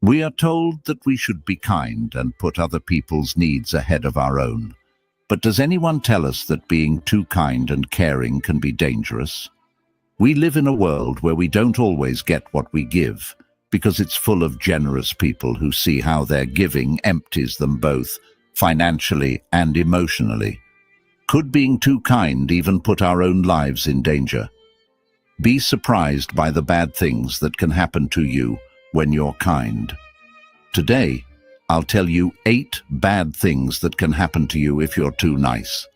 We are told that we should be kind and put other people's needs ahead of our own. But does anyone tell us that being too kind and caring can be dangerous? We live in a world where we don't always get what we give, because it's full of generous people who see how their giving empties them both, financially and emotionally. Could being too kind even put our own lives in danger? Be surprised by the bad things that can happen to you when you're kind. Today, I'll tell you 8 bad things that can happen to you if you're too nice.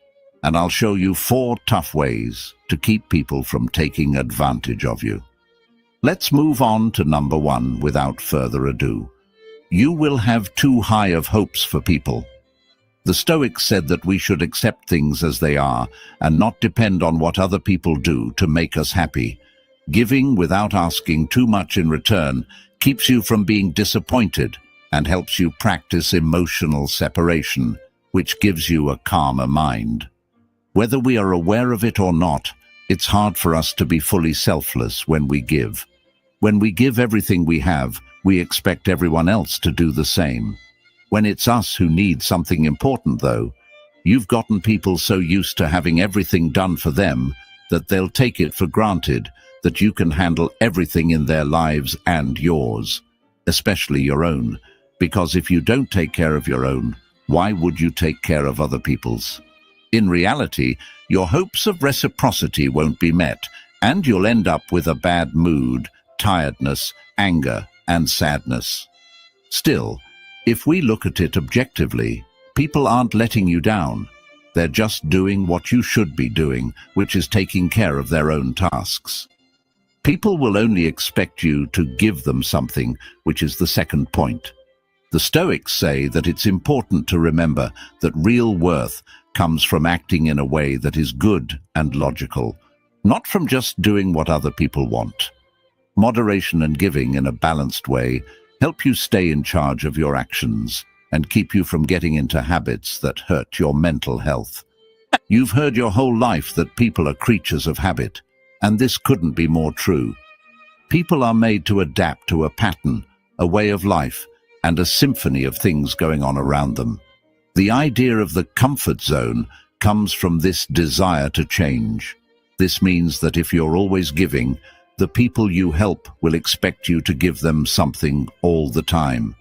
And I'll show you 4 tough ways to keep people from taking advantage of you. Let's move on to number 1 without further ado. You will have too high of hopes for people. The Stoics said that we should accept things as they are and not depend on what other people do to make us happy. Giving without asking too much in return keeps you from being disappointed and helps you practice emotional separation, which gives you a calmer mind. Whether we are aware of it or not, it's hard for us to be fully selfless when we give. When we give everything we have, we expect everyone else to do the same. When it's us who need something important, though, you've gotten people so used to having everything done for them that they'll take it for granted that you can handle everything in their lives and yours, especially your own, because if you don't take care of your own, why would you take care of other people's? In reality, your hopes of reciprocity won't be met, and you'll end up with a bad mood, tiredness, anger, and sadness. Still, if we look at it objectively, people aren't letting you down. They're just doing what you should be doing, which is taking care of their own tasks. People will only expect you to give them something, which is the second point. The Stoics say that it's important to remember that real worth comes from acting in a way that is good and logical, not from just doing what other people want. Moderation and giving in a balanced way help you stay in charge of your actions and keep you from getting into habits that hurt your mental health. You've heard your whole life that people are creatures of habit, and this couldn't be more true. People are made to adapt to a pattern, a way of life, and a symphony of things going on around them. The idea of the comfort zone comes from this desire to change. This means that if you're always giving, the people you help will expect you to give them something all the time.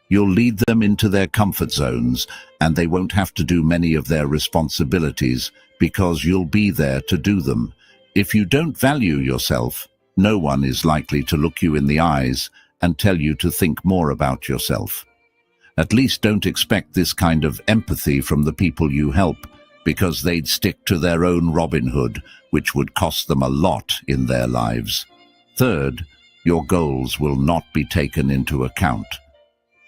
You'll lead them into their comfort zones, and they won't have to do many of their responsibilities because you'll be there to do them. If you don't value yourself, no one is likely to look you in the eyes and tell you to think more about yourself. At least don't expect this kind of empathy from the people you help, because they'd stick to their own Robin Hood, which would cost them a lot in their lives. Third, your goals will not be taken into account.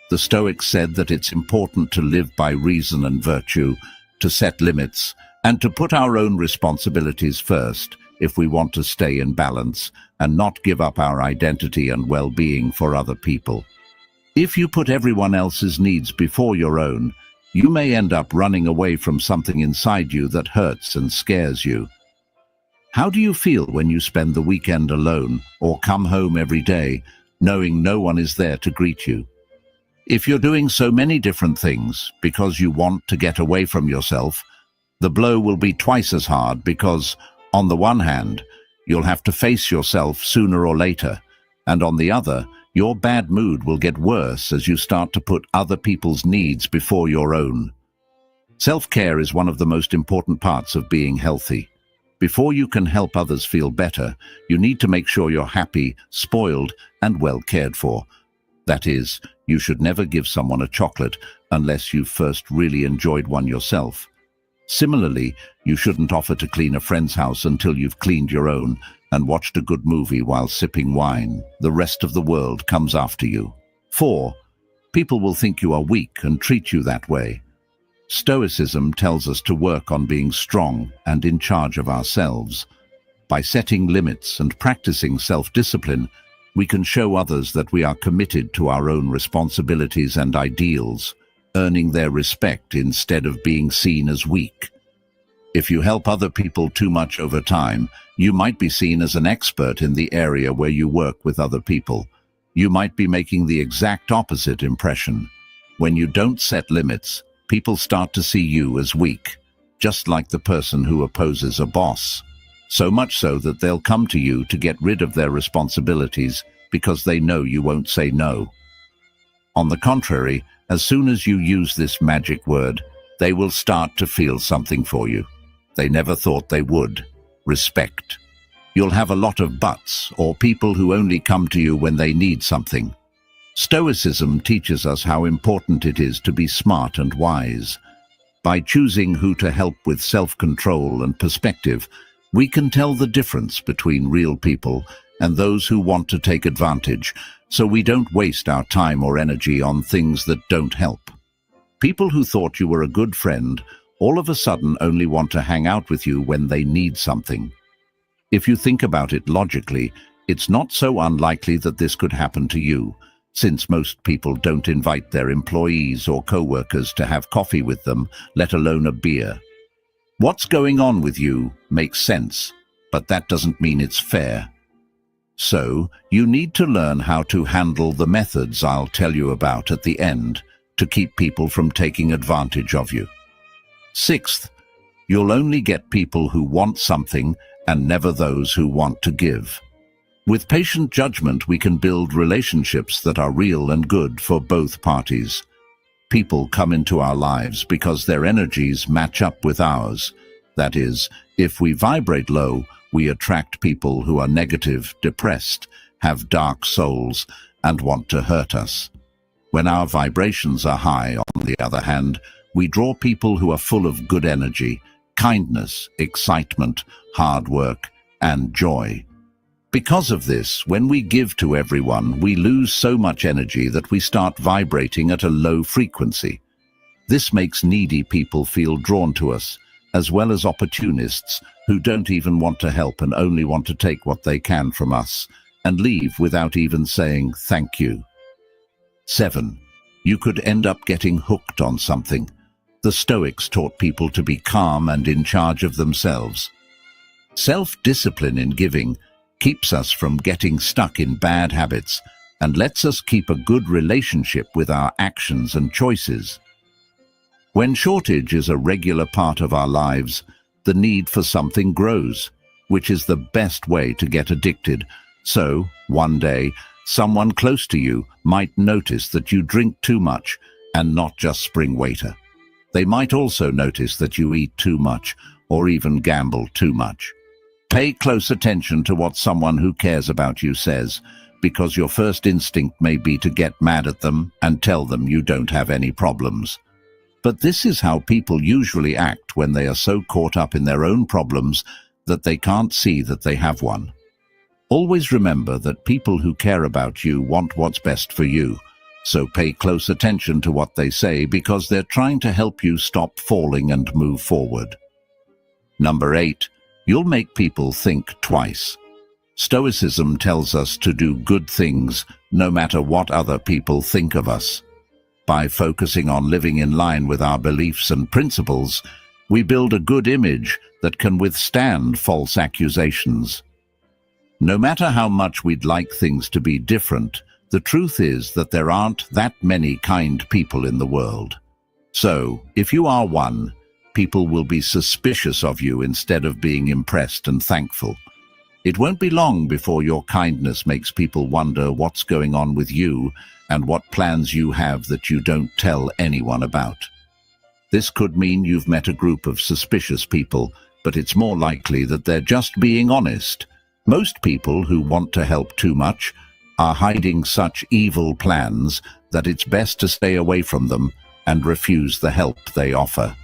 The Stoics said that it's important to live by reason and virtue, to set limits, and to put our own responsibilities first if we want to stay in balance and not give up our identity and well-being for other people. If you put everyone else's needs before your own, you may end up running away from something inside you that hurts and scares you. How do you feel when you spend the weekend alone or come home every day knowing no one is there to greet you? If you're doing so many different things because you want to get away from yourself, the blow will be twice as hard because, on the one hand, you'll have to face yourself sooner or later, and on the other, your bad mood will get worse as you start to put other people's needs before your own. Self-care is one of the most important parts of being healthy. Before you can help others feel better, you need to make sure you're happy, spoiled, and well cared for. That is, you should never give someone a chocolate unless you've first really enjoyed one yourself. Similarly, you shouldn't offer to clean a friend's house until you've cleaned your own and watched a good movie while sipping wine. The rest of the world comes after you. 4. People will think you are weak and treat you that way. Stoicism tells us to work on being strong and in charge of ourselves. By setting limits and practicing self-discipline, we can show others that we are committed to our own responsibilities and ideals, earning their respect instead of being seen as weak. If you help other people too much over time, you might be seen as an expert in the area where you work with other people. You might be making the exact opposite impression. When you don't set limits, people start to see you as weak, just like the person who opposes a boss. So much so that they'll come to you to get rid of their responsibilities because they know you won't say no. On the contrary, as soon as you use this magic word, they will start to feel something for you. They never thought they would. Respect. You'll have a lot of buts, or people who only come to you when they need something. Stoicism teaches us how important it is to be smart and wise. By choosing who to help with self-control and perspective, we can tell the difference between real people and those who want to take advantage, so we don't waste our time or energy on things that don't help. People who thought you were a good friend all of a sudden only want to hang out with you when they need something. If you think about it logically, it's not so unlikely that this could happen to you, since most people don't invite their employees or co-workers to have coffee with them, let alone a beer. What's going on with you makes sense, but that doesn't mean it's fair. So, you need to learn how to handle the methods I'll tell you about at the end to keep people from taking advantage of you. Sixth, you'll only get people who want something and never those who want to give. With patient judgment, we can build relationships that are real and good for both parties. People come into our lives because their energies match up with ours. That is, if we vibrate low, we attract people who are negative, depressed, have dark souls, and want to hurt us. When our vibrations are high, on the other hand, we draw people who are full of good energy, kindness, excitement, hard work, and joy. Because of this, when we give to everyone, we lose so much energy that we start vibrating at a low frequency. This makes needy people feel drawn to us, as well as opportunists who don't even want to help and only want to take what they can from us and leave without even saying thank you. 7. You could end up getting hooked on something. The Stoics taught people to be calm and in charge of themselves. Self-discipline in giving keeps us from getting stuck in bad habits and lets us keep a good relationship with our actions and choices. When shortage is a regular part of our lives, the need for something grows, which is the best way to get addicted. So, one day, someone close to you might notice that you drink too much and not just spring waiter. They might also notice that you eat too much or even gamble too much. Pay close attention to what someone who cares about you says, because your first instinct may be to get mad at them and tell them you don't have any problems. But this is how people usually act when they are so caught up in their own problems that they can't see that they have one. Always remember that people who care about you want what's best for you. So pay close attention to what they say because they're trying to help you stop falling and move forward. Number 8, you'll make people think twice. Stoicism tells us to do good things no matter what other people think of us. By focusing on living in line with our beliefs and principles, we build a good image that can withstand false accusations. No matter how much we'd like things to be different, the truth is that there aren't that many kind people in the world. So, if you are one, people will be suspicious of you instead of being impressed and thankful. It won't be long before your kindness makes people wonder what's going on with you and what plans you have that you don't tell anyone about. This could mean you've met a group of suspicious people, but it's more likely that they're just being honest. Most people who want to help too much are hiding such evil plans that it's best to stay away from them and refuse the help they offer.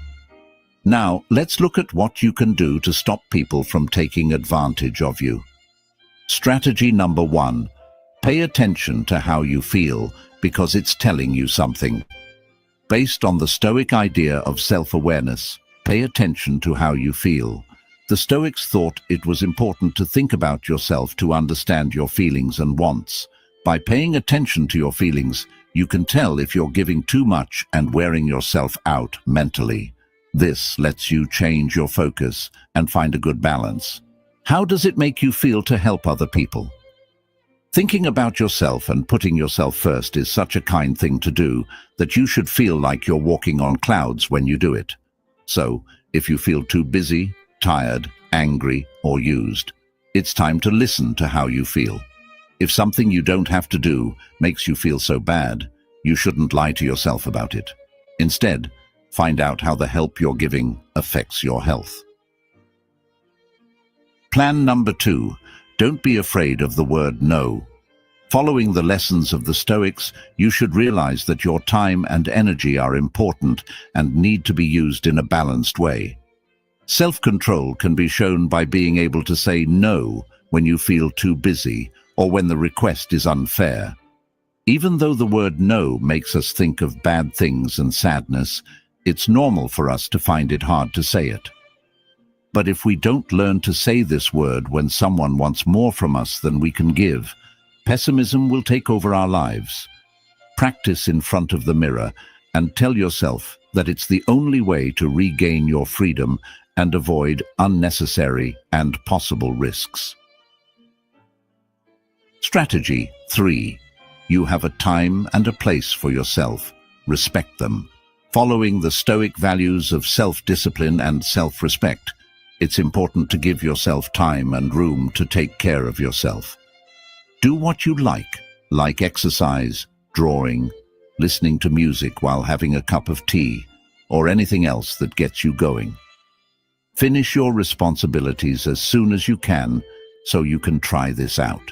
Now, let's look at what you can do to stop people from taking advantage of you. Strategy number 1. Pay attention to how you feel because it's telling you something. Based on the Stoic idea of self-awareness, pay attention to how you feel. The Stoics thought it was important to think about yourself to understand your feelings and wants. By paying attention to your feelings, you can tell if you're giving too much and wearing yourself out mentally. This lets you change your focus and find a good balance. How does it make you feel to help other people? Thinking about yourself and putting yourself first is such a kind thing to do that you should feel like you're walking on clouds when you do it. So, if you feel too busy, tired, angry, or used, it's time to listen to how you feel. If something you don't have to do makes you feel so bad, you shouldn't lie to yourself about it. Instead, find out how the help you're giving affects your health. Plan number 2. Don't be afraid of the word no. Following the lessons of the Stoics, you should realize that your time and energy are important and need to be used in a balanced way. Self-control can be shown by being able to say no when you feel too busy or when the request is unfair. Even though the word no makes us think of bad things and sadness, it's normal for us to find it hard to say it. But if we don't learn to say this word when someone wants more from us than we can give, pessimism will take over our lives. Practice in front of the mirror and tell yourself that it's the only way to regain your freedom and avoid unnecessary and possible risks. Strategy 3. You have a time and a place for yourself. Respect them. Following the Stoic values of self-discipline and self-respect, it's important to give yourself time and room to take care of yourself. Do what you like exercise, drawing, listening to music while having a cup of tea, or anything else that gets you going. Finish your responsibilities as soon as you can so you can try this out.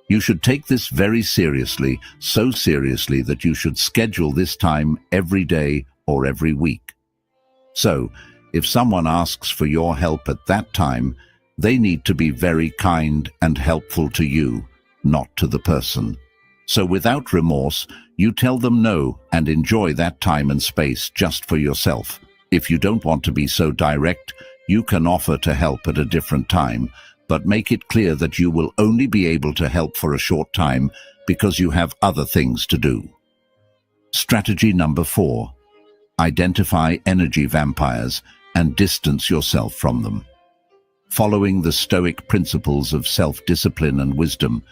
You should take this very seriously, so seriously that you should schedule this time every day or every week. So, if someone asks for your help at that time, they need to be very kind and helpful to you, not to the person. So without remorse, you tell them no and enjoy that time and space just for yourself. If you don't want to be so direct, you can offer to help at a different time, but make it clear that you will only be able to help for a short time because you have other things to do. Strategy number 4. Identify energy vampires and distance yourself from them. Following the Stoic principles of self-discipline and wisdom,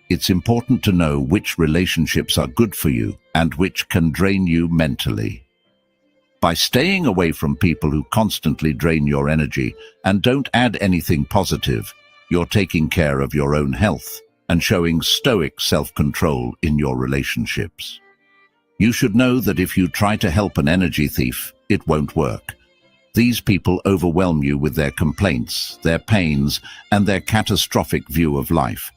it's important to know which relationships are good for you and which can drain you mentally. By staying away from people who constantly drain your energy and don't add anything positive, you're taking care of your own health and showing Stoic self-control in your relationships. You should know that if you try to help an energy thief, it won't work. These people overwhelm you with their complaints, their pains, and their catastrophic view of life.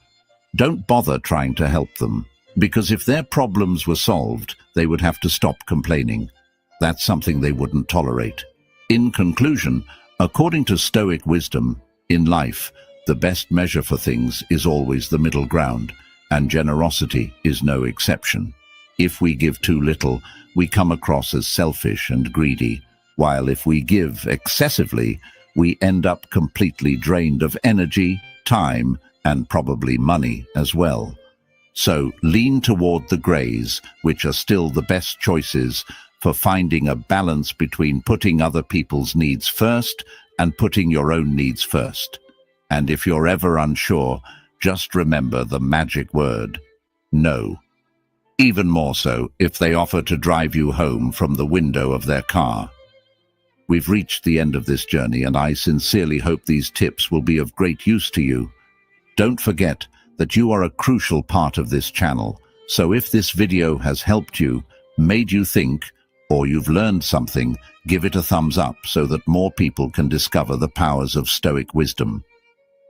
Don't bother trying to help them, because if their problems were solved, they would have to stop complaining. That's something they wouldn't tolerate. In conclusion, according to Stoic wisdom, in life, the best measure for things is always the middle ground, and generosity is no exception. If we give too little, we come across as selfish and greedy, while if we give excessively, we end up completely drained of energy, time, and probably money as well. So lean toward the grays, which are still the best choices for finding a balance between putting other people's needs first and putting your own needs first. And if you're ever unsure, just remember the magic word, no. Even more so if they offer to drive you home from the window of their car. We've reached the end of this journey, and I sincerely hope these tips will be of great use to you. Don't forget that you are a crucial part of this channel, so if this video has helped you, made you think, or you've learned something, give it a thumbs up so that more people can discover the powers of Stoic wisdom.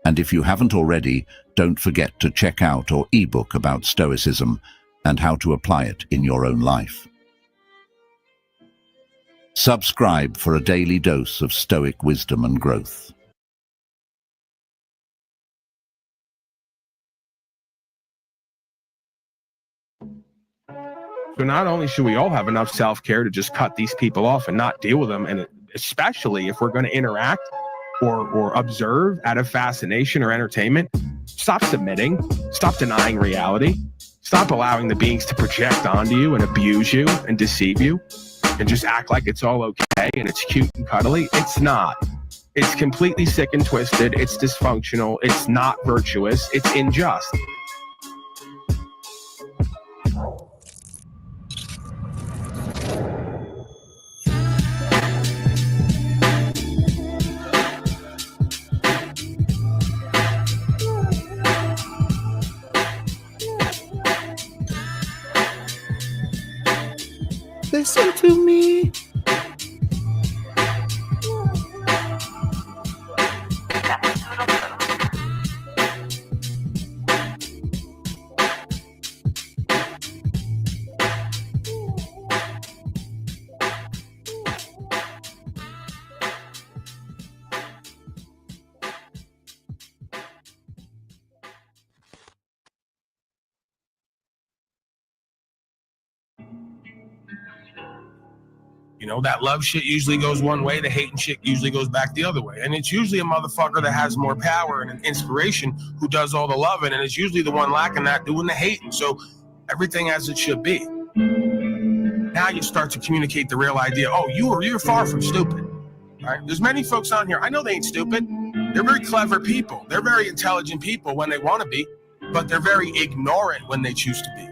And if you haven't already, don't forget to check out our ebook about Stoicism and how to apply it in your own life. Subscribe for a daily dose of Stoic wisdom and growth. So not only should we all have enough self-care to just cut these people off and not deal with them, and especially if we're going to interact or observe out of fascination or entertainment, stop submitting, stop denying reality, stop allowing the beings to project onto you and abuse you and deceive you and just act like it's all okay and it's cute and cuddly. It's not. It's completely sick and twisted. It's dysfunctional. It's not virtuous. It's unjust. Listen to me. You know, that love shit usually goes one way, the hating shit usually goes back the other way. And it's usually a motherfucker that has more power and an inspiration who does all the loving, and it's usually the one lacking that doing the hating. So everything as it should be. Now you start to communicate the real idea. Oh, you're far from stupid. Right? There's many folks on here. I know they ain't stupid. They're very clever people. They're very intelligent people when they want to be, but they're very ignorant when they choose to be.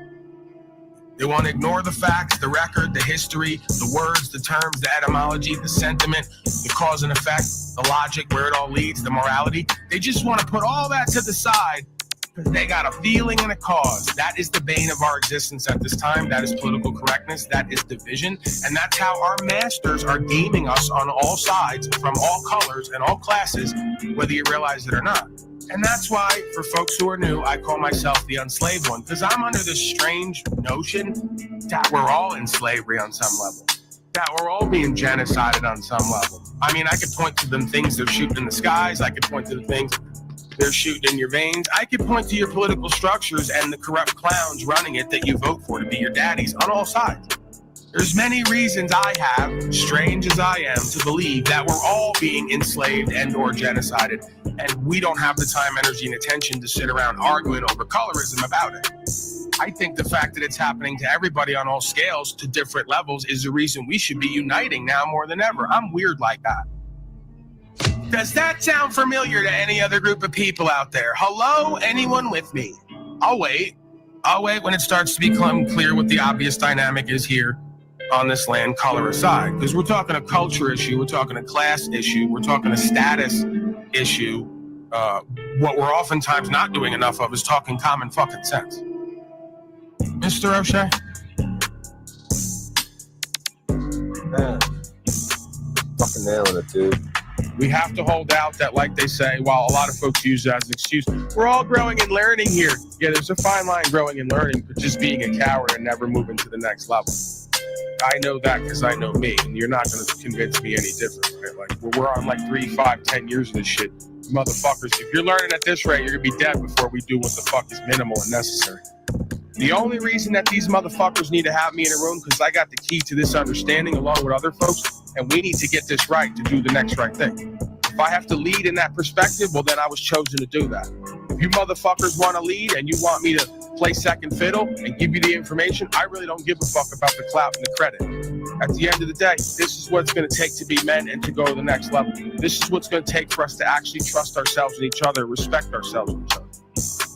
They want to ignore the facts, the record, the history, the words, the terms, the etymology, the sentiment, the cause and effect, the logic, where it all leads, the morality. They just want to put all that to the side because they got a feeling and a cause. That is the bane of our existence at this time. That is political correctness. That is division. And that's how our masters are gaming us on all sides, from all colors and all classes, whether you realize it or not. And that's why, for folks who are new, I call myself the unslaved one, because I'm under this strange notion that we're all in slavery on some level, that we're all being genocided on some level. I mean, I could point to them things they're shooting in the skies. I could point to the things they're shooting in your veins. I could point to your political structures and the corrupt clowns running it that you vote for to be your daddies on all sides. There's many reasons I have, strange as I am, to believe that we're all being enslaved and or genocided, and we don't have the time, energy, and attention to sit around arguing over colorism about it. I think the fact that it's happening to everybody on all scales to different levels is the reason we should be uniting now more than ever. I'm weird like that. Does that sound familiar to any other group of people out there? Hello, anyone with me? I'll wait when it starts to become clear what the obvious dynamic is here on this land, color aside, because we're talking a culture issue, we're talking a class issue, we're talking a status issue. What we're oftentimes not doing enough of is talking common fucking sense. Mr. O'Shea? Man, fucking nailing it, dude. We have to hold out that, like they say, while a lot of folks use it as an excuse, we're all growing and learning here. Yeah, there's a fine line growing and learning, but just being a coward and never moving to the next level. I know that because I know me, and you're not going to convince me any different. Right? Like we're on like 3, 5, 10 years of this shit. Motherfuckers, if you're learning at this rate, you're going to be dead before we do what the fuck is minimal and necessary. The only reason that these motherfuckers need to have me in a room because I got the key to this understanding along with other folks, and we need to get this right to do the next right thing. If I have to lead in that perspective, well, then I was chosen to do that. If you motherfuckers want to lead and you want me to play second fiddle and give you the information, I really don't give a fuck about the clout and the credit. At the end of the day, this is what it's going to take to be men and to go to the next level. This is what's going to take for us to actually trust ourselves and each other, respect ourselves and each other.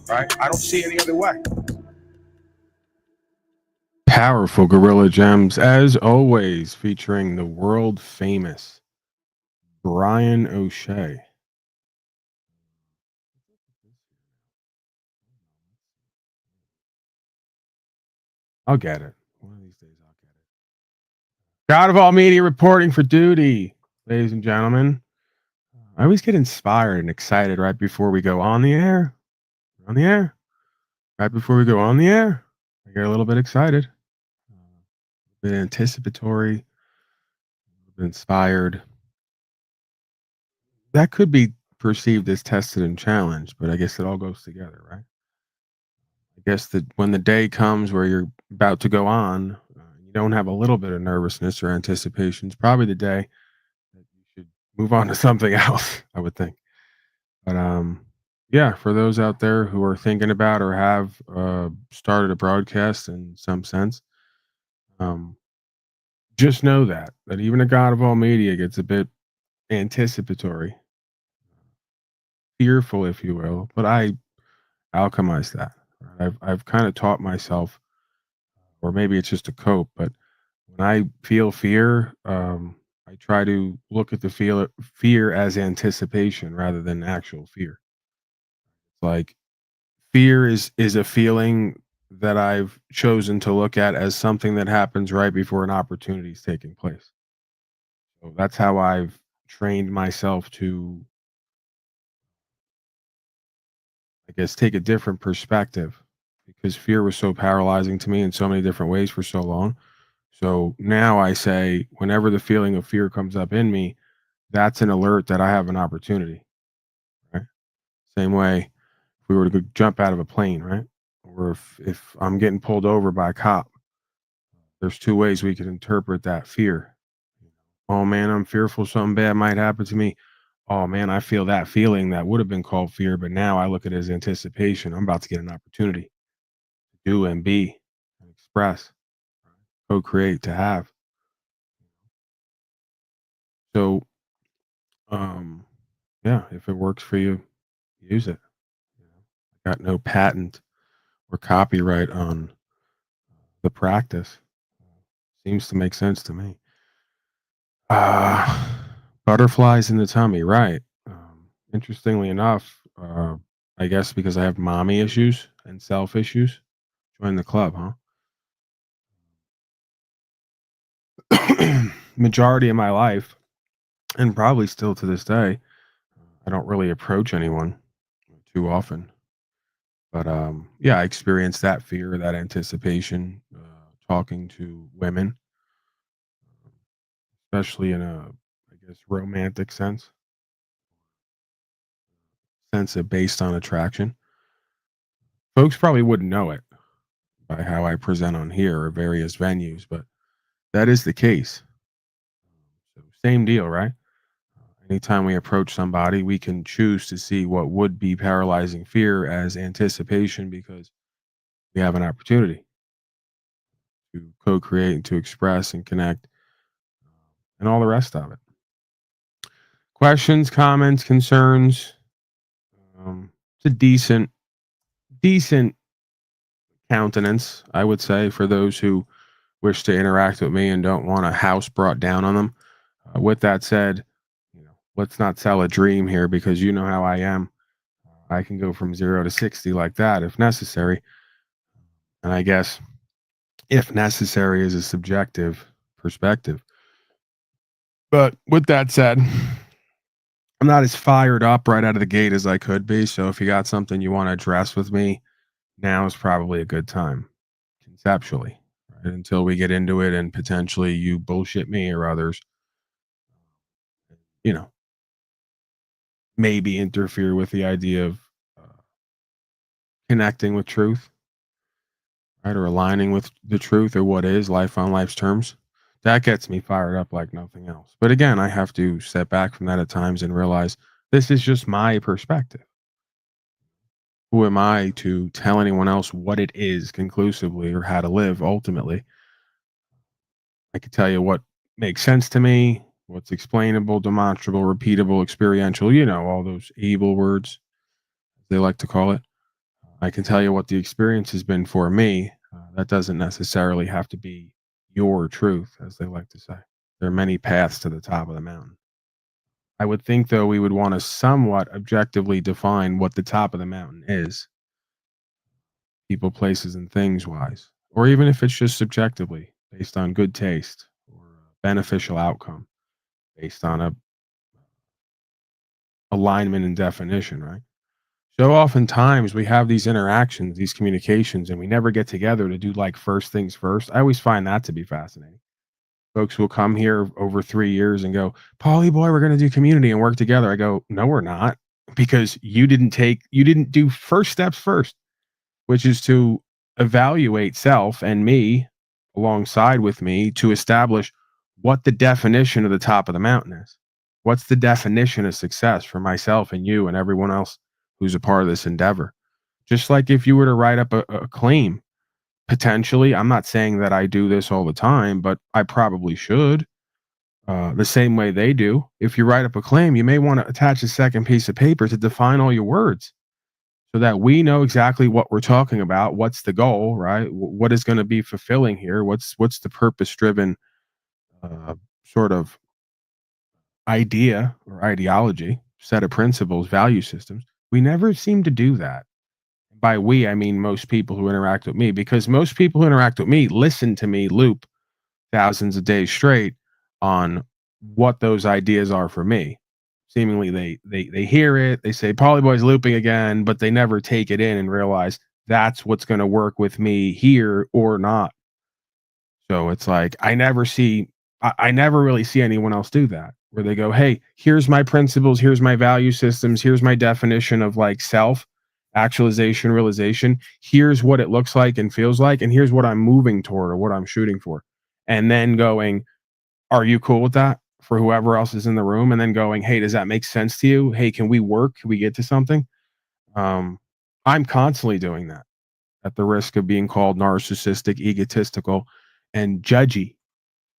Right? I don't see any other way. Powerful Gorilla Gems, as always, featuring the world famous Brian O'Shea. I'll get it. One of these days I'll get it. God of all media reporting for duty, ladies and gentlemen. I always get inspired and excited right before we go on the air. On the air. Right before we go on the air, I get a little bit excited. A bit anticipatory. A bit inspired. That could be perceived as tested and challenged, but I guess it all goes together, right? I guess that when the day comes where you're about to go on, you don't have a little bit of nervousness or anticipation. It's probably the day that you should move on to something else, I would think. But yeah, for those out there who are thinking about or have started a broadcast in some sense, just know that even a god of all media gets a bit anticipatory, fearful, if you will. But I alchemize that. I've kind of taught myself or maybe it's just a cope. But when I feel fear, I try to look at the fear as anticipation rather than actual fear. Like fear is a feeling that I've chosen to look at as something that happens right before an opportunity is taking place. So that's how I've trained myself to, I guess, take a different perspective because fear was so paralyzing to me in so many different ways for so long. So now I say, whenever the feeling of fear comes up in me, that's an alert that I have an opportunity. Right. Same way if we were to go jump out of a plane, right? Or if I'm getting pulled over by a cop, there's two ways we could interpret that fear. Oh man, I'm fearful something bad might happen to me. Oh man, I feel that feeling that would have been called fear, but now I look at it as anticipation. I'm about to get an opportunity to do and be and express, co-create, to have. So, um, yeah, if it works for you, use it. You know, I got no patent or copyright on the practice. Seems to make sense to me. Uh, Butterflies in the tummy, right. Interestingly enough, I guess because I have mommy issues and self issues, join the club, huh? Majority of my life, and probably still to this day, I don't really approach anyone too often. But yeah, I experienced that fear, that anticipation, talking to women, especially in a, I guess, romantic sense of based on attraction. Folks probably wouldn't know it by how I present on here or various venues, but that is the case. So same deal, right? Anytime we approach somebody, we can choose to see what would be paralyzing fear as anticipation because we have an opportunity to co-create and to express and connect and all the rest of it. Questions, comments, concerns. It's a decent countenance, I would say, for those who wish to interact with me and don't want a house brought down on them. With that said, let's not sell a dream here because you know how I am. I can go from 0 to 60 like that if necessary. And I guess if necessary is a subjective perspective. But with that said, I'm not as fired up right out of the gate as I could be. So if you got something you want to address with me, now is probably a good time conceptually, right? Until we get into it and potentially you bullshit me or others, you know, maybe interfere with the idea of connecting with truth, right? Or aligning with the truth or what is life on life's terms. That gets me fired up like nothing else. But again, I have to step back from that at times and realize this is just my perspective. Who am I to tell anyone else what it is conclusively or how to live ultimately? I can tell you what makes sense to me, what's explainable, demonstrable, repeatable, experiential, all those able words they like to call it. I can tell you what the experience has been for me. That doesn't necessarily have to be your truth, as they like to say. There are many paths to the top of the mountain. I would think, though, we would want to somewhat objectively define what the top of the mountain is, people, places, and things wise, or even if it's just subjectively based on good taste or a beneficial outcome based on a alignment and definition, right? So oftentimes we have these interactions, these communications, and we never get together to do like first things first. I always find that to be fascinating. Folks will come here over 3 years and go, Paulie boy, we're going to do community and work together. I go, no, we're not, because you didn't do first steps first, which is to evaluate self and me alongside with me to establish what the definition of the top of the mountain is. What's the definition of success for myself and you and everyone else who's a part of this endeavor? Just like if you were to write up a claim, potentially, I'm not saying that I do this all the time, but I probably should. The same way they do. If you write up a claim, you may want to attach a second piece of paper to define all your words so that we know exactly what we're talking about. What's the goal, right? What is going to be fulfilling here? What's the purpose driven sort of idea or ideology, set of principles, value systems? We never seem to do that. By we, I mean most people who interact with me, because most people who interact with me listen to me loop thousands of days straight on what those ideas are for me. Seemingly they hear it, they say Polyboy's looping again, but they never take it in and realize that's what's going to work with me here or not. So it's like I never really see anyone else do that, where they go, hey, here's my principles, here's my value systems, here's my definition of like self actualization, realization. Here's what it looks like and feels like, and here's what I'm moving toward or what I'm shooting for. And then going, are you cool with that, for whoever else is in the room? And then going, hey, does that make sense to you? Hey, can we work? Can we get to something? I'm constantly doing that at the risk of being called narcissistic, egotistical, and judgy.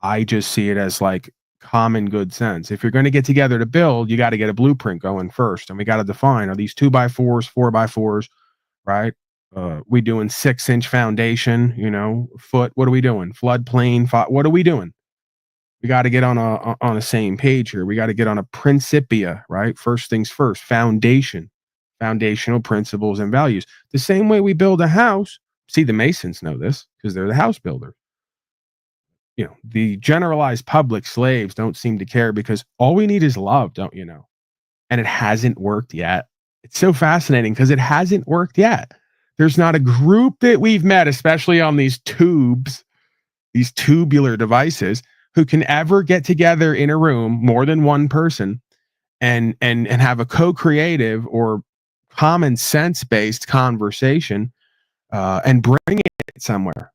I just see it as like common good sense. If you're going to get together to build, you got to get a blueprint going first. And we got to define, are these 2x4s, 4x4s, right? We doing 6-inch foundation, foot. What are we doing? Floodplain. What are we doing? We got to get on a same page here. We got to get on a principia, right? First things first, foundational principles and values. The same way we build a house. See, the Masons know this because they're the house builder. The generalized public slaves don't seem to care because all we need is love, don't you know? And it hasn't worked yet. It's so fascinating because it hasn't worked yet. There's not a group that we've met, especially on these tubes, these tubular devices, who can ever get together in a room, more than one person, and have a co-creative or common sense based conversation and bring it somewhere,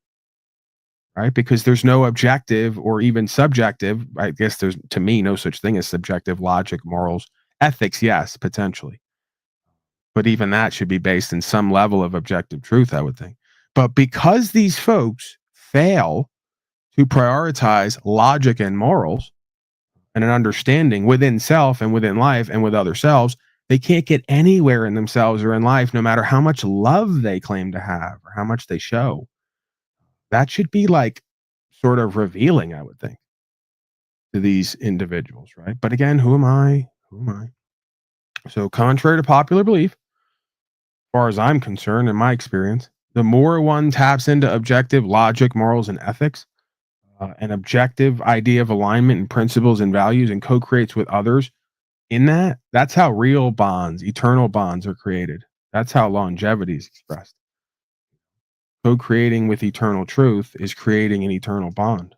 right? Because there's no objective or even subjective. I guess there's, to me, no such thing as subjective logic, morals, ethics. Yes, potentially, but even that should be based in some level of objective truth, I would think. But because these folks fail to prioritize logic and morals and an understanding within self and within life and with other selves, they can't get anywhere in themselves or in life, no matter how much love they claim to have or how much they show. That should be like sort of revealing, I would think, to these individuals, right? But again, who am I? Who am I? So contrary to popular belief, as far as I'm concerned, in my experience, the more one taps into objective logic, morals, and ethics, an objective idea of alignment and principles and values, and co-creates with others in that's how real bonds, eternal bonds, are created. That's how longevity is expressed. Co-creating with eternal truth is creating an eternal bond.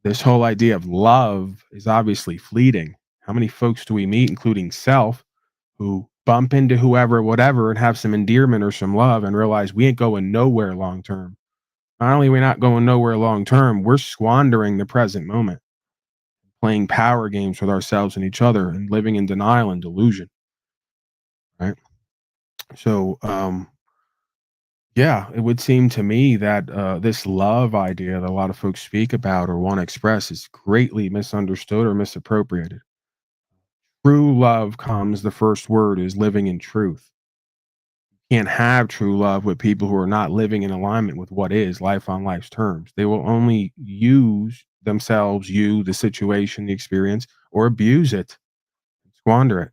This whole idea of love is obviously fleeting. How many folks do we meet, including self, who bump into whoever, whatever, and have some endearment or some love and realize we ain't going nowhere long term? Not only are we not going nowhere long term, we're squandering the present moment, playing power games with ourselves and each other, and living in denial and delusion. Right. So, yeah, it would seem to me that this love idea that a lot of folks speak about or want to express is greatly misunderstood or misappropriated. True love comes, the first word is living in truth. You can't have true love with people who are not living in alignment with what is life on life's terms. They will only use themselves, you, the situation, the experience, or abuse it, squander it.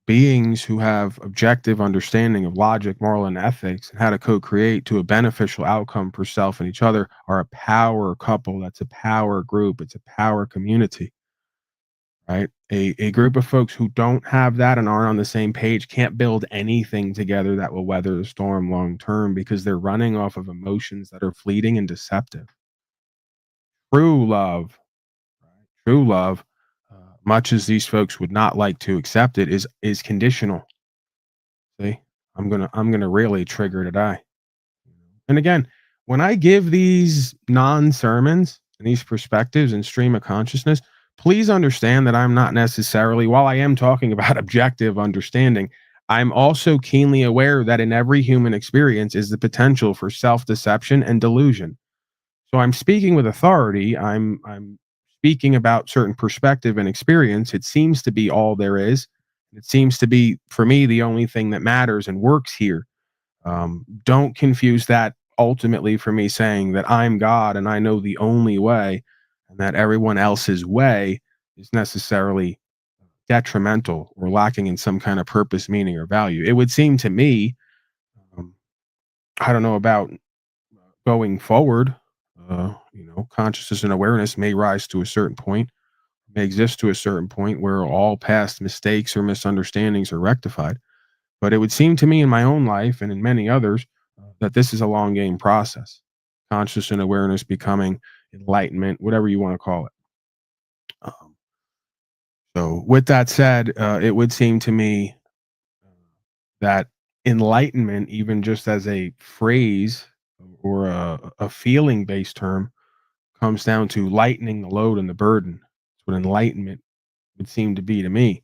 Beings who have objective understanding of logic, moral, and ethics, and how to co-create to a beneficial outcome for self and each other, are a power couple. That's a power group. It's a power community, right? A group of folks who don't have that and aren't on the same page can't build anything together that will weather the storm long term, because they're running off of emotions that are fleeting and deceptive. True love, right? True love, much as these folks would not like to accept it, is conditional. See, I'm gonna really trigger today. And again, when I give these non-sermons and these perspectives and stream of consciousness, please understand that I'm not necessarily, while I am talking about objective understanding, I'm also keenly aware that in every human experience is the potential for self-deception and delusion. So I'm speaking with authority. I'm speaking about certain perspective and experience. It seems to be all there is. It seems to be, for me, the only thing that matters and works here. Don't confuse that ultimately for me saying that I'm God and I know the only way, and that everyone else's way is necessarily detrimental or lacking in some kind of purpose, meaning, or value. It would seem to me, um, I don't know about going forward, consciousness and awareness may rise to a certain point, may exist to a certain point where all past mistakes or misunderstandings are rectified. But it would seem to me in my own life and in many others that this is a long game process. Conscious and awareness becoming enlightenment, whatever you want to call it. Um, so, with that said, it would seem to me that enlightenment, even just as a phrase or a feeling based term, comes down to lightening the load and the burden. That's what enlightenment would seem to be to me.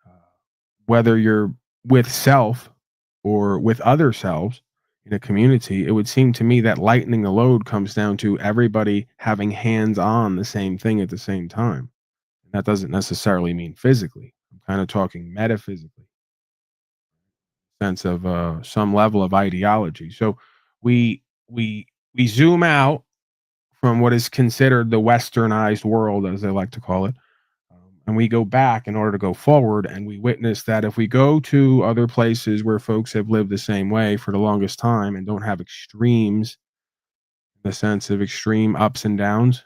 Uh, Whether you're with self or with other selves in a community, it would seem to me that lightening the load comes down to everybody having hands on the same thing at the same time. That doesn't necessarily mean physically. I'm kind of talking metaphysically, sense of some level of ideology. So we zoom out from what is considered the westernized world, as they like to call it, and we go back in order to go forward, and we witness that if we go to other places where folks have lived the same way for the longest time and don't have extremes, in the sense of extreme ups and downs,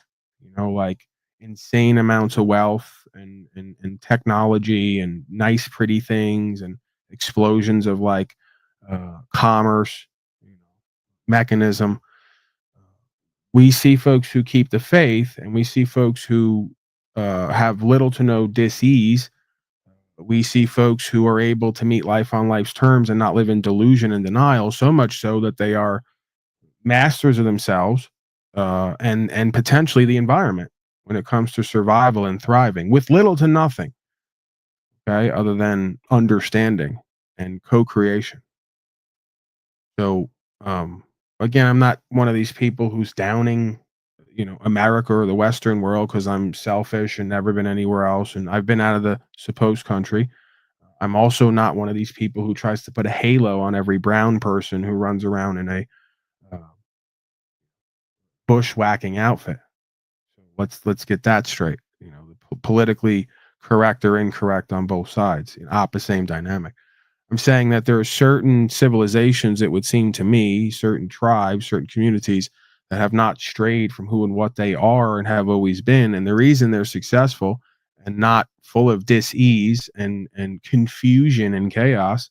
like insane amounts of wealth and technology and nice pretty things and explosions of like commerce, mechanism. We see folks who keep the faith, and we see folks who have little to no dis-ease. We see folks who are able to meet life on life's terms and not live in delusion and denial, so much so that they are masters of themselves, and potentially the environment when it comes to survival and thriving with little to nothing, okay, other than understanding and co-creation. So, um, again, I'm not one of these people who's downing, America or the Western world because I'm selfish and never been anywhere else, and I've been out of the supposed country. I'm also not one of these people who tries to put a halo on every brown person who runs around in a uh, bushwhacking outfit. So let's get that straight. Politically correct or incorrect on both sides, opposite same dynamic. I'm saying that there are certain civilizations, it would seem to me, certain tribes, certain communities that have not strayed from who and what they are and have always been. And the reason they're successful and not full of dis-ease and confusion and chaos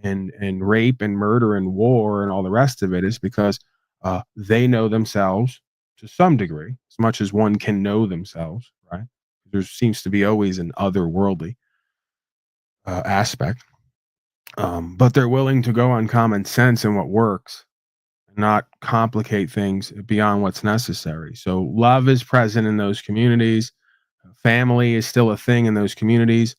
and rape and murder and war and all the rest of it is because they know themselves to some degree, as much as one can know themselves, right? There seems to be always an otherworldly aspect, but they're willing to go on common sense and what works, and not complicate things beyond what's necessary. So love is present in those communities. Family is still a thing in those communities.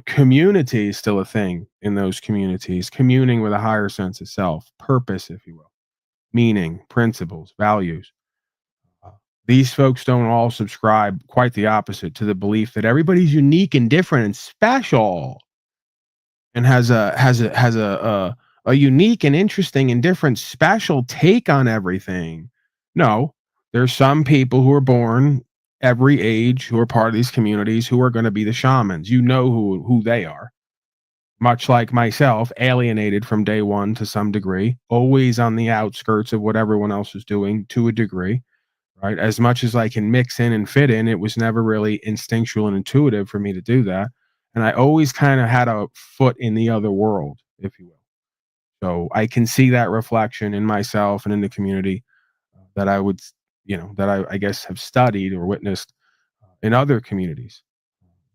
Community is still a thing in those communities. Communing with a higher sense of self, purpose, if you will, meaning, principles, values. Uh, these folks don't all subscribe, quite the opposite, to the belief that everybody's unique and different and special and has a unique and interesting and different special take on everything. No, there's some people who are born every age who are part of these communities who are going to be the shamans. You know who they are. Much like myself, alienated from day one to some degree, always on the outskirts of what everyone else is doing to a degree, right? As much as I can mix in and fit in, it was never really instinctual and intuitive for me to do that. And I always kind of had a foot in the other world, if you will. So I can see that reflection in myself and in the community that I would, that I guess have studied or witnessed in other communities.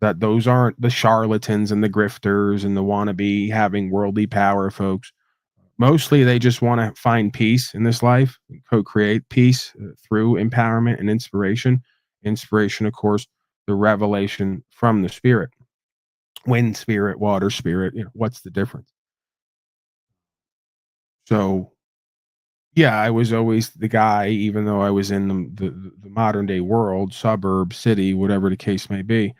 That those aren't the charlatans and the grifters and the wannabe having worldly power folks. Mostly they just want to find peace in this life, and co-create peace through empowerment and inspiration. Inspiration, of course, the revelation from the spirit. Wind spirit, water spirit, what's the difference? So, yeah, I was always the guy, even though I was in the modern day world, suburb, city, whatever the case may be.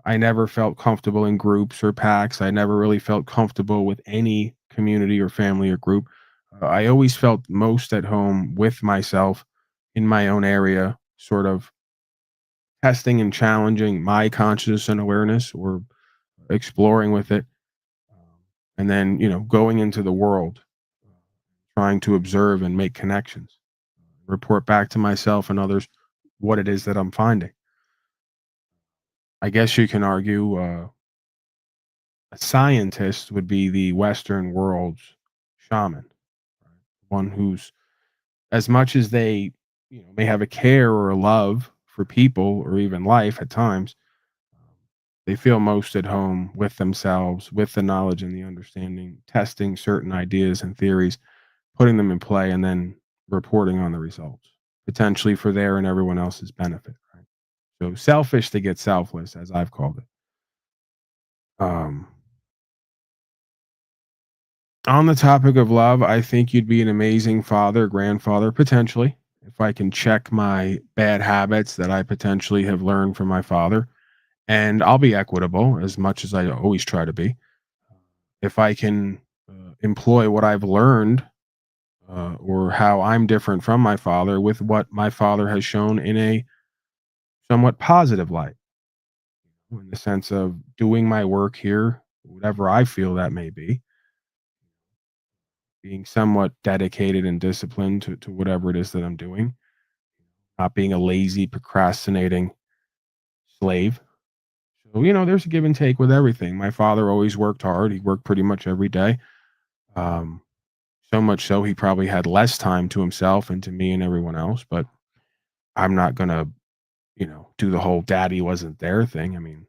I never felt comfortable in groups or packs. I never really felt comfortable with any community or family or group. I always felt most at home with myself in my own area, sort of testing and challenging my consciousness and awareness, or exploring with it. And then, going into the world, trying to observe and make connections, report back to myself and others what it is that I'm finding. I guess you can argue a scientist would be the Western world's shaman, right? One who's, as much as they may have a care or a love for people or even life at times, they feel most at home with themselves, with the knowledge and the understanding, testing certain ideas and theories, putting them in play, and then reporting on the results, potentially for their and everyone else's benefit. Right? So selfish to get selfless, as I've called it. Um, on the topic of love, I think you'd be an amazing father, grandfather, potentially, if I can check my bad habits that I potentially have learned from my father. And I'll be equitable as much as I always try to be. If I can employ what I've learned, or how I'm different from my father with what my father has shown in a somewhat positive light, in the sense of doing my work here, whatever I feel that may be, being somewhat dedicated and disciplined to whatever it is that I'm doing, not being a lazy, procrastinating slave. So, there's a give and take with everything. My father always worked hard. He worked pretty much every day. Um, so much so he probably had less time to himself and to me and everyone else. But I'm not going to, do the whole daddy wasn't there thing. I mean,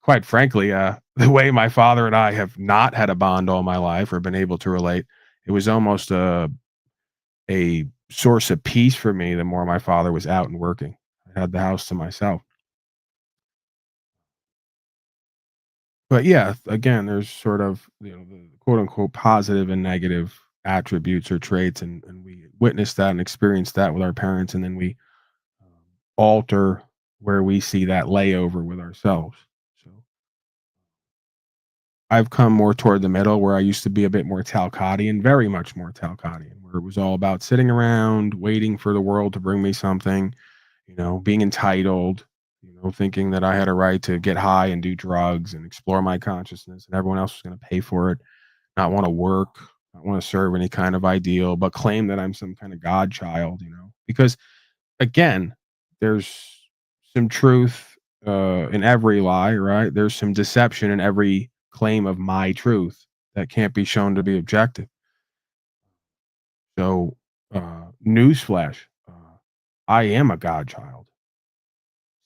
quite frankly, the way my father and I have not had a bond all my life or been able to relate, it was almost a source of peace for me the more my father was out and working. I had the house to myself. But yeah, again, there's sort of, the quote unquote positive and negative attributes or traits, and we witness that and experience that with our parents, and then we alter where we see that layover with ourselves. So I've come more toward the middle, where I used to be a bit more Talcottian, very much more Talcottian, where it was all about sitting around, waiting for the world to bring me something, being entitled, thinking that I had a right to get high and do drugs and explore my consciousness, and everyone else was going to pay for it, not want to work, not want to serve any kind of ideal, but claim that I'm some kind of godchild, because again, there's some truth in every lie, right? There's some deception in every claim of my truth that can't be shown to be objective. So, newsflash, I am a godchild.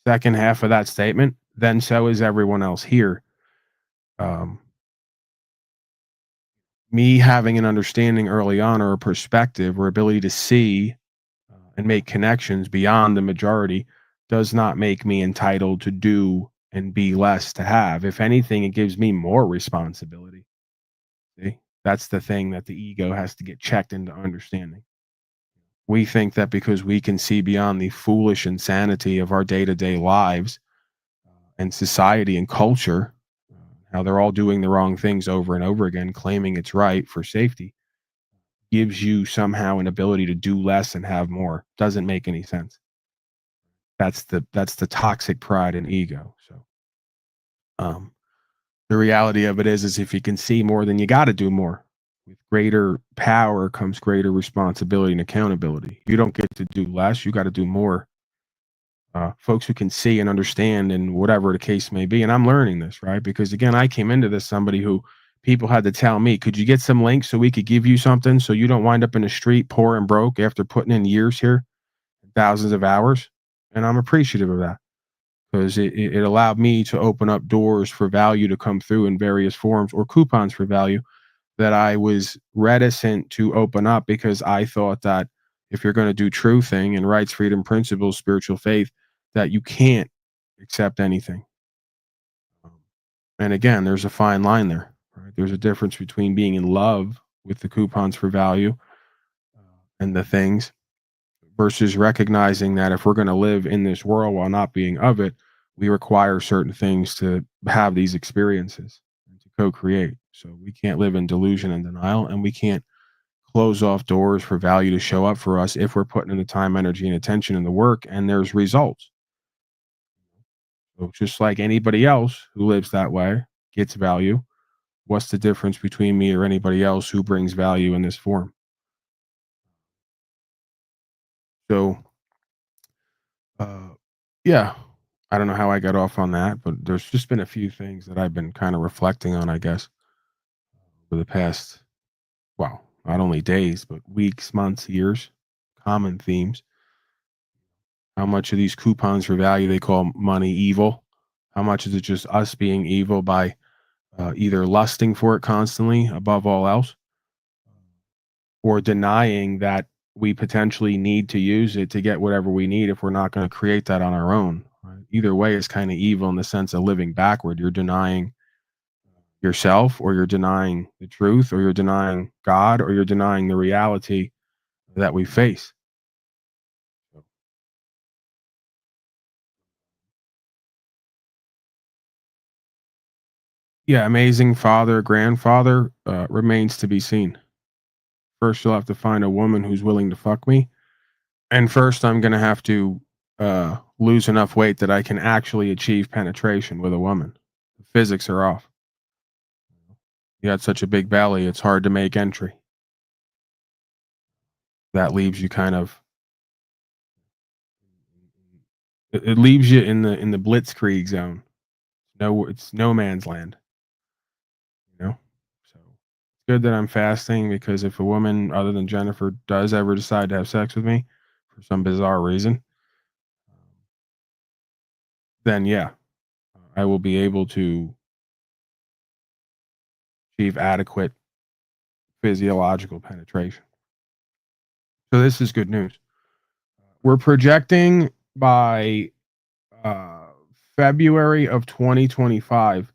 Second half of that statement, then so is everyone else here. Um, Me having an understanding early on, or a perspective or ability to see and make connections beyond the majority, does not make me entitled to do and be less to have. If anything, it gives me more responsibility. See? That's the thing that the ego has to get checked into understanding. We think that because we can see beyond the foolish insanity of our day to day lives and society and culture, how they're all doing the wrong things over and over again, claiming it's right for safety, gives you somehow an ability to do less and have more. Doesn't make any sense. That's the toxic pride and ego. So um the reality of it is if you can see more, then you got to do more. With greater power comes greater responsibility and accountability. You don't get to do less, you got to do more. Folks who can see and understand, and whatever the case may be. And I'm learning this, right? Because again, I came into this somebody who people had to tell me, could you get some links so we could give you something so you don't wind up in the street poor and broke after putting in years here, thousands of hours? And I'm appreciative of that, because it allowed me to open up doors for value to come through in various forms, or coupons for value that I was reticent to open up, because I thought that if you're going to do true thing and rights, freedom, principles, spiritual faith, that you can't accept anything. And again, there's a fine line there, right? There's a difference between being in love with the coupons for value and the things, versus recognizing that if we're going to live in this world while not being of it, we require certain things to have these experiences and to co-create. So we can't live in delusion and denial, and we can't close off doors for value to show up for us if we're putting in the time, energy, and attention in the work and there's results. So just like anybody else who lives that way gets value, what's the difference between me or anybody else who brings value in this form? So, yeah, I don't know how I got off on that, but there's just been a few things that I've been kind of reflecting on, I guess, for the past, well, not only days, but weeks, months, years, common themes. How much of these coupons for value they call money evil? How much is it just us being evil by either lusting for it constantly above all else, or denying that we potentially need to use it to get whatever we need if we're not going to create that on our own? Right? Either way is kind of evil in the sense of living backward. You're denying yourself, or you're denying the truth, or you're denying God, or you're denying the reality that we face. Yeah, amazing father, grandfather remains to be seen. First, you'll have to find a woman who's willing to fuck me. And first, I'm going to have to lose enough weight that I can actually achieve penetration with a woman. The physics are off. You got such a big belly, it's hard to make entry. That leaves you kind of, it leaves you in the blitzkrieg zone. No, it's no man's land. You know, so it's good that I'm fasting, because if a woman other than Jennifer does ever decide to have sex with me for some bizarre reason, then yeah, I will be able to achieve adequate physiological penetration. So this is good news. We're projecting by uh, February of 2025.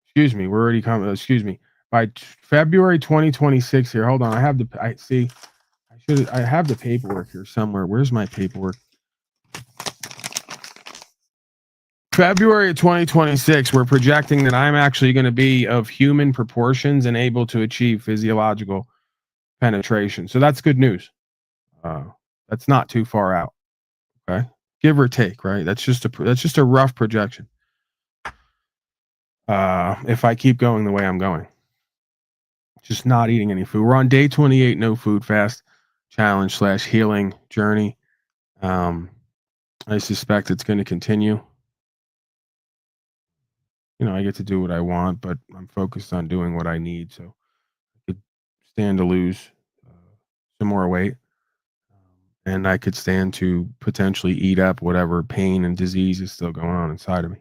Excuse me, we're already coming. Excuse me, by February 2026. Here, hold on. I have the. I see. I have the paperwork here somewhere. Where's my paperwork? February of 2026, we're projecting that I'm actually going to be of human proportions and able to achieve physiological penetration. So that's good news. That's not too far out. Okay, give or take, right? That's just a rough projection. If I keep going the way I'm going, just not eating any food. We're on day 28, no food fast challenge / healing journey. I suspect it's going to continue. You know, I get to do what I want, but I'm focused on doing what I need. So I could stand to lose some more weight, and I could stand to potentially eat up whatever pain and disease is still going on inside of me.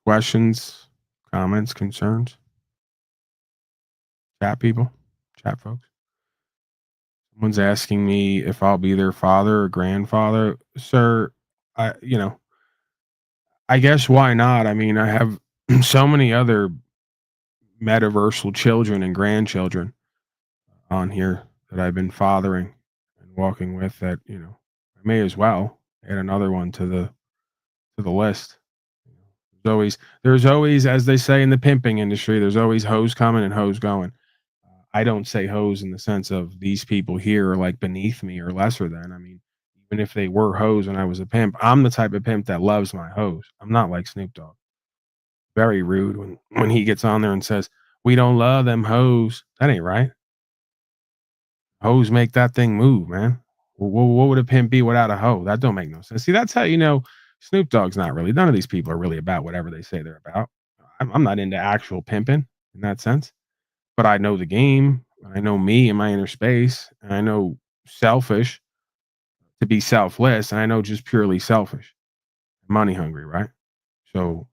Questions, comments, concerns? Chat people, chat folks. Someone's asking me if I'll be their father or grandfather. Sir, I guess why not? I mean, I have so many other metaversal children and grandchildren on here that I've been fathering and walking with, that, I may as well add another one to the list. There's always, as they say in the pimping industry, there's always hoes coming and hoes going. I don't say hoes in the sense of these people here are like beneath me or lesser than. I mean, even if they were hoes and I was a pimp, I'm the type of pimp that loves my hoes. I'm not like Snoop Dogg. Very rude when he gets on there and says, "We don't love them hoes." That ain't right. Hoes make that thing move, man. What would a pimp be without a hoe? That don't make no sense. See, that's how you know Snoop Dogg's not really. None of these people are really about whatever they say they're about. I'm not into actual pimping in that sense, but I know the game. I know me and my inner space, and I know selfish to be selfless, and I know just purely selfish, money hungry, right? So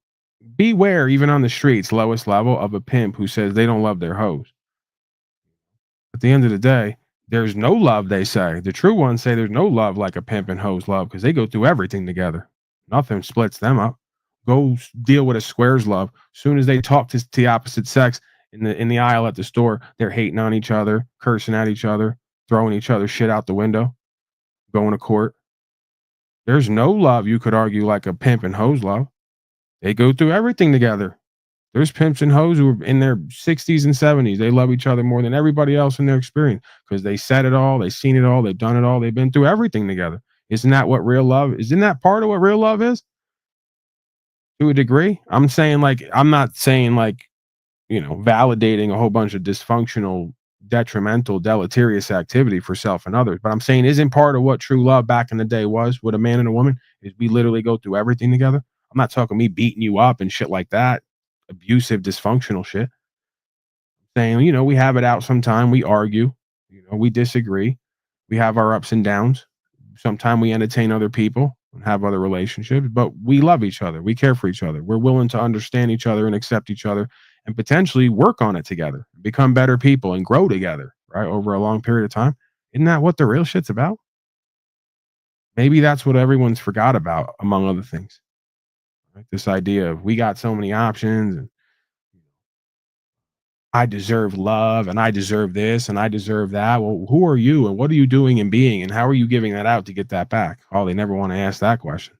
beware, even on the streets, lowest level, of a pimp who says they don't love their hoes. At the end of the day, there's no love, they say. The true ones say there's no love like a pimp and hoes love, because they go through everything together. Nothing splits them up. Go deal with a squares love. As soon as they talk to the opposite sex in the aisle at the store, they're hating on each other, cursing at each other, throwing each other shit out the window. going to court. There's no love you could argue like a pimp and hoes love. They go through everything together. There's pimps and hoes who are in their 60s and 70s. They love each other more than everybody else in their experience because they said it all, they've seen it all, they've done it all, they've been through everything together. Isn't that what real love is? Isn't that part of what real love is? To a degree. I'm saying like, I'm not saying like, validating a whole bunch of dysfunctional, detrimental, deleterious activity for self and others. But I'm saying isn't part of what true love back in the day was with a man and a woman is we literally go through everything together. I'm not talking me beating you up and shit like that. Abusive, dysfunctional shit. Saying, we have it out sometime. We argue, we disagree. We have our ups and downs. Sometimes we entertain other people and have other relationships, but we love each other. We care for each other. We're willing to understand each other and accept each other and potentially work on it together, become better people and grow together, right? Over a long period of time. Isn't that what the real shit's about? Maybe that's what everyone's forgot about, among other things. Right? This idea of we got so many options and I deserve love and I deserve this and I deserve that. Well, who are you and what are you doing and being and how are you giving that out to get that back? Oh, they never want to ask that question.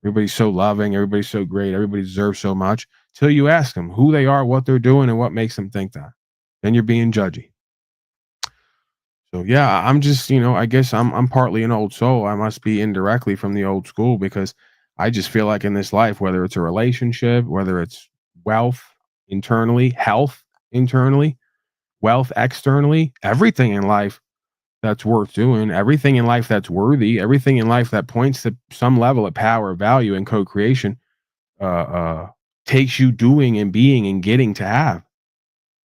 Everybody's so loving. Everybody's so great. Everybody deserves so much till you ask them who they are, what they're doing, and what makes them think that. Then you're being judgy. So yeah, I'm just, I guess I'm partly an old soul. I must be indirectly from the old school because I just feel like in this life, whether it's a relationship, whether it's wealth internally, health internally, wealth externally, everything in life that's worth doing, everything in life that's worthy, everything in life that points to some level of power, value, and co-creation, takes you doing and being and getting to have.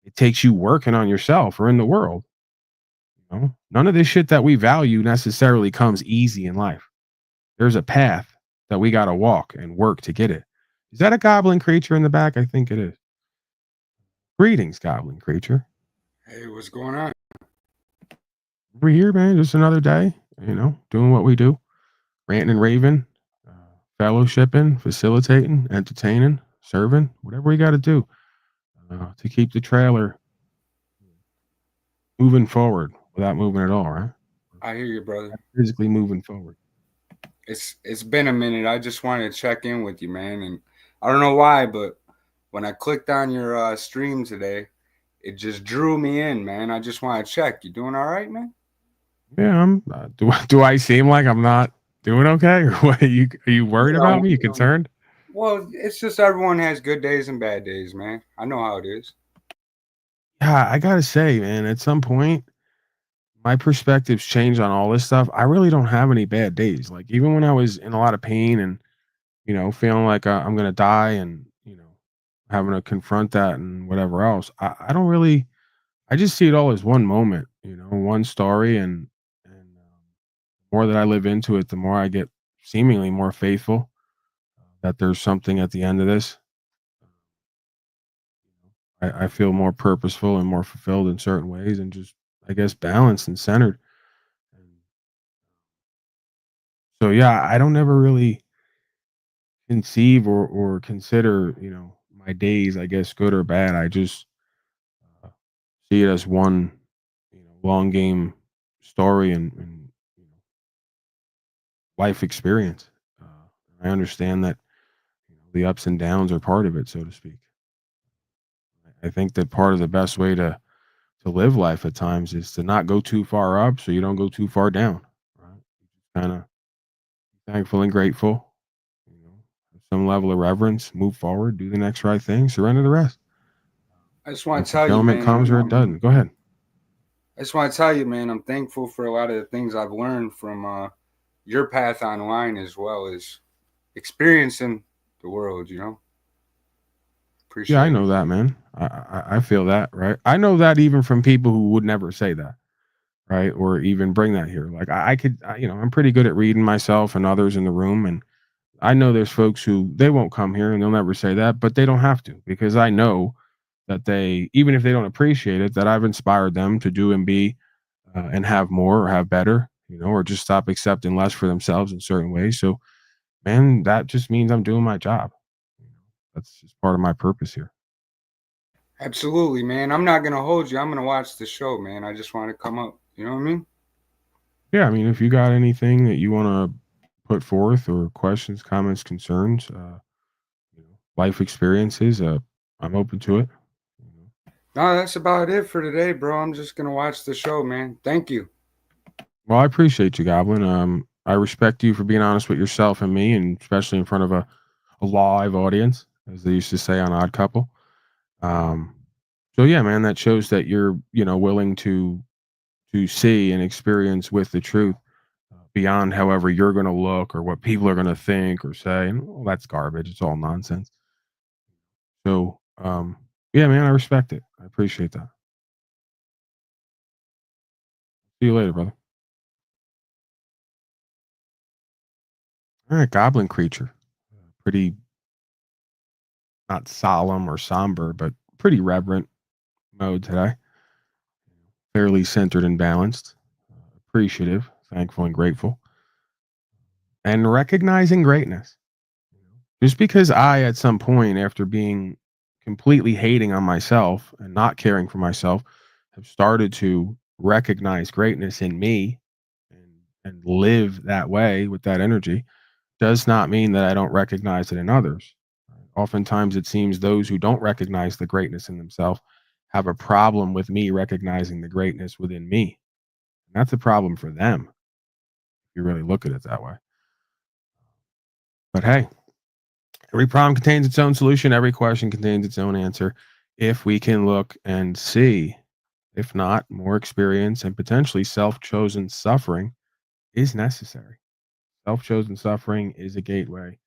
It takes you working on yourself or in the world. None of this shit that we value necessarily comes easy in life. There's a path that we got to walk and work to get it. Is that a goblin creature in the back? I think it is. Greetings, goblin creature. Hey, what's going on? We're here, man. Just another day, doing what we do, ranting and raving, fellowshipping, facilitating, entertaining, serving, whatever we got to do to keep the trailer moving forward without moving at all, right? I hear you, brother. Physically moving forward. It's been a minute. I just wanted to check in with you, man. And I don't know why, but when I clicked on your stream today, it just drew me in, man. I just want to check. You doing all right, man? Yeah, I'm. Do I seem like I'm not doing okay, or what? Are you worried about me? You concerned? Well, it's just everyone has good days and bad days, man. I know how it is. Yeah, I gotta say, man. At some point, my perspectives change on all this stuff. I really don't have any bad days. Like even when I was in a lot of pain and feeling like I'm gonna die and having to confront that and whatever else, I don't really. I just see it all as one moment, one story, and the more that I live into it, the more I get seemingly more faithful that there's something at the end of this. I feel more purposeful and more fulfilled in certain ways, and just I guess balanced and centered. So yeah, I don't ever really conceive or consider my days, I guess, good or bad. I just uh, see it as one long game story and life experience. I understand that the ups and downs are part of it, so to speak. I think that part of the best way to live life at times is to not go too far up so you don't go too far down. Right? Kind of thankful and grateful, some level of reverence, move forward, do the next right thing, surrender the rest. I just want And to tell you, fulfillment man. comes or it doesn't. Go ahead. I just want to tell you, man, I'm thankful for a lot of the things I've learned from your path online as well as experiencing the world, Appreciate Yeah, I it. know that, man. I feel that, right? I know that even from people who would never say that, right? Or even bring that here. Like I'm pretty good at reading myself and others in the room. And I know there's folks who they won't come here and they'll never say that, but they don't have to because I know that they, even if they don't appreciate it, that I've inspired them to do and be and have more or have better, or just stop accepting less for themselves in certain ways. So, man, that just means I'm doing my job. That's just part of my purpose here. Absolutely, man. I'm not going to hold you. I'm going to watch the show, man. I just want to come up. You know what I mean? Yeah, I mean, if you got anything that you want to put forth or questions, comments, concerns, life experiences, I'm open to it. No, that's about it for today, bro. I'm just gonna watch the show, man. Thank you. Well, I appreciate you, Goblin. I respect you for being honest with yourself and me, and especially in front of a live audience, as they used to say on Odd Couple. Um, so yeah, man, that shows that you're, willing to see and experience with the truth beyond however you're going to look or what people are going to think or say. And, well, that's garbage. It's all nonsense. So, yeah, man, I respect it. I appreciate that. See you later, brother. All right, Goblin Creature. Pretty not solemn or somber, but pretty reverent mode today. Fairly centered and balanced. Appreciative, thankful, and grateful. And recognizing greatness. Just because I, at some point, after being completely hating on myself and not caring for myself, have started to recognize greatness in me and live that way with that energy, does not mean that I don't recognize it in others. Oftentimes, it seems those who don't recognize the greatness in themselves have a problem with me recognizing the greatness within me. And that's a problem for them, if you really look at it that way. But hey, every problem contains its own solution. Every question contains its own answer. If we can look and see, if not, more experience and potentially self-chosen suffering is necessary. Self-chosen suffering is a gateway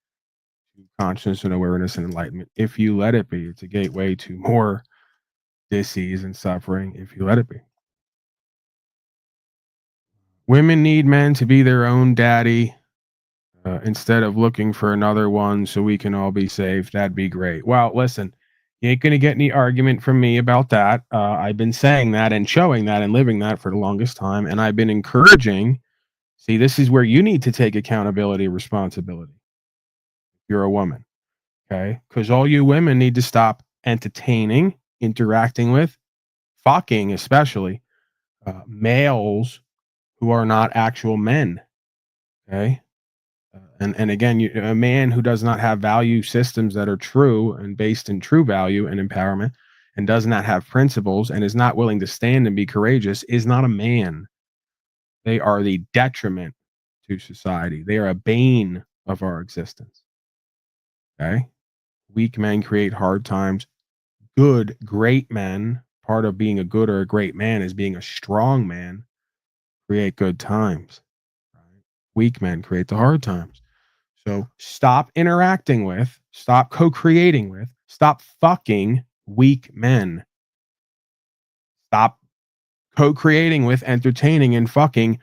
to consciousness and awareness and enlightenment. If you let it be, it's a gateway to more disease and suffering. If you let it be. Women need men to be their own daddy. Instead of looking for another one so we can all be safe. That'd be great. Well, listen, you ain't going to get any argument from me about that. I've been saying that and showing that and living that for the longest time. And I've been encouraging. See, this is where you need to take accountability, responsibility. You're a woman. Okay. Because all you women need to stop entertaining, interacting with, fucking, especially males who are not actual men. Okay. And again, a man who does not have value systems that are true and based in true value and empowerment and does not have principles and is not willing to stand and be courageous is not a man. They are the detriment to society. They are a bane of our existence. Okay. Weak men create hard times. Good, great men, part of being a good or a great man is being a strong man, create good times. Right? Weak men create the hard times. So stop interacting with, stop co-creating with, stop fucking weak men. Stop co-creating with, entertaining, and fucking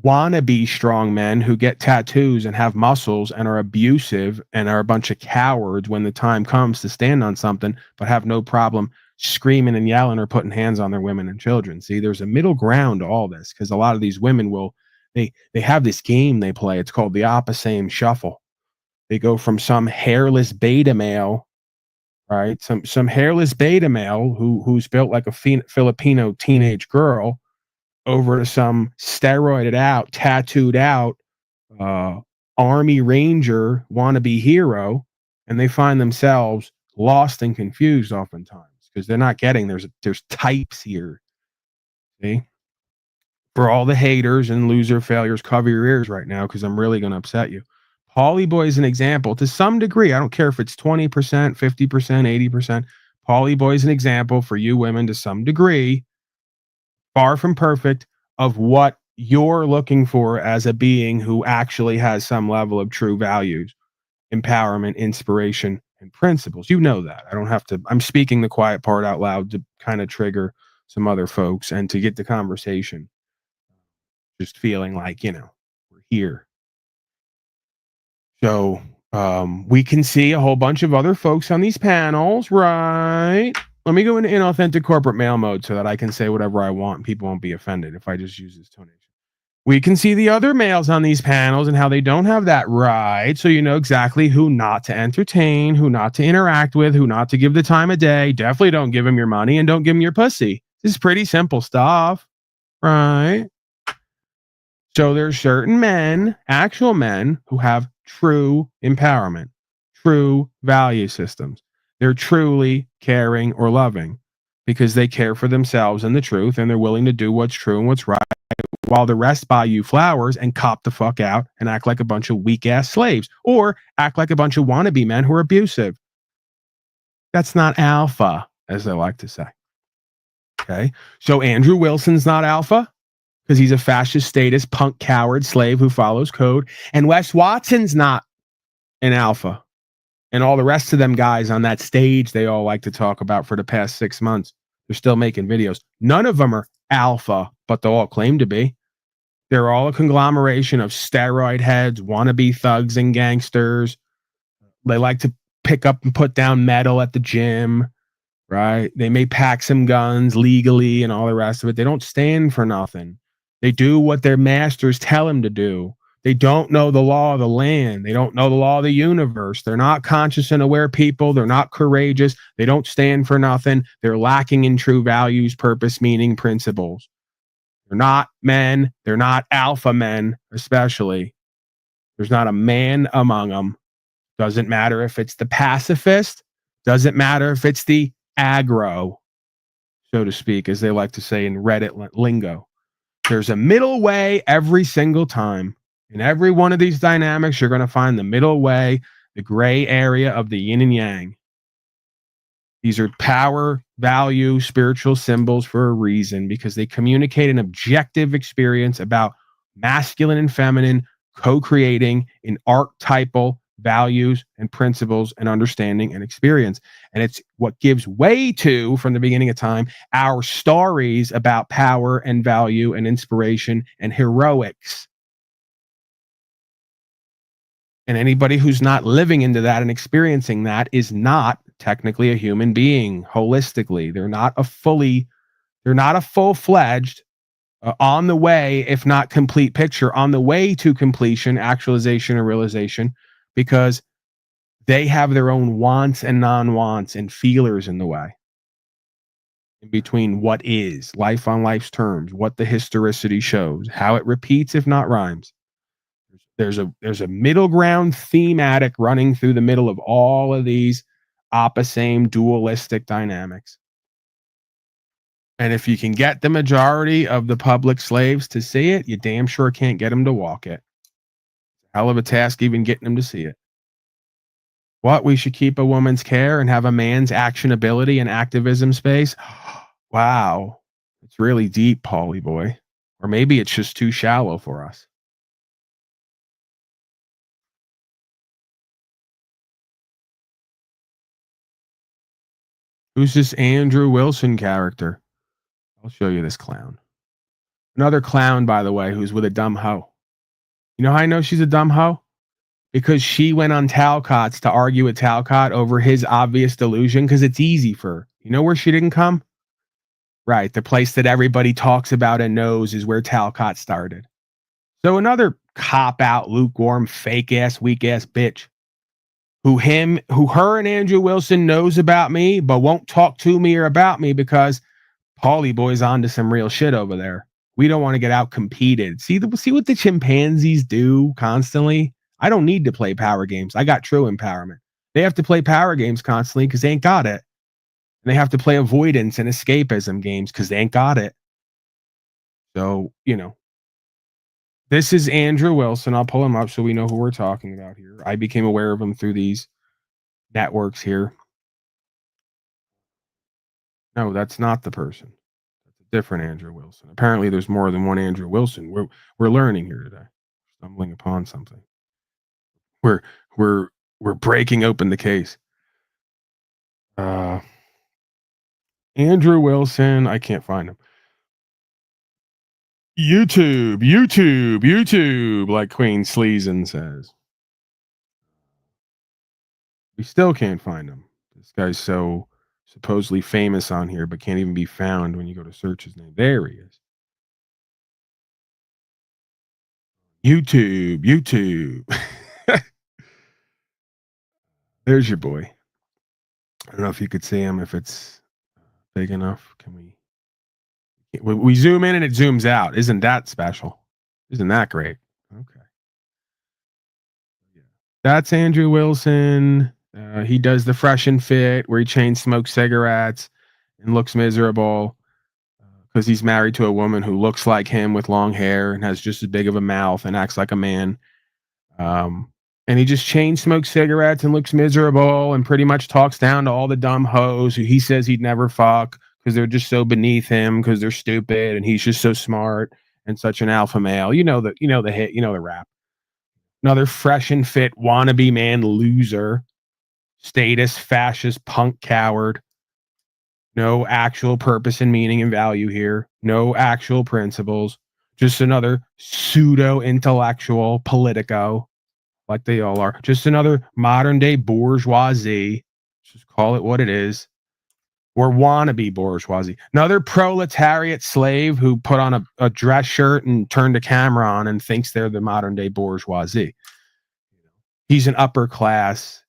wannabe strong men who get tattoos and have muscles and are abusive and are a bunch of cowards when the time comes to stand on something, but have no problem screaming and yelling or putting hands on their women and children. See, there's a middle ground to all this because a lot of these women will, they have this game they play. It's called the opposite shuffle. They go from some hairless beta male, right? Some hairless beta male who's built like a Filipino teenage girl over to some steroided out, tattooed out uh, Army Ranger wannabe hero, and they find themselves lost and confused oftentimes because they're not getting there's types here. See? For all the haters and loser failures, cover your ears right now because I'm really going to upset you. Pauly Boy is an example to some degree. I don't care if it's 20%, 50%, 80%. Pauly Boy is an example for you women to some degree, far from perfect, of what you're looking for as a being who actually has some level of true values, empowerment, inspiration, and principles. You know that. I don't have to. I'm speaking the quiet part out loud to kind of trigger some other folks and to get the conversation just feeling like, we're here. So we can see a whole bunch of other folks on these panels, right? Let me go into inauthentic corporate mail mode so that I can say whatever I want and people won't be offended if I just use this tonation. We can see the other males on these panels and how they don't have that right. So you know exactly who not to entertain, who not to interact with, who not to give the time of day. Definitely don't give them your money and don't give them your pussy. This is pretty simple stuff, right? So there's certain men, actual men, who have true empowerment, true value systems. They're truly caring or loving because they care for themselves and the truth, and they're willing to do what's true and what's right, while the rest buy you flowers and cop the fuck out and act like a bunch of weak ass slaves or act like a bunch of wannabe men who are abusive. That's not alpha, as they like to say. Okay. So Andrew Wilson's not alpha because he's a fascist statist, punk, coward, slave who follows code. And Wes Watson's not an alpha. And all the rest of them guys on that stage they all like to talk about for the past 6 months, they're still making videos. None of them are alpha, but they all claim to be. They're all a conglomeration of steroid heads, wannabe thugs and gangsters. They like to pick up and put down metal at the gym, right? They may pack some guns legally and all the rest of it. They don't stand for nothing. They do what their masters tell them to do. They don't know the law of the land. They don't know the law of the universe. They're not conscious and aware people. They're not courageous. They don't stand for nothing. They're lacking in true values, purpose, meaning, principles. They're not men. They're not alpha men, especially. There's not a man among them. Doesn't matter if it's the pacifist. Doesn't matter if it's the aggro, so to speak, as they like to say in Reddit lingo. There's a middle way every single time. In every one of these dynamics, you're going to find the middle way, the gray area of the yin and yang. These are power, value, spiritual symbols for a reason because they communicate an objective experience about masculine and feminine co-creating in archetypal values and principles and understanding and experience. And it's what gives way to, from the beginning of time, our stories about power and value and inspiration and heroics. And anybody who's not living into that and experiencing that is not technically a human being holistically. They're not a full-fledged on the way, if not complete picture, on the way to completion, actualization, or realization, because they have their own wants and non-wants and feelers in the way. In between what is, life on life's terms, what the historicity shows, how it repeats, if not rhymes. There's a middle ground thematic running through the middle of all of these opposite dualistic dynamics. And if you can get the majority of the public slaves to see it, you damn sure can't get them to walk it. Hell of a task even getting them to see it. What, we should keep a woman's care and have a man's actionability and activism space? Wow. It's really deep, Paulie boy. Or maybe it's just too shallow for us. Who's this Andrew Wilson character? I'll show you this clown. Another clown, by the way, who's with a dumb hoe. You know how I know she's a dumb hoe? Because she went on Talcott's to argue with Talcott over his obvious delusion, because it's easy for her. You know where she didn't come? Right, the place that everybody talks about and knows is where Talcott started. So another cop-out, lukewarm, fake-ass, weak-ass bitch. Who her and Andrew Wilson knows about me, but won't talk to me or about me because Paulie boy's onto some real shit over there. We don't want to get out competed. See what the chimpanzees do constantly? I don't need to play power games. I got true empowerment. They have to play power games constantly because they ain't got it. And they have to play avoidance and escapism games because they ain't got it. So, this is Andrew Wilson. I'll pull him up so we know who we're talking about here. I became aware of him through these networks here. No, that's not the person. That's a different Andrew Wilson. Apparently, there's more than one Andrew Wilson. We're learning here today. Stumbling upon something. We're breaking open the case. Andrew Wilson. I can't find him. YouTube, like Queen Sleazen says. We still can't find him. This guy's so supposedly famous on here, but can't even be found when you go to search his name. There he is. YouTube. There's your boy. I don't know if you could see him, if it's big enough. Can we zoom in and it zooms out? Isn't that special? Isn't that great? Okay. That's Andrew Wilson. He does the Fresh and Fit, where he chain smokes cigarettes and looks miserable because he's married to a woman who looks like him with long hair and has just as big of a mouth and acts like a man. And he just chain smokes cigarettes and looks miserable and pretty much talks down to all the dumb hoes who he says he'd never fuck because they're just so beneath him because they're stupid and he's just so smart and such an alpha male. You know the hit, the rap. Another fresh and fit wannabe man loser, status fascist punk coward. No actual purpose and meaning and value here. No actual principles. Just another pseudo intellectual politico, like they all are. Just another modern day bourgeoisie. Just call it what it is. Or wannabe bourgeoisie. Another proletariat slave who put on a dress shirt and turned a camera on and thinks they're the modern day bourgeoisie. He's an upper class.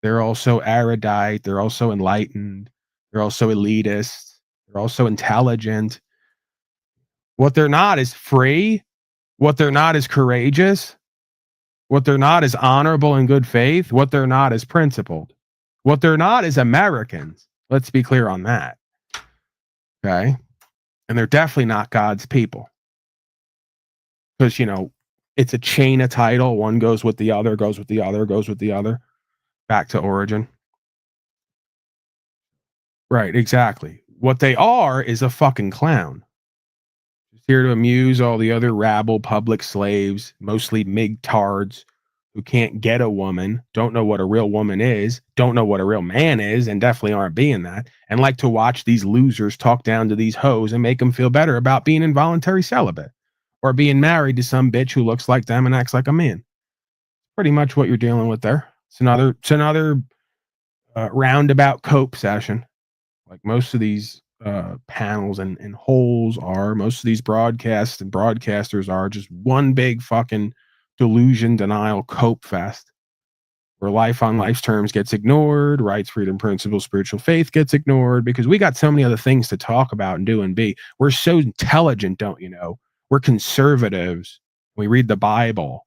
They're also erudite. They're also enlightened. They're also elitist. They're also intelligent. What they're not is free. What they're not is courageous. What they're not is honorable and good faith. What they're not is principled. What they're not is Americans. Let's be clear on that. Okay. And they're definitely not God's people. Because, it's a chain of title. One goes with the other, goes with the other, goes with the other. Back to origin. Right, exactly. What they are is a fucking clown. Just here to amuse all the other rabble public slaves, mostly migtards, who can't get a woman, don't know what a real woman is, don't know what a real man is, and definitely aren't being that, and like to watch these losers talk down to these hoes and make them feel better about being involuntary celibate or being married to some bitch who looks like them and acts like a man. Pretty much what you're dealing with there. It's another roundabout cope session. Like most of these panels and holes are, most of these broadcasts and broadcasters are just one big fucking delusion, denial, cope fest, where life on life's terms gets ignored, rights, freedom, principles, spiritual faith gets ignored, because we got so many other things to talk about and do and be. We're so intelligent, don't you know? We're conservatives. We read the Bible,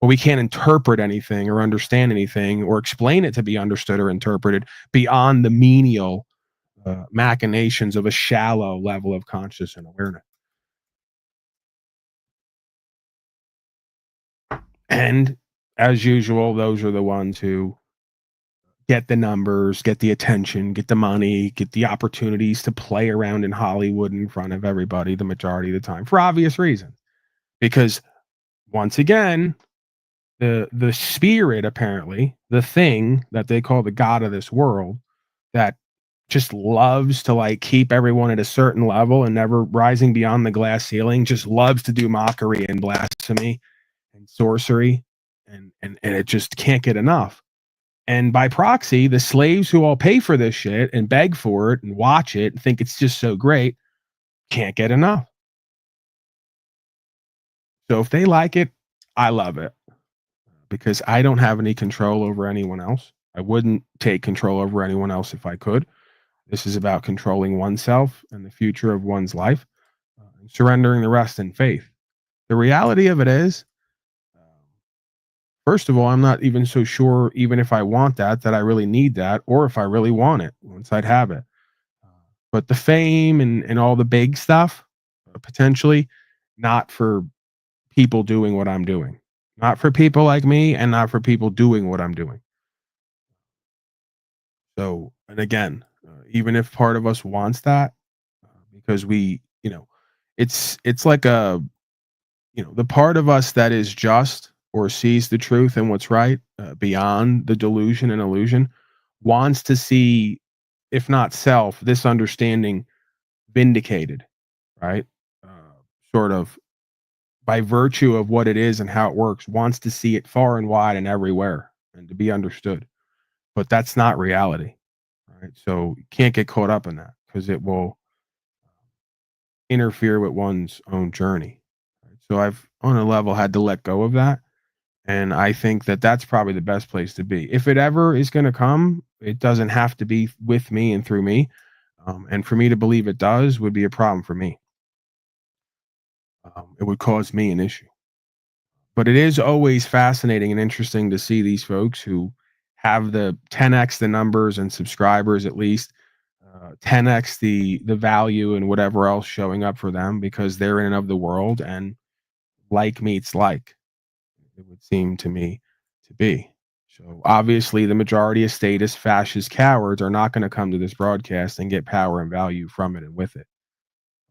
but we can't interpret anything or understand anything or explain it to be understood or interpreted beyond the menial machinations of a shallow level of conscious and awareness. And as usual, those are the ones who get the numbers, get the attention, get the money, get the opportunities to play around in Hollywood in front of everybody the majority of the time, for obvious reasons. Because once again, the spirit, apparently, the thing that they call the God of this world, that just loves to like keep everyone at a certain level and never rising beyond the glass ceiling, just loves to do mockery and blasphemy and sorcery, and it just can't get enough. And by proxy, the slaves who all pay for this shit and beg for it and watch it and think it's just so great can't get enough. So if they like it, I love it, because I don't have any control over anyone else. I wouldn't take control over anyone else if I could. This is about controlling oneself and the future of one's life, and surrendering the rest in faith. The reality of it is, first of all, I'm not even so sure, even if I want that I really need that, or if I really want it once I'd have it. But the fame and all the big stuff, potentially not for people doing what I'm doing. Not for people like me, and not for people doing what I'm doing. So, and again, even if part of us wants that, because we, it's like a, the part of us that is just or sees the truth and what's right beyond the delusion and illusion wants to see, if not self, this understanding vindicated, right? Sort of by virtue of what it is and how it works, wants to see it far and wide and everywhere and to be understood. But that's not reality, right? So you can't get caught up in that, because it will interfere with one's own journey. So I've, on a level, had to let go of that. And I think that that's probably the best place to be. If it ever is going to come, it doesn't have to be with me and through me. And for me to believe it does would be a problem for me. it would cause me an issue. But it is always fascinating and interesting to see these folks who have the 10x the numbers and subscribers, at least 10x the value and whatever else showing up for them, because they're in and of the world, and like meets like, it would seem to me to be. So obviously the majority of statist fascist cowards are not going to come to this broadcast and get power and value from it and with it.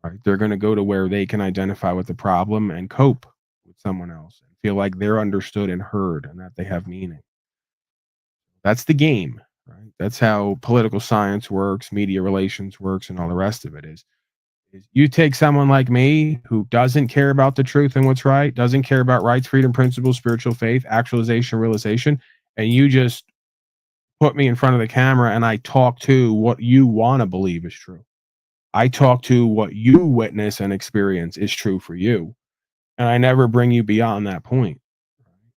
Right? They're going to go to where they can identify with the problem and cope with someone else and feel like they're understood and heard and that they have meaning. That's the game, right? That's how political science works, media relations works, and all the rest of it is you take someone like me who doesn't care about the truth and what's right, doesn't care about rights, freedom, principles, spiritual faith, actualization, realization, and you just put me in front of the camera and I talk to what you want to believe is true. I talk to what you witness and experience is true for you. And I never bring you beyond that point.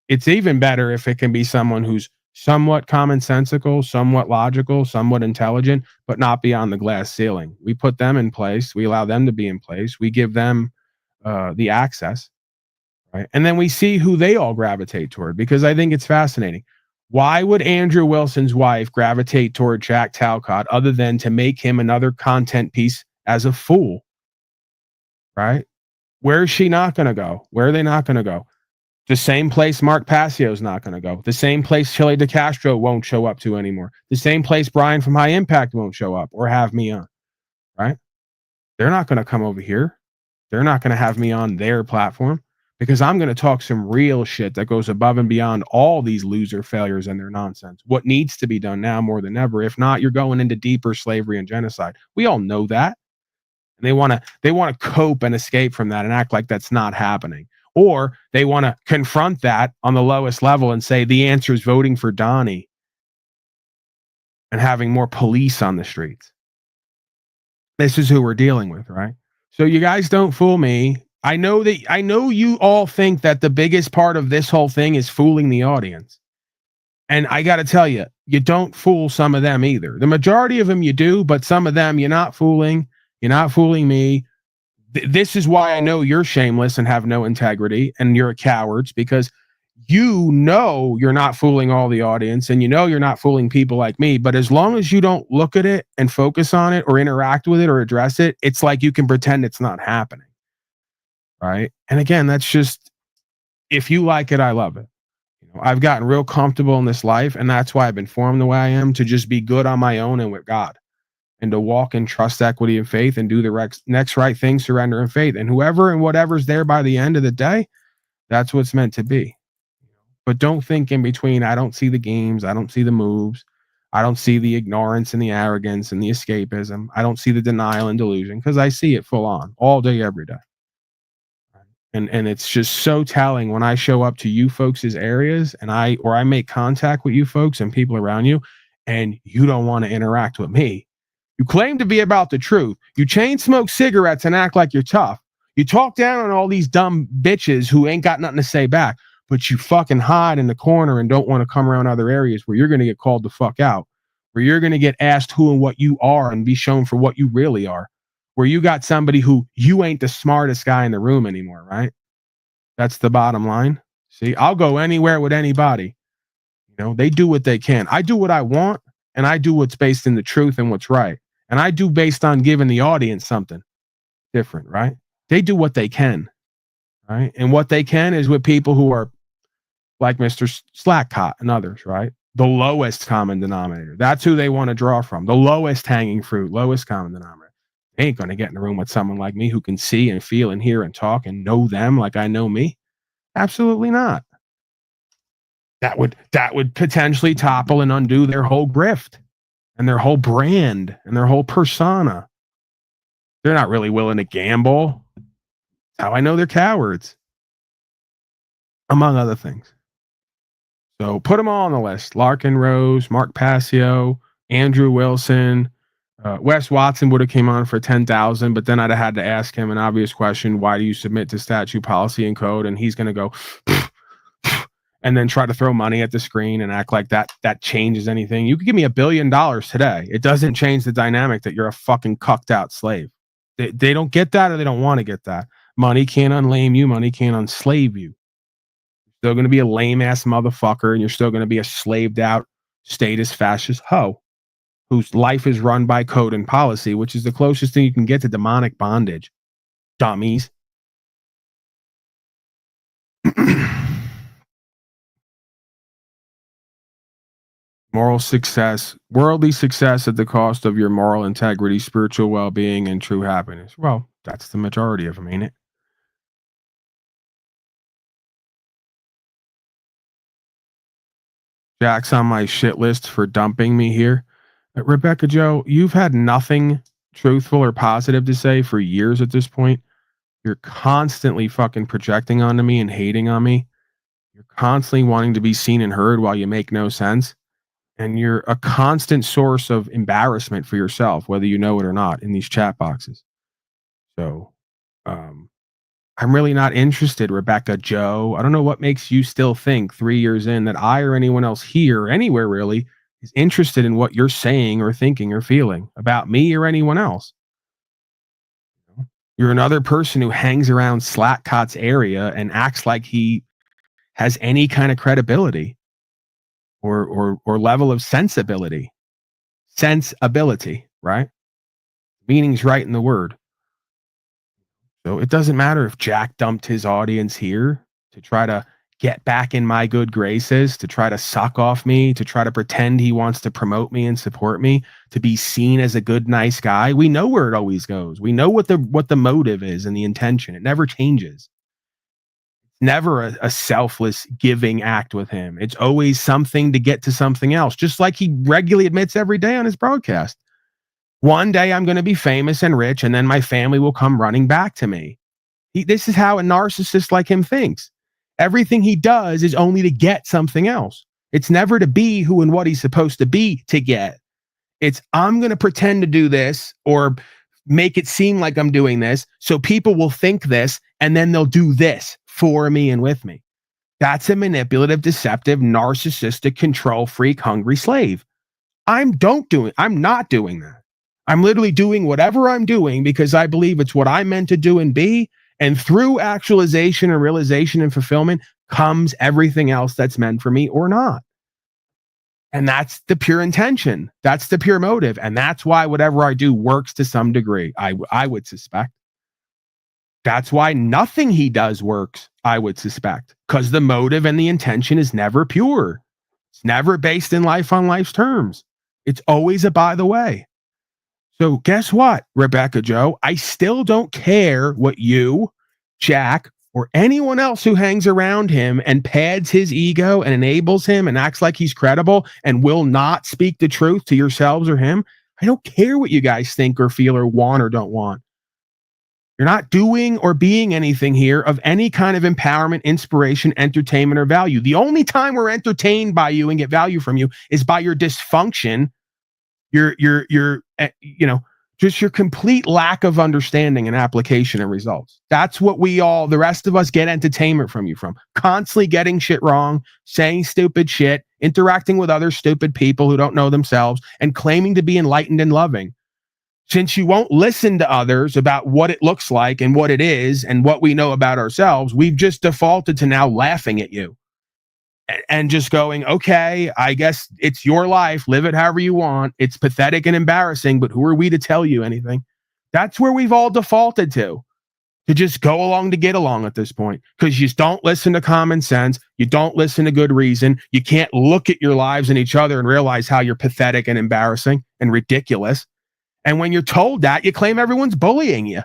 It's even better if it can be someone who's somewhat commonsensical, somewhat logical, somewhat intelligent, but not beyond the glass ceiling. We put them in place. We allow them to be in place. We give them the access, right? And then we see who they all gravitate toward, because I think it's fascinating. Why would Andrew Wilson's wife gravitate toward Jack Talcott other than to make him another content piece as a fool, right? Where is she not going to go? Where are they not going to go? The same place Mark Passio's not going to go. The same place Chile DeCastro won't show up to anymore. The same place Brian from High Impact won't show up or have me on, right? They're not going to come over here. They're not going to have me on their platform, because I'm going to talk some real shit that goes above and beyond all these loser failures and their nonsense. What needs to be done now more than ever? If not, you're going into deeper slavery and genocide. We all know that. And they want to cope and escape from that and act like that's not happening. Or they want to confront that on the lowest level and say the answer is voting for Donnie and having more police on the streets. This is who we're dealing with, right? So you guys don't fool me. I know you all think that the biggest part of this whole thing is fooling the audience. And I got to tell you, you don't fool some of them either. The majority of them you do, but some of them you're not fooling. You're not fooling me. This is why I know you're shameless and have no integrity and you're cowards, because you know you're not fooling all the audience and you know you're not fooling people like me. But as long as you don't look at it and focus on it or interact with it or address it, it's like you can pretend it's not happening. Right. And again, that's just, if you like it, I love it. You know, I've gotten real comfortable in this life, and that's why I've been formed the way I am, to just be good on my own and with God, and to walk in trust, equity, and faith, and do the next right thing, surrender and faith. And whoever and whatever's there by the end of the day, that's what's meant to be. But don't think in between. I don't see the games. I don't see the moves. I don't see the ignorance and the arrogance and the escapism. I don't see the denial and delusion, because I see it full on all day, every day. And it's just so telling when I show up to you folks' areas and I make contact with you folks and people around you, and you don't want to interact with me. You claim to be about the truth. You chain smoke cigarettes and act like you're tough. You talk down on all these dumb bitches who ain't got nothing to say back, but you fucking hide in the corner and don't want to come around other areas where you're going to get called the fuck out, where you're going to get asked who and what you are and be shown for what you really are, where you got somebody who you ain't the smartest guy in the room anymore, right? That's the bottom line. See, I'll go anywhere with anybody. You know, they do what they can. I do what I want, and I do what's based in the truth and what's right. And I do based on giving the audience something different, right? They do what they can, right? And what they can is with people who are like Mr. Slackcott and others, right? The lowest common denominator. That's who they want to draw from. The lowest hanging fruit, lowest common denominator. They ain't going to get in a room with someone like me who can see and feel and hear and talk and know them like I know me. Absolutely not. That would potentially topple and undo their whole grift and their whole brand and their whole persona. They're not really willing to gamble. That's how I know they're cowards, among other things. So put them all on the list. Larkin Rose, Mark Passio, Andrew Wilson, Wes Watson would have came on for 10,000, but then I'd have had to ask him an obvious question. Why do you submit to statute, policy, and code? And he's going to go and then try to throw money at the screen and act like that changes anything. You could give me $1 billion today. It doesn't change the dynamic that you're a fucking cucked out slave. They don't get that, or they don't want to get that. Money can't unlame you. Money can't unslave you. You're still going to be a lame ass motherfucker, and you're still going to be a slaved out status fascist hoe whose life is run by code and policy, which is the closest thing you can get to demonic bondage. Dummies. Moral success, worldly success at the cost of your moral integrity, spiritual well-being, and true happiness. Well, that's the majority of them, ain't it? Jack's on my shit list for dumping me here. Rebecca Joe, you've had nothing truthful or positive to say for years at this point. You're constantly fucking projecting onto me and hating on me. You're constantly wanting to be seen and heard while you make no sense. And you're a constant source of embarrassment for yourself, whether you know it or not, in these chat boxes. So I'm really not interested, Rebecca Joe. I don't know what makes you still think 3 years in that I or anyone else here, or anywhere really, is interested in what you're saying or thinking or feeling about me or anyone else. You're another person who hangs around Slackcott's area and acts like he has any kind of credibility or level of sensibility. Sensibility, right? Meaning's right in the word. So it doesn't matter if Jack dumped his audience here to try to get back in my good graces, to try to suck off me, to try to pretend he wants to promote me and support me, to be seen as a good, nice guy. We know where it always goes. We know what the motive is and the intention. It never changes. It's never a selfless giving act with him. It's always something to get to something else, just like he regularly admits every day on his broadcast. One day I'm going to be famous and rich, and then my family will come running back to me. This is how a narcissist like him thinks. Everything he does is only to get something else. It's never to be who and what he's supposed to be to get. It's, I'm going to pretend to do this or make it seem like I'm doing this so people will think this, and then they'll do this for me and with me. That's a manipulative, deceptive, narcissistic, control freak, hungry slave. I'm not doing that. I'm literally doing whatever I'm doing because I believe it's what I'm meant to do and be. And through actualization and realization and fulfillment comes everything else that's meant for me or not. And that's the pure intention. That's the pure motive. And that's why whatever I do works to some degree, I would suspect. That's why nothing he does works, I would suspect, because the motive and the intention is never pure. It's never based in life on life's terms. It's always a by the way. So guess what, Rebecca Joe? I still don't care what you, Jack, or anyone else who hangs around him and pads his ego and enables him and acts like he's credible and will not speak the truth to yourselves or him. I don't care what you guys think or feel or want or don't want. You're not doing or being anything here of any kind of empowerment, inspiration, entertainment, or value. The only time we're entertained by you and get value from you is by your dysfunction, your just your complete lack of understanding and application and results. That's what the rest of us get entertainment from you from. Constantly getting shit wrong, saying stupid shit, interacting with other stupid people who don't know themselves, and claiming to be enlightened and loving. Since you won't listen to others about what it looks like and what it is and what we know about ourselves, we've just defaulted to now laughing at you. And just going, okay, I guess it's your life. Live it however you want. It's pathetic and embarrassing, but who are we to tell you anything? That's where we've all defaulted to just go along to get along at this point. Because you don't listen to common sense. You don't listen to good reason. You can't look at your lives and each other and realize how you're pathetic and embarrassing and ridiculous. And when you're told that, you claim everyone's bullying you.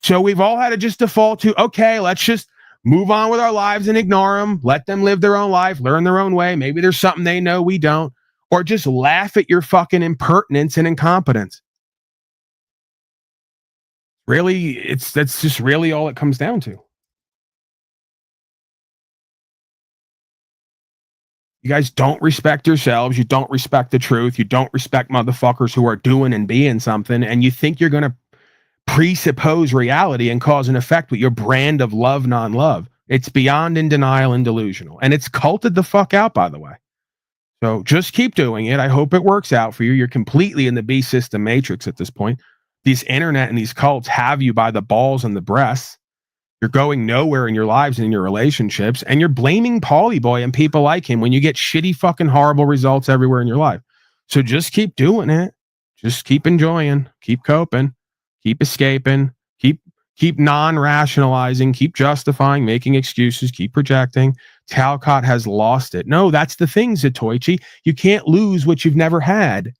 So we've all had to just default to, okay, let's just move on with our lives and ignore them. Let them live their own life, learn their own way. Maybe there's something they know we don't. Or just laugh at your fucking impertinence and incompetence. Really, that's just really all it comes down to. You guys don't respect yourselves. You don't respect the truth. You don't respect motherfuckers who are doing and being something. And you think you're going to presuppose reality and cause and effect with your brand of love, non-love. It's beyond in denial and delusional. And it's culted the fuck out, by the way. So just keep doing it. I hope it works out for you. You're completely in the beast system matrix at this point. These internet and these cults have you by the balls and the breasts. You're going nowhere in your lives and in your relationships, and you're blaming Paulie Boy and people like him when you get shitty fucking horrible results everywhere in your life. So just keep doing it. Just keep enjoying, keep coping, keep escaping, keep non-rationalizing, keep justifying, making excuses, keep projecting. Talcott has lost it. No, that's the thing, Zatoichi. You can't lose what you've never had.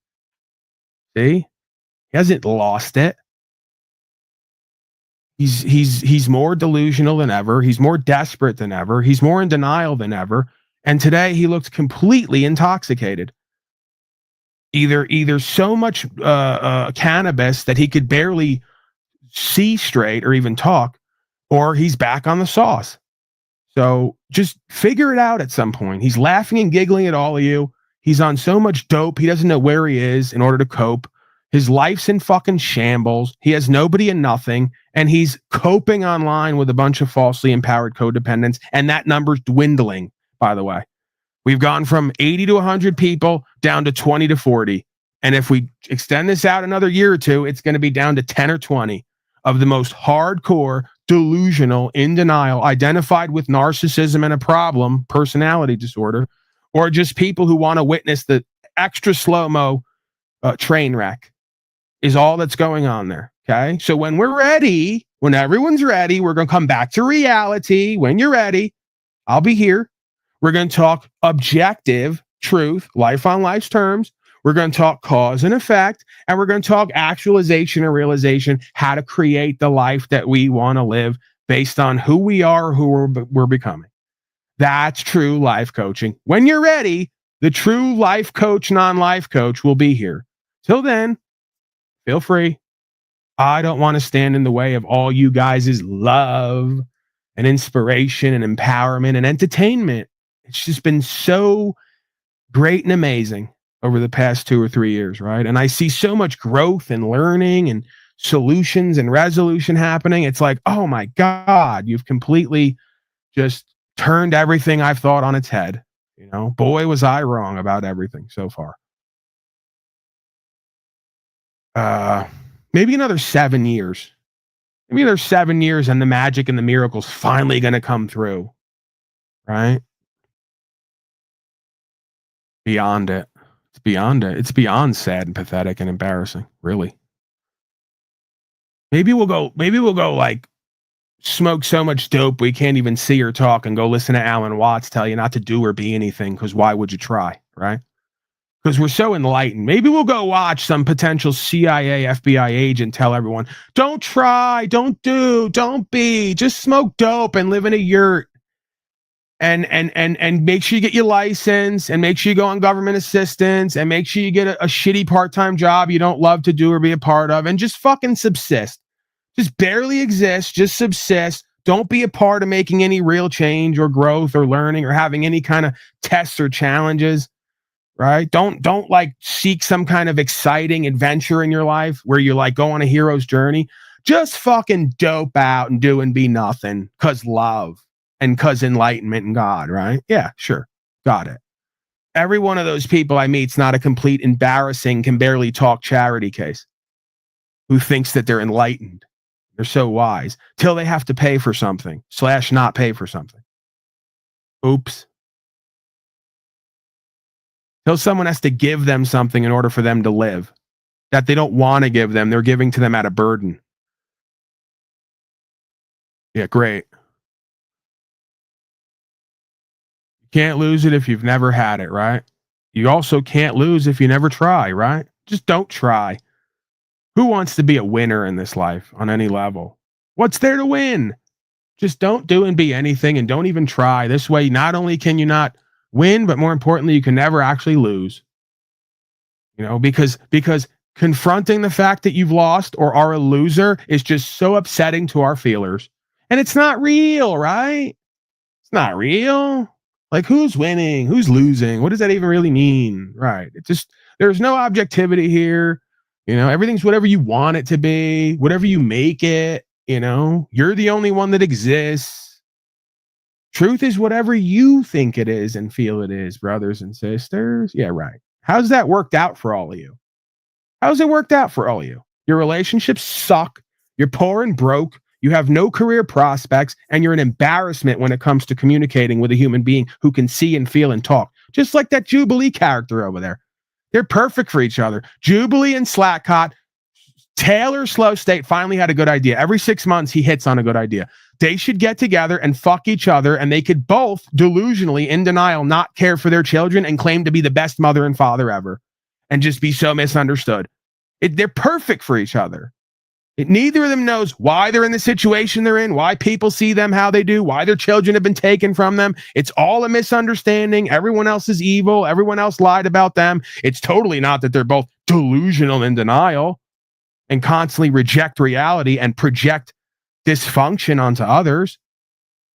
See? He hasn't lost it. He's more delusional than ever. He's more desperate than ever. He's more in denial than ever. And today he looked completely intoxicated. Either so much cannabis that he could barely see straight or even talk, or he's back on the sauce. So just figure it out at some point. He's laughing and giggling at all of you. He's on so much dope, he doesn't know where he is in order to cope. His life's in fucking shambles. He has nobody and nothing, and he's coping online with a bunch of falsely empowered codependents, and that number's dwindling, by the way. We've gone from 80 to 100 people down to 20 to 40. And if we extend this out another year or two, it's going to be down to 10 or 20 of the most hardcore, delusional, in denial, identified with narcissism and a problem, personality disorder, or just people who want to witness the extra slow-mo train wreck is all that's going on there. Okay. So when we're ready, when everyone's ready, we're going to come back to reality. When you're ready, I'll be here. We're going to talk objective truth, life on life's terms. We're going to talk cause and effect, and we're going to talk actualization and realization, how to create the life that we want to live based on who we are, who we're becoming. That's true life coaching. When you're ready, the true life coach, non-life coach will be here. Till then, feel free. I don't want to stand in the way of all you guys' love and inspiration and empowerment and entertainment. It's just been so great and amazing over the past 2 or 3 years, right? And I see so much growth and learning and solutions and resolution happening. It's like, oh my God, you've completely just turned everything I've thought on its head. You know, boy, was I wrong about everything so far. Maybe another 7 years. Maybe there's 7 years and the magic and the miracle's finally going to come through, right? Beyond it. It's beyond it. It's beyond sad and pathetic and embarrassing, really. Maybe we'll go like smoke so much dope we can't even see or talk and go listen to Alan Watts tell you not to do or be anything, because why would you try, right? Because we're so enlightened. Maybe we'll go watch some potential CIA, FBI agent tell everyone, don't try, don't do, don't be, just smoke dope and live in a yurt. And make sure you get your license, and make sure you go on government assistance, and make sure you get a shitty part-time job you don't love to do or be a part of, and just fucking subsist. Just barely exist, just subsist. Don't be a part of making any real change or growth or learning or having any kind of tests or challenges, right? Don't like seek some kind of exciting adventure in your life where you like go on a hero's journey. Just fucking dope out and do and be nothing, cause love. And cause enlightenment and God, right? Yeah, sure. Got it. Every one of those people I meet's not a complete embarrassing, can barely talk charity case who thinks that they're enlightened. They're so wise till they have to pay for something / not pay for something. Oops. Till someone has to give them something in order for them to live that they don't want to give them. They're giving to them out of burden. Yeah, great. Can't lose it if you've never had it, right? You also can't lose if you never try, right? Just don't try. Who wants to be a winner in this life on any level? What's there to win? Just don't do and be anything, and don't even try. This way, not only can you not win, but more importantly, you can never actually lose. You know, because confronting the fact that you've lost or are a loser is just so upsetting to our feelers. And it's not real, right? It's not real. Like, who's winning? Who's losing? What does that even really mean? Right. It just, there's no objectivity here. You know, everything's whatever you want it to be, whatever you make it. You know, you're the only one that exists. Truth is whatever you think it is and feel it is, brothers and sisters. Yeah, right. How's that worked out for all of you? How's it worked out for all of you? Your relationships suck. You're poor and broke. You have no career prospects, and you're an embarrassment when it comes to communicating with a human being who can see and feel and talk. Just like that Jubilee character over there. They're perfect for each other. Jubilee and Slackcott. Taylor Slow State finally had a good idea. Every 6 months, he hits on a good idea. They should get together and fuck each other, and they could both delusionally, in denial, not care for their children and claim to be the best mother and father ever and just be so misunderstood. They're perfect for each other. Neither of them knows why they're in the situation they're in, why people see them how they do, why their children have been taken from them. It's all a misunderstanding. Everyone else is evil. Everyone else lied about them. It's totally not that they're both delusional in denial and constantly reject reality and project dysfunction onto others.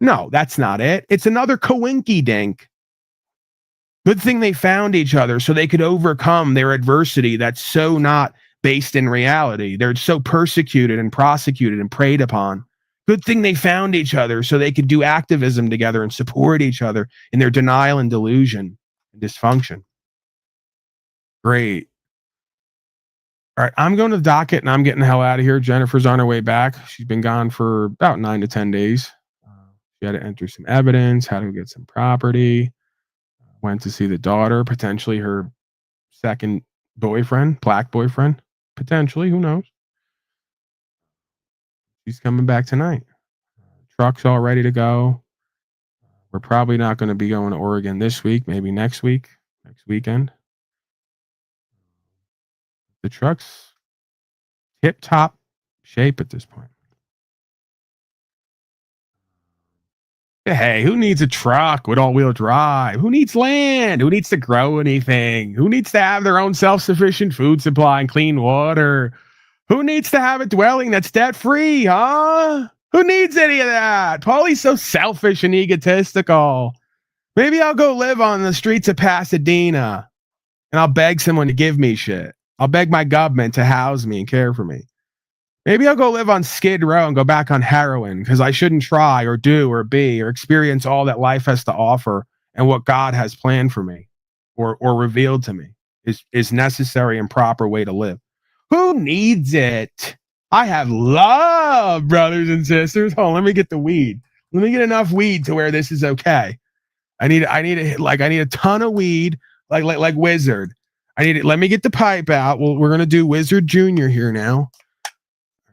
No, that's not it. It's another coinky dink. Good thing they found each other so they could overcome their adversity that's so not based in reality. They're so persecuted and prosecuted and preyed upon. Good thing they found each other so they could do activism together and support each other in their denial and delusion and dysfunction. Great. All right, I'm going to the docket and I'm getting the hell out of here. Jennifer's on her way back. She's been gone for about 9 to 10 days. She had to enter some evidence, had to get some property. Went to see the daughter, potentially her second boyfriend, black boyfriend. Potentially, who knows? She's coming back tonight. Truck's all ready to go. We're probably not going to be going to Oregon this week, maybe next weekend. The truck's tip-top shape at this point. Hey, who needs a truck with all-wheel drive? Who needs land? Who needs to grow anything? Who needs to have their own self-sufficient food supply and clean water? Who needs to have a dwelling that's debt-free, huh? Who needs any of that? Paulie's so selfish and egotistical. Maybe I'll go live on the streets of Pasadena and I'll beg someone to give me shit. I'll beg my government to house me and care for me. Maybe I'll go live on Skid Row and go back on heroin because I shouldn't try or do or be or experience all that life has to offer and what God has planned for me or revealed to me is necessary and proper way to live. Who needs it? I have love, brothers and sisters. Hold on, let me get the weed. Let me get enough weed to where this is okay. I need a ton of weed, like Wizard. I need it. Let me get the pipe out. Well, we're gonna do Wizard Jr. here now.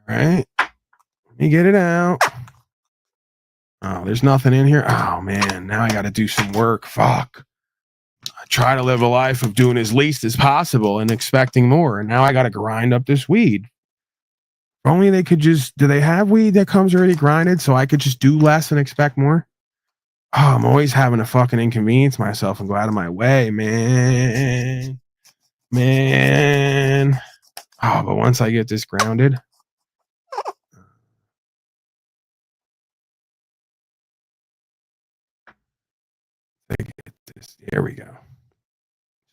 All right. Let me get it out. Oh, there's nothing in here. Oh man, now I gotta do some work. Fuck. I try to live a life of doing as least as possible and expecting more. And now I gotta grind up this weed. If only they could just, do they have weed that comes already grinded so I could just do less and expect more? Oh, I'm always having to fucking inconvenience myself and go out of my way, man. Oh, but once I get this grounded. Here we go.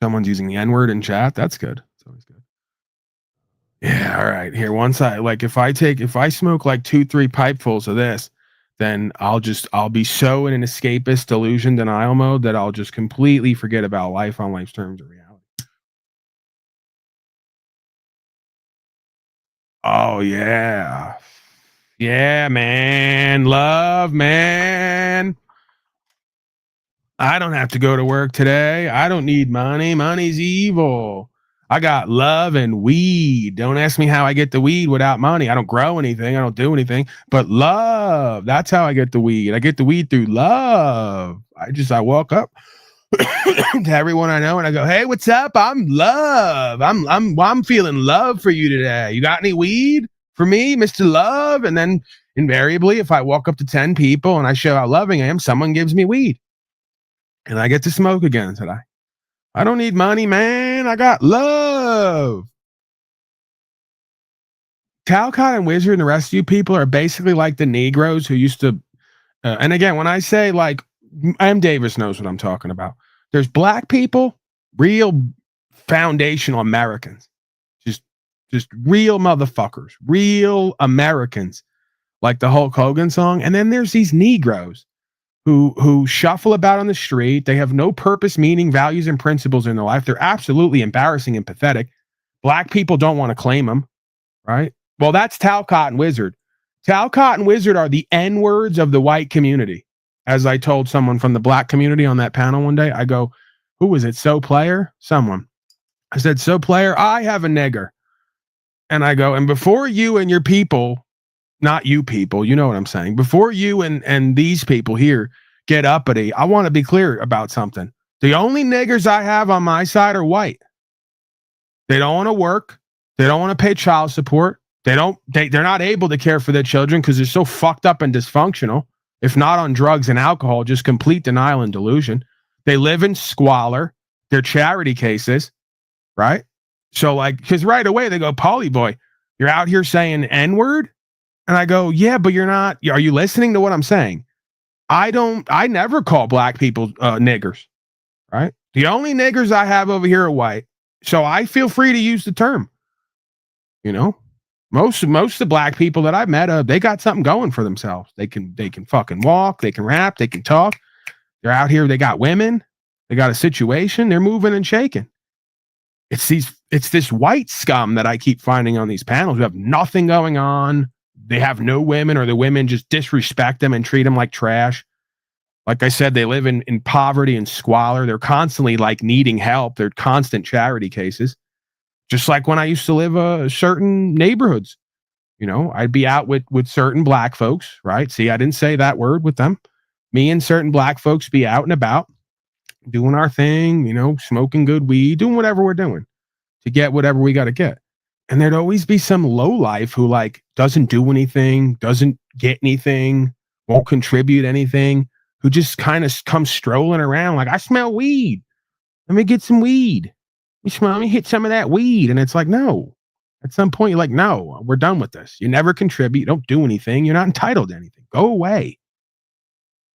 Someone's using the N-word in chat. That's good. That's always good. Yeah, all right. Here, once if I smoke like 2-3 pipefuls of this, then I'll be so in an escapist delusion denial mode that I'll just completely forget about life on life's terms of reality. Oh yeah. Yeah, man. Love, man. I don't have to go to work today. I don't need money. Money's evil. I got love and weed. Don't ask me how I get the weed without money. I don't grow anything. I don't do anything. But love, that's how I get the weed. I get the weed through love. I walk up to everyone I know and I go, "Hey, what's up? I'm love. I'm feeling love for you today. You got any weed for me, Mr. Love?" And then invariably, if I walk up to 10 people and I show how loving I am, someone gives me weed. And I get to smoke again today. I don't need money, man. I got love. Talcott and Wizard and the rest of you people are basically like the Negroes who used to, and again, when I say like, M. Davis knows what I'm talking about. There's black people, real foundational Americans, just real motherfuckers, real Americans, like the Hulk Hogan song. And then there's these Negroes who shuffle about on the street. They have no purpose, meaning, values, and principles in their life. They're absolutely embarrassing and pathetic. Black people don't want to claim them, right? Well, that's Talcott and Wizard. Talcott and Wizard are the N-words of the white community. As I told someone from the black community on that panel one day, I go, who was it? So Player? Someone. I said, so Player, I have a nigger. And I go, and before you and your people, not you people, you know what I'm saying, before you and these people here get uppity, I want to be clear about something. The only niggers I have on my side are white. They don't want to work. They don't want to pay child support. They're not able to care for their children because they're so fucked up and dysfunctional. If not on drugs and alcohol, just complete denial and delusion. They live in squalor. They're charity cases, right? So like, because right away they go, Paulie boy, you're out here saying N-word? And I go, yeah, but you're not. Are you listening to what I'm saying? I never call black people niggers, right? The only niggers I have over here are white. So I feel free to use the term. You know, most of the black people that I've met, they got something going for themselves. They can fucking walk, they can rap, they can talk. They're out here, they got women, they got a situation, they're moving and shaking. It's this white scum that I keep finding on these panels who have nothing going on. They have no women, or the women just disrespect them and treat them like trash. Like I said, they live in poverty and squalor. They're constantly like needing help. They're constant charity cases. Just like when I used to live certain neighborhoods, you know, I'd be out with certain black folks, right? See, I didn't say that word with them. Me and certain black folks be out and about doing our thing, you know, smoking good weed, doing whatever we're doing to get whatever we got to get. And there'd always be some lowlife who like doesn't do anything, doesn't get anything, won't contribute anything, who just kind of comes strolling around like, I smell weed. Let me get some weed. Let me hit some of that weed. And it's like, no. At some point, you're like, no, we're done with this. You never contribute. You don't do anything. You're not entitled to anything. Go away.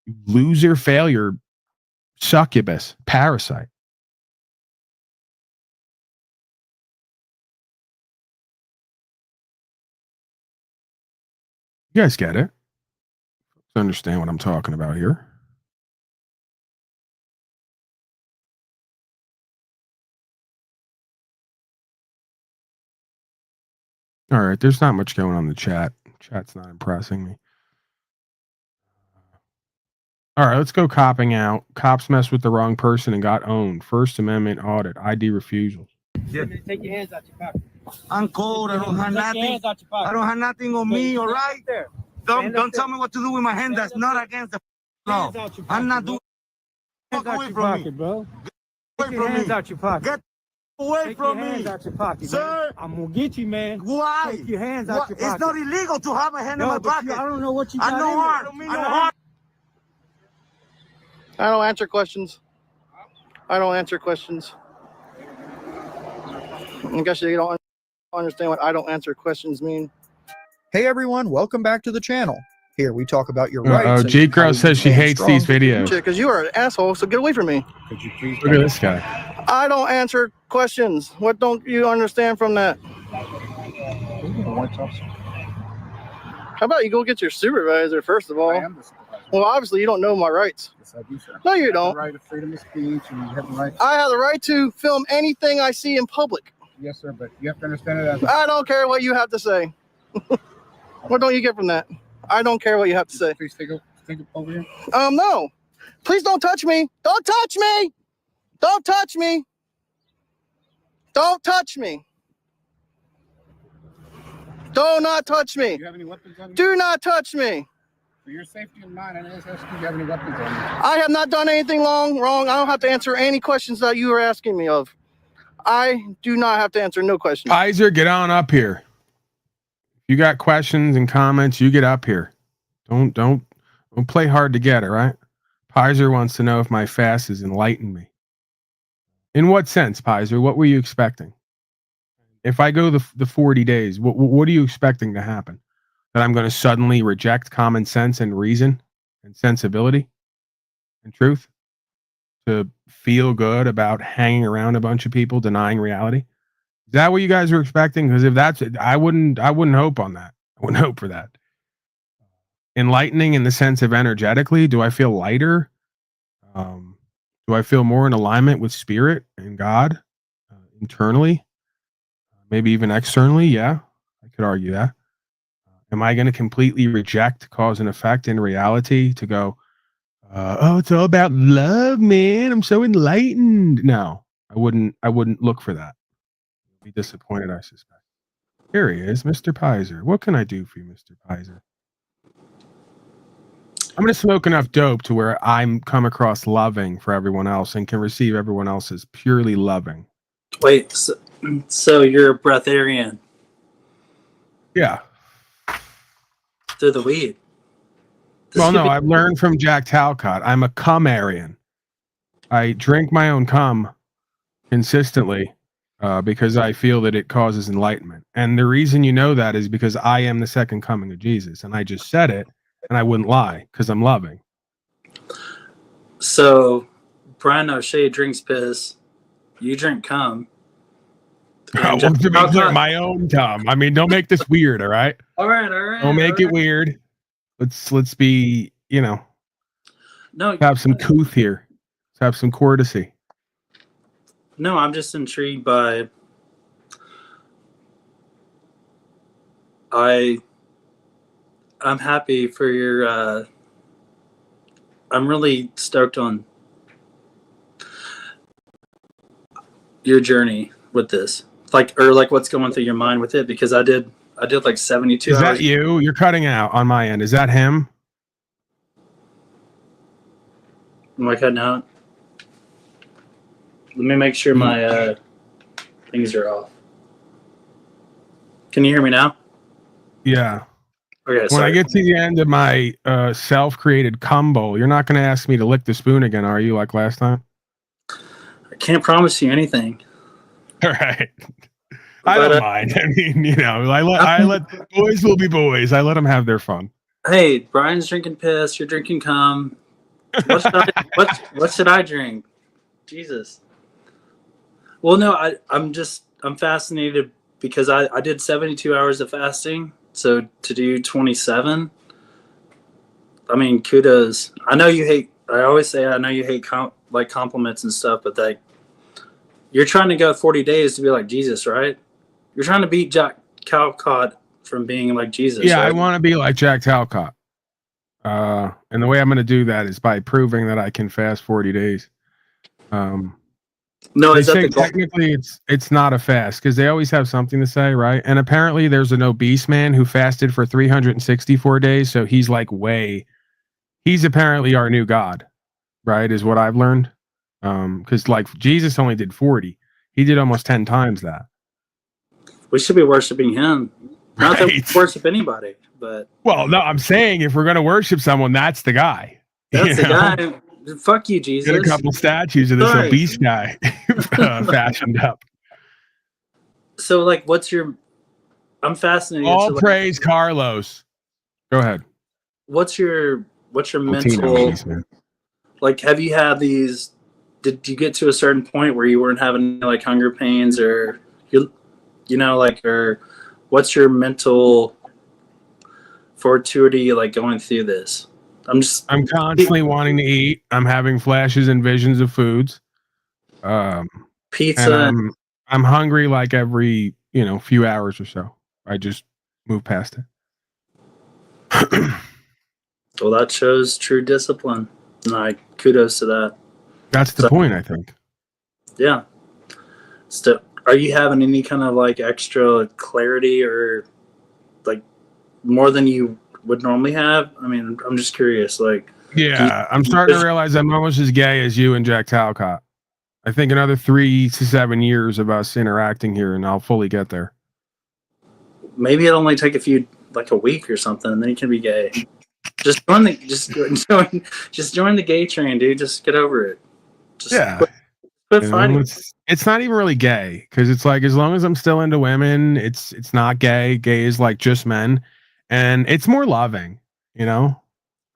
You loser, failure, succubus, parasite. You guys get it. Understand what I'm talking about here. All right, there's not much going on in the chat. Chat's not impressing me. All right, let's go copping out. Cops messed with the wrong person and got owned. First Amendment audit. ID refusals. Yeah. Take your hands out your pocket. I'm cold. I don't have nothing. I don't have nothing on me, all right? Don't tell me what to do with my hand. That's not against the law. I'm not doing. Get away from me, bro. Get away from me. Hands out your pocket. Get away from me. Hands out your pocket, sir. I'm gonna get you, man. Why? Take your hands out your pocket. It's not illegal to have a hand in my pocket. I don't know what you got. I know harm. I know harm. I don't answer questions. I don't answer questions. I guess you don't understand what I don't answer questions mean. Hey everyone, welcome back to the channel. Here we talk about your rights. G Girl says she hates these videos. Because you are an asshole, so get away from me. Could you please look at this guy. I don't answer questions. What don't you understand from that? How about you go get your supervisor first of all? I am the supervisor. Well, obviously you don't know my rights. Yes, I do, sir. No, you don't. You have the right of freedom of speech, and you have the right. I have the right to film anything I see in public. Yes, sir, but you have to understand it as. I don't care what you have to say. What don't you get from that? I don't care what you have to say. Please take over here. No. Please don't touch me. Don't touch me. Don't touch me. Don't touch me. Do not touch me. Do you have any weapons on you? Do not touch me. For your safety and mine, I just ask you, do you have any weapons on you? I have not done anything wrong. I don't have to answer any questions that you are asking me of. I do not have to answer no questions. Pizer, get on up here. You got questions and comments, you get up here. Don't play hard to get, all right? Pizer wants to know if my fast has enlightened me. In what sense, Pizer? What were you expecting? If I go the 40 days, what are you expecting to happen? That I'm going to suddenly reject common sense and reason and sensibility and truth to feel good about hanging around a bunch of people denying reality? Is that what you guys were expecting? Because if that's it, I wouldn't hope on that. I wouldn't hope for that. Enlightening in the sense of energetically, do I feel lighter? Do I feel more in alignment with spirit and God internally? Maybe even externally? Yeah, I could argue that. Am I going to completely reject cause and effect in reality to go, oh, it's all about love, man. I'm so enlightened. No, I wouldn't look for that. I'd be disappointed, I suspect. Here he is, Mr. Pizer. What can I do for you, Mr. Pizer? I'm going to smoke enough dope to where I'm come across loving for everyone else and can receive everyone else as purely loving. Wait, so you're a breatharian? Yeah. Through the weed? Well, no, I've learned from Jack Talcott. I'm a cummarian. I drink my own cum consistently because I feel that it causes enlightenment. And the reason you know that is because I am the second coming of Jesus. And I just said it, and I wouldn't lie because I'm loving. So Brian O'Shea drinks piss. You drink cum. Well, to be clear, my own cum. I mean, don't make this weird, all right? All right. Don't make it weird. Let's be, No, have some couth here. Let's have some courtesy. No, I'm just intrigued by. I'm happy for your. I'm really stoked on your journey with this, like what's going through your mind with it, because I did like 72 hours. Is that you? You're cutting out on my end. Is that him? Am I cutting out? Let me make sure my things are off. Can you hear me now? Yeah. Okay. When I get to the end of my self-created cum bowl, you're not going to ask me to lick the spoon again, are you? Like last time? I can't promise you anything. All right. I don't mind. I mean, I let boys will be boys. I let them have their fun. Hey, Brian's drinking piss. You're drinking cum. What should I drink? Jesus. Well, no, I'm fascinated because I did 72 hours of fasting. So to do 27, I mean, kudos. I know you hate. I always say I know you hate compliments and stuff, but you're trying to go 40 days to be like Jesus, right? You're trying to beat Jack Talcott from being like Jesus. Yeah, right? I want to be like Jack Talcott. And the way I'm going to do that is by proving that I can fast 40 days. No, they say technically it's not a fast because they always have something to say, right? And apparently there's an obese man who fasted for 364 days, so he's like he's apparently our new God, right? Is what I've learned. Because like Jesus only did 40, he did almost 10 times that. We should be worshiping him. Not that we worship anybody, but well, no, I'm saying if we're gonna worship someone, that's the guy. That's the guy. Fuck you, Jesus. Get a couple statues of this obese guy fashioned up. So, like, I'm fascinated. All praise Carlos. Go ahead. What's your mental? Like, have you had these? Did you get to a certain point where you weren't having like hunger pains, or or what's your mental fortitude like going through this? I'm constantly wanting to eat. I'm having flashes and visions of foods. Pizza. And I'm hungry like every few hours or so. I just move past it. Well, that shows true discipline. And kudos to that. That's the point, I think. Yeah. So, are you having any kind of like extra clarity or like more than you would normally have? I mean, I'm just curious. Like, yeah, I'm starting to realize I'm almost as gay as you and Jack Talcott. I think another 3 to 7 years of us interacting here, and I'll fully get there. Maybe it'll only take a week or something, and then you can be gay. Just join the gay train, dude. Just get over it. Quit fighting. It's not even really gay because it's like as long as I'm still into women, it's not gay. Gay is like just men. And it's more loving, it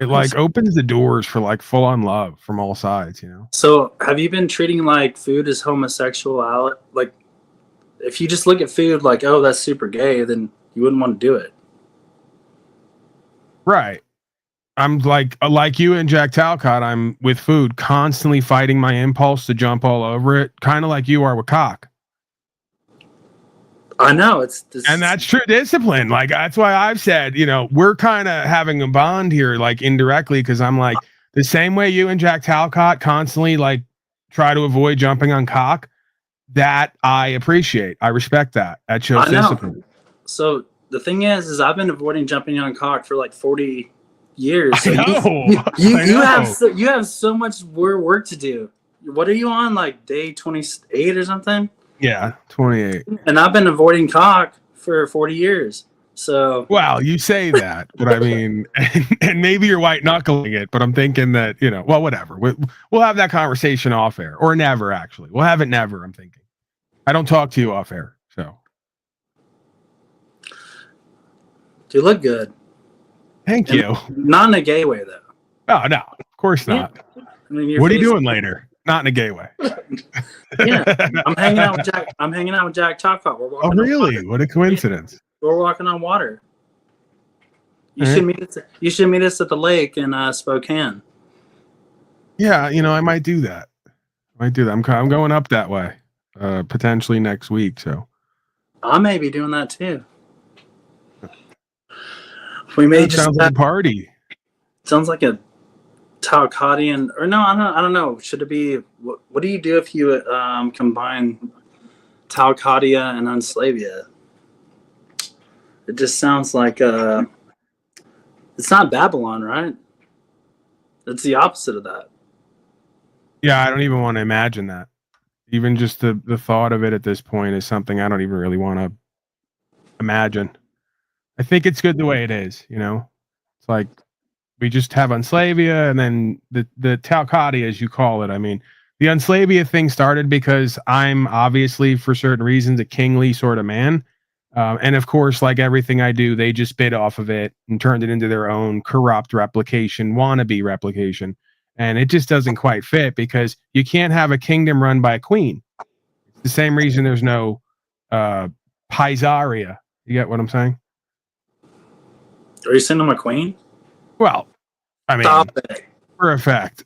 like opens the doors for like full on love from all sides, So have you been treating like food as homosexual? Like if you just look at food like, oh, that's super gay, then you wouldn't want to do it. Right. I'm like you and Jack Talcott, I'm with food constantly fighting my impulse to jump all over it. Kind of like you are with cock. I know it's and that's true discipline. Like that's why I've said, we're kind of having a bond here, like indirectly, because I'm like the same way you and Jack Talcott constantly like try to avoid jumping on cock. That I appreciate. I respect that. That shows discipline. So the thing is I've been avoiding jumping on cock for like 40 years. So you have so much more work to do. What are you on, like day 28 or something? Yeah, 28. And I've been avoiding cock for 40 years. So well, you say that, but I mean, and maybe you're white knuckling it, but I'm thinking that well, whatever. We'll have that conversation off air, or never. Actually, we'll have it never. I'm thinking. I don't talk to you off air, so. You look good. Thank you. Not in a gay way, though. Oh no, of course not. I mean, what are you doing later? Not in a gay way. Yeah, I'm hanging out with Jack. I'm hanging out with Jack Talcott. We're walking. Oh really? What a coincidence. We're walking on water. You should meet us at the lake in Spokane. Yeah, I might do that. I'm going up that way, potentially next week. So I may be doing that too. We may just sounds like a party. Sounds like a Talcottian, or no, I don't know. Should it be? What do you do if you combine Talcottia and Unslavia? It just sounds like it's not Babylon, right? It's the opposite of that. Yeah, I don't even want to imagine that. Even just the thought of it at this point is something I don't even really want to imagine. I think it's good the way it is, It's like we just have Unslavia and then the Talcottia, as you call it. I mean, the Unslavia thing started because I'm obviously, for certain reasons, a kingly sort of man. And of course, like everything I do, they just bit off of it and turned it into their own corrupt replication, wannabe replication. And it just doesn't quite fit because you can't have a kingdom run by a queen. It's the same reason there's no Paisaria. You get what I'm saying? Are you sending him a queen? Well, I mean, for a fact.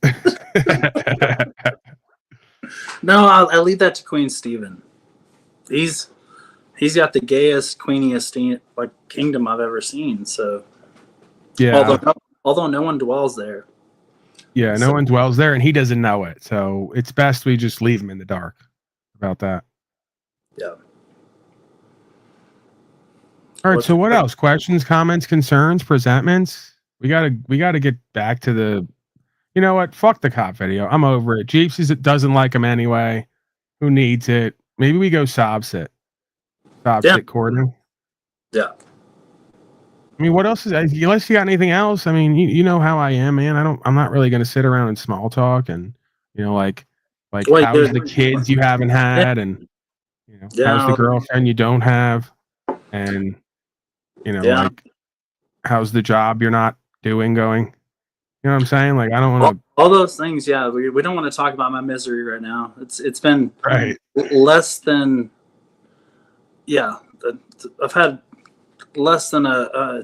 No, I'll leave that to Queen Stephen. He's got the gayest, queeniest kingdom I've ever seen. So, yeah. Although no one dwells there. Yeah, no one dwells there, and he doesn't know it. So it's best we just leave him in the dark about that. Yeah. All right. So what else? Questions, comments, concerns, presentments? We gotta get back to the. You know what? Fuck the cop video. I'm over it. Jeeps doesn't like him anyway. Who needs it? Maybe we go sob sit. Sit courting. Yeah. I mean, what else is? Unless you got anything else. I mean, you know how I am, man. I'm not really gonna sit around and small talk and like how's the kids you haven't had and how's the girlfriend you don't have and like how's the job you're not doing going. You know what I'm saying? Like I don't want to. All those things, yeah. We don't want to talk about my misery right now. It's been less than. Yeah, I've had less than I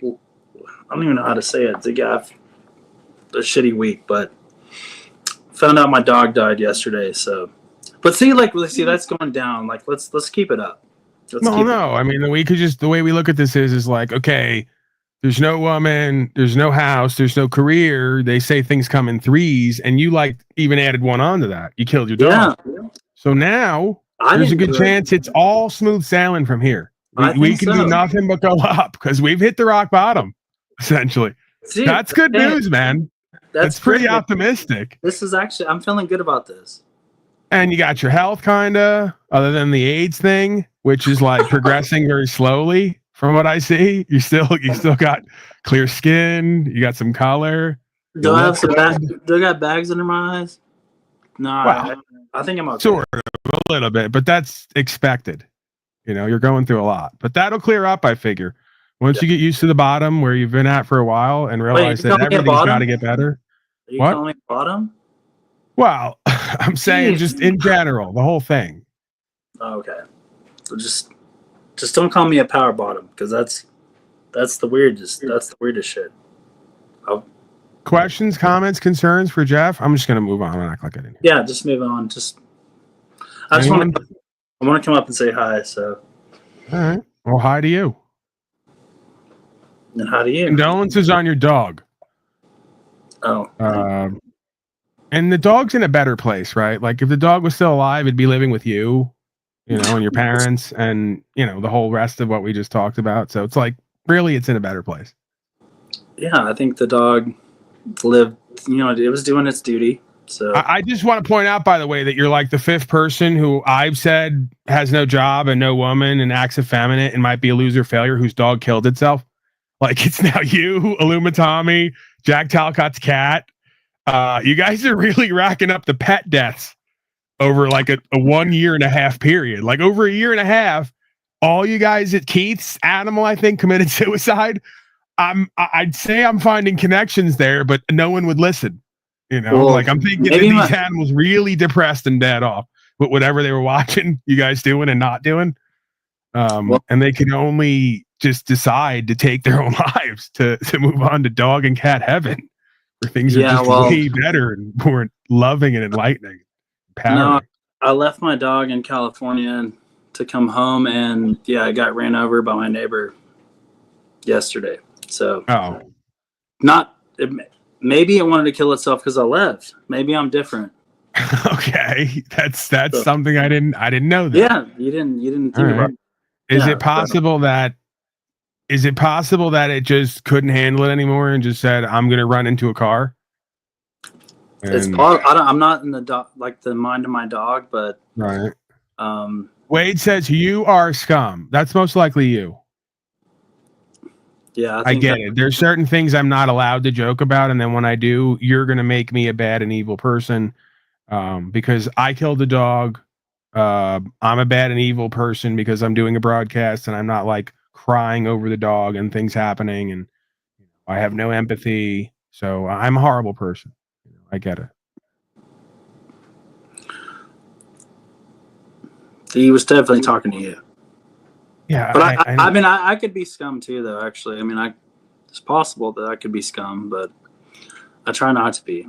don't even know how to say it. I've a shitty week, but found out my dog died yesterday. So, but see, that's going down. Like let's keep it up. I mean, the way we look at this is like, okay, there's no woman, there's no house, there's no career. They say things come in threes, and you even added one onto that. You killed your dog. Yeah. So now there's a good chance it's all smooth sailing from here. We can do nothing but go up because we've hit the rock bottom, essentially. See, that's good news, man. That's pretty optimistic. This is actually, I'm feeling good about this. And you got your health, kinda, other than the AIDS thing, which is progressing very slowly. From what I see, you still got clear skin. You got some color. Do I got bags under my eyes? No, well, I think I'm okay. Sort of, a little bit, but that's expected. You're going through a lot, but that'll clear up. I figure once you get used to the bottom where you've been at for a while and realize that everything's got to get better. Are you calling me bottom? Well, I'm saying just in general, the whole thing. Oh, okay, so just don't call me a power bottom because that's the weirdest. That's the weirdest shit. Questions, comments, concerns for Jeff? I'm just gonna move on and act like I didn't. Yeah, just move on. I I want to come up and say hi. So, all right. Well, hi to you. And hi to you. Condolences on your dog. Oh. And the dog's in a better place, right? Like if the dog was still alive, it'd be living with you, and your parents, and the whole rest of what we just talked about. So it's like really, it's in a better place. Yeah, I think the dog lived. It was doing its duty. So I just want to point out, by the way, that you're like the fifth person who I've said has no job and no woman and acts effeminate and might be a loser failure whose dog killed itself. Like it's now you, Tommy, Jack Talcott's cat. You guys are really racking up the pet deaths over like a 1 year and a half period. Like over a year and a half, all you guys at Keith's animal, I think, committed suicide. I'd say I'm finding connections there, but no one would listen. Well, like I'm thinking that these animals really depressed and dead off with whatever they were watching you guys doing and not doing. And they can only just decide to take their own lives to move on to dog and cat heaven, where things are just way better and more loving and enlightening. No, I left my dog in California to come home, and I got ran over by my neighbor yesterday. So, maybe it wanted to kill itself because I left. Maybe I'm different. Okay, that's something I didn't know that. Yeah, you didn't think about it. Is it possible that it just couldn't handle it anymore and just said, I'm going to run into a car? It's I'm not in the mind of my dog, but right. Wade says you are scum. That's most likely you. Yeah, I get it. There's certain things I'm not allowed to joke about, and then when I do, you're going to make me a bad and evil person because I killed a dog. I'm a bad and evil person because I'm doing a broadcast and I'm not like crying over the dog and things happening, and I have no empathy. So I'm a horrible person. I get it. He was definitely talking to you. Yeah, but I could be scum too, though. Actually, it's possible that I could be scum, but I try not to be.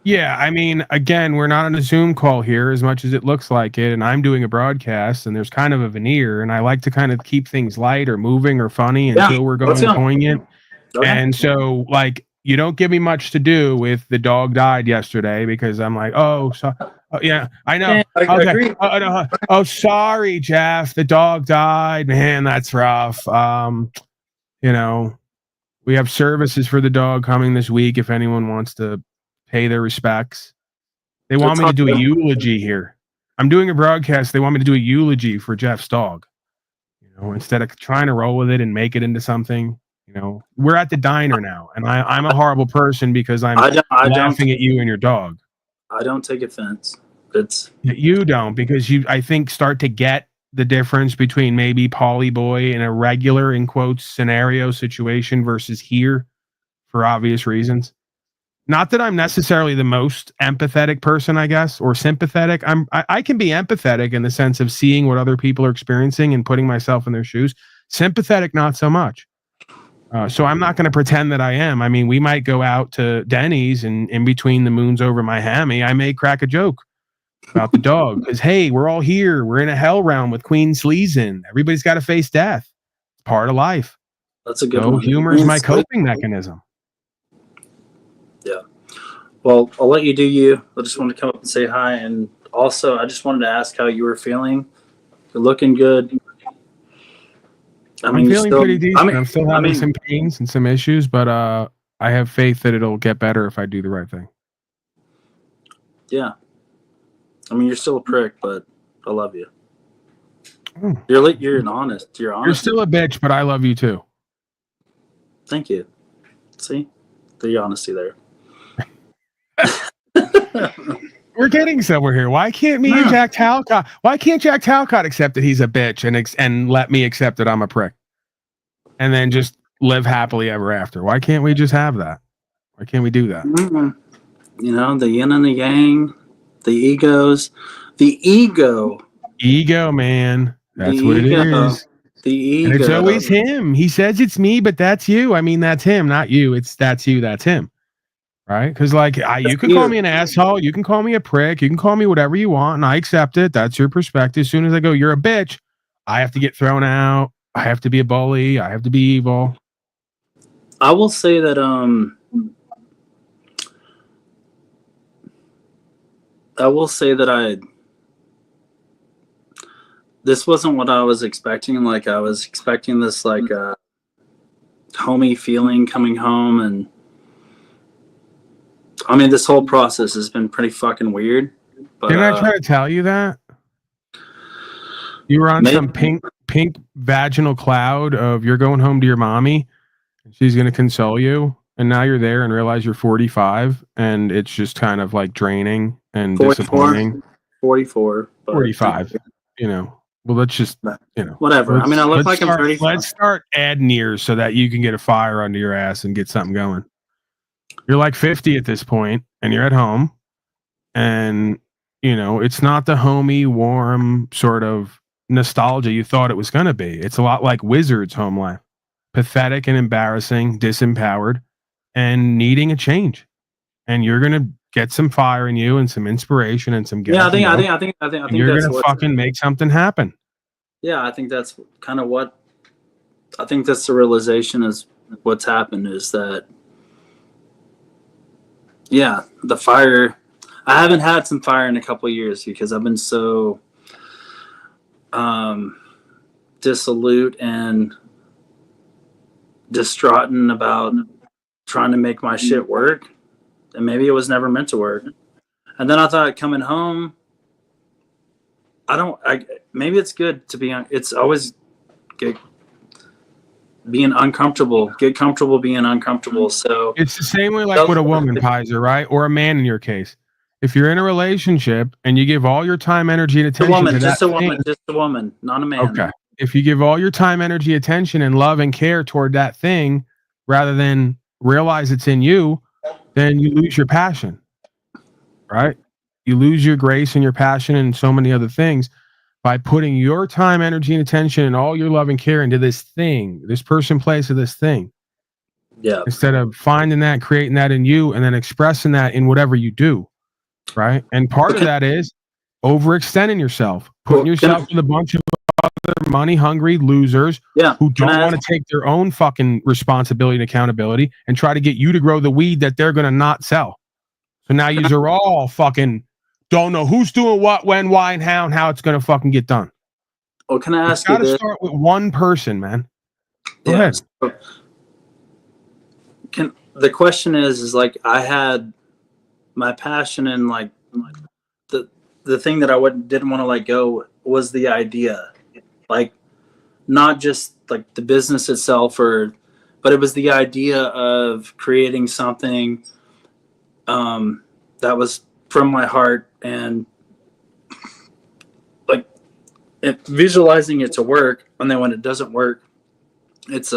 Yeah, again, we're not on a Zoom call here as much as it looks like it, and I'm doing a broadcast, and there's kind of a veneer, and I like to kind of keep things light or moving or funny until we're going poignant. Okay. And so, like, you don't give me much to do with the dog died yesterday because I'm like, yeah, I know. Yeah, I agree. Oh, sorry, Jeff. The dog died. Man, that's rough. We have services for the dog coming this week if anyone wants to pay their respects. They want me to do a eulogy here. I'm doing a broadcast. They want me to do a eulogy for Jeff's dog. Instead of trying to roll with it and make it into something. We're at the diner now, and I'm a horrible person because I'm laughing at you and your dog. I don't take offense. You don't, because you, I think, start to get the difference between maybe Paulie Boy in a regular, in quotes, scenario situation versus here for obvious reasons. Not that I'm necessarily the most empathetic person, I guess, or sympathetic. I can be empathetic in the sense of seeing what other people are experiencing and putting myself in their shoes. Sympathetic, not so much. So I'm not going to pretend that I am. We might go out to Denny's, and in between the moons over my hammy, I may crack a joke about the dog. Because, hey, we're all here. We're in a hell realm with Queen Sleazen. Everybody's got to face death. It's part of life. That's a good one. Humor is my coping mechanism. Yeah. Well, I'll let you do you. I just wanted to come up and say hi. And also, I just wanted to ask how you were feeling. You're looking good. I'm feeling pretty decent. I'm still having some pains and some issues, but I have faith that it'll get better if I do the right thing. Yeah. You're still a prick, but I love you. You're an honest. You're honest. You're still a bitch, but I love you too. Thank you. See? The honesty there. We're getting somewhere here. Why can't me and Jack Talcott? Why can't Jack Talcott accept that he's a bitch and let me accept that I'm a prick, and then just live happily ever after? Why can't we just have that? Why can't we do that? The yin and the yang, the egos, the ego. Ego, man. That's what it is. The ego. And it's always him. He says it's me, but that's you. That's him, not you. That's you. That's him. right? Because like you can call me an asshole, you can call me a prick, you can call me whatever you want, and I accept it. That's your perspective. As soon as I go, you're a bitch, I have to get thrown out. I have to be a bully. I have to be evil. I will say that this wasn't what I was expecting. Like I was expecting this like homey feeling coming home, and I mean this whole process has been pretty fucking weird. But, didn't I try to tell you that? You were on some pink vaginal cloud of you're going home to your mommy and she's going to console you. And now you're there and realize you're 45 and it's just kind of like draining and 44, disappointing. 44. 45, you know. Well, let's just, you know. Whatever. I mean, I look like I'm 35. Let's start adding years so that you can get a fire under your ass and get something going. You're like 50 at this point and you're at home and, you know, it's not the homey, warm sort of nostalgia you thought it was going to be. It's a lot like Wizard's home life. Pathetic and embarrassing, disempowered, and needing a change. And you're going to get some fire in you and some inspiration and some gas. Yeah, I think you're that's going to fucking make something happen. Yeah, I think that's kind of what I think that's the realization is what's happened is that yeah, the fire. I haven't had some fire in a couple of years because I've been so dissolute and distraught about trying to make my shit work, and maybe it was never meant to work. And then I thought coming home, maybe it's good to be. It's always good being uncomfortable. Get comfortable being uncomfortable. So it's the same way like with a woman, Pizer, right? Or a man in your case. If you're in a relationship and you give all your time, energy, and attention to just a woman, not a man. Okay. If you give all your time, energy, attention, and love and care toward that thing, rather than realize it's in you, then you lose your passion, right? You lose your grace and your passion and so many other things by putting your time, energy, and attention and all your love and care into this thing, this person, place, or this thing. Yeah. Instead of finding that, creating that in you, and then expressing that in whatever you do, right? And part of that is overextending yourself, putting yourself with a bunch of other money-hungry losers who don't want to take their own fucking responsibility and accountability and try to get you to grow the weed that they're going to not sell. So now you are all fucking don't know who's doing what, when, why, and how it's going to fucking get done. Well, can I ask you this? Got to start with one person, man. Go ahead. The question is like I had my passion and like the thing that I didn't want to let go was the idea, like not just like the business itself, but it was the idea of creating something that was from my heart and like visualizing it to work, and then when it doesn't work, it's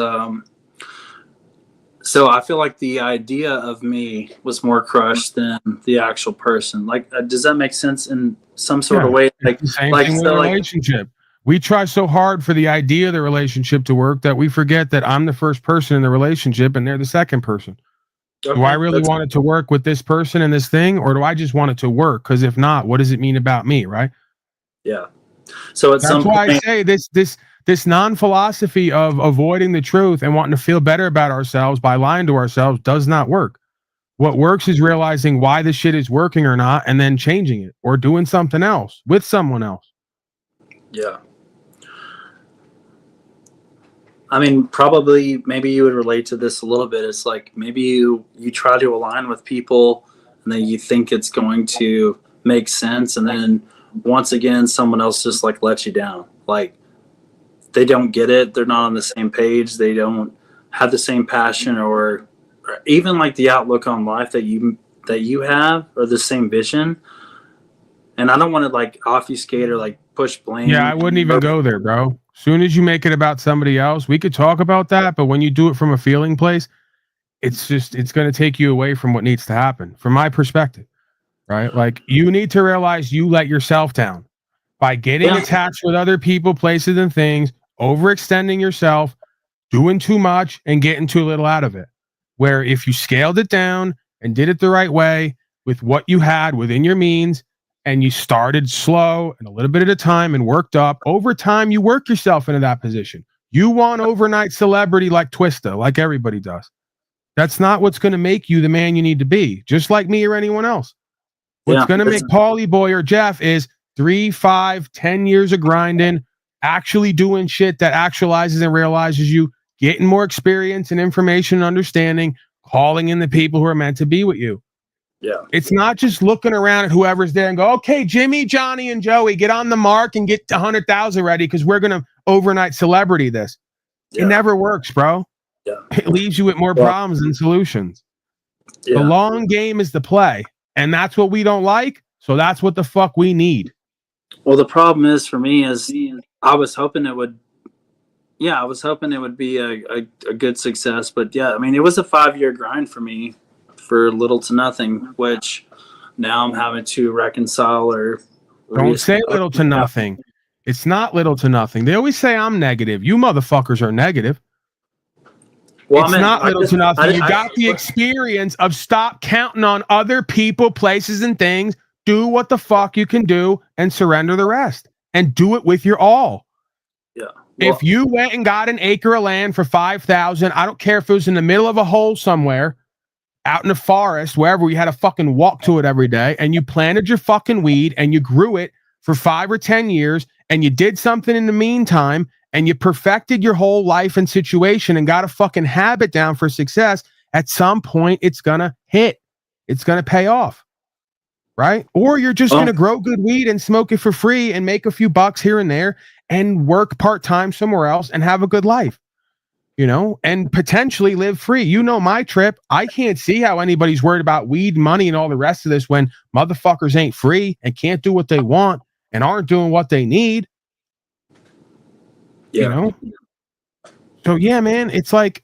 so I feel like the idea of me was more crushed than the actual person. Like, does that make sense in some sort of way? Like, the same thing with a relationship. We try so hard for the idea of the relationship to work that we forget that I'm the first person in the relationship and they're the second person. Okay, do I really want it to work with this person and this thing, or do I just want it to work? Because if not, what does it mean about me, right? Yeah. So that's why I say this non-philosophy of avoiding the truth and wanting to feel better about ourselves by lying to ourselves does not work. What works is realizing why the shit is working or not, and then changing it or doing something else with someone else. Yeah. I mean, probably, maybe you would relate to this a little bit. It's like maybe you try to align with people and then you think it's going to make sense. And then once again, someone else just like lets you down. Like they don't get it. They're not on the same page. They don't have the same passion or even like the outlook on life that you have, or the same vision. And I don't want to like obfuscate or like push blame. Yeah, I wouldn't even go there, bro. Soon as you make it about somebody else, we could talk about that. But when you do it from a feeling place, it's going to take you away from what needs to happen, from my perspective, right? Like you need to realize you let yourself down by getting attached with other people, places, and things, overextending yourself, doing too much, and getting too little out of it. Where if you scaled it down and did it the right way with what you had within your means, and you started slow and a little bit at a time and worked up, over time, you work yourself into that position. You want overnight celebrity like Twista, like everybody does. That's not what's going to make you the man you need to be, just like me or anyone else. What's going to make Paulie Boy or Jeff is 3, 5, 10 years of grinding, actually doing shit that actualizes and realizes you, getting more experience and information and understanding, calling in the people who are meant to be with you. Yeah. It's not just looking around at whoever's there and go, okay, Jimmy, Johnny, and Joey, get on the mark and get 100,000 ready because we're going to overnight celebrity this. Yeah. It never works, bro. Yeah. It leaves you with more problems than solutions. Yeah. The long game is the play, and that's what we don't like, so that's what the fuck we need. Well, the problem is for me is I was hoping it would be a good success, but yeah, I mean, it was a 5-year grind for me for little to nothing, which now I'm having to reconcile or don't say little to nothing. It's not little to nothing. They always say I'm negative. You motherfuckers are negative. Well, it's not little to nothing. You got the experience of stop counting on other people, places, and things. Do what the fuck you can do and surrender the rest. And do it with your all. Yeah. Well, if you went and got an acre of land for $5,000, I don't care if it was in the middle of a hole somewhere, out in the forest, wherever you had to fucking walk to it every day, and you planted your fucking weed and you grew it for 5 or 10 years, and you did something in the meantime, and you perfected your whole life and situation and got a fucking habit down for success, at some point it's gonna hit. It's gonna pay off. Right? Or you're just gonna grow good weed and smoke it for free and make a few bucks here and there and work part-time somewhere else and have a good life. You know, and potentially live free. You know my trip. I can't see how anybody's worried about weed, money, and all the rest of this when motherfuckers ain't free and can't do what they want and aren't doing what they need. Yeah. You know? So yeah, man, it's like,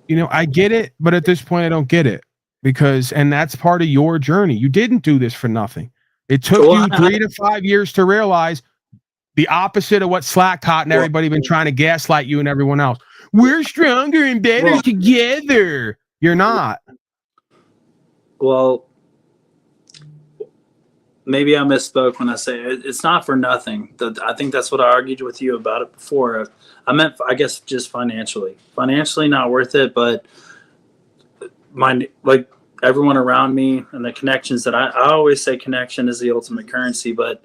you know, I get it, but at this point I don't get it. And that's part of your journey. You didn't do this for nothing. It took you 3 to 5 years to realize the opposite of what Slack taught and everybody been trying to gaslight you and everyone else. We're stronger and better together. You're not. Well, maybe I misspoke when I say it's not for nothing. I think that's what I argued with you about it before. I meant, I guess, just financially. Financially, not worth it, but like everyone around me and the connections that I always say connection is the ultimate currency, but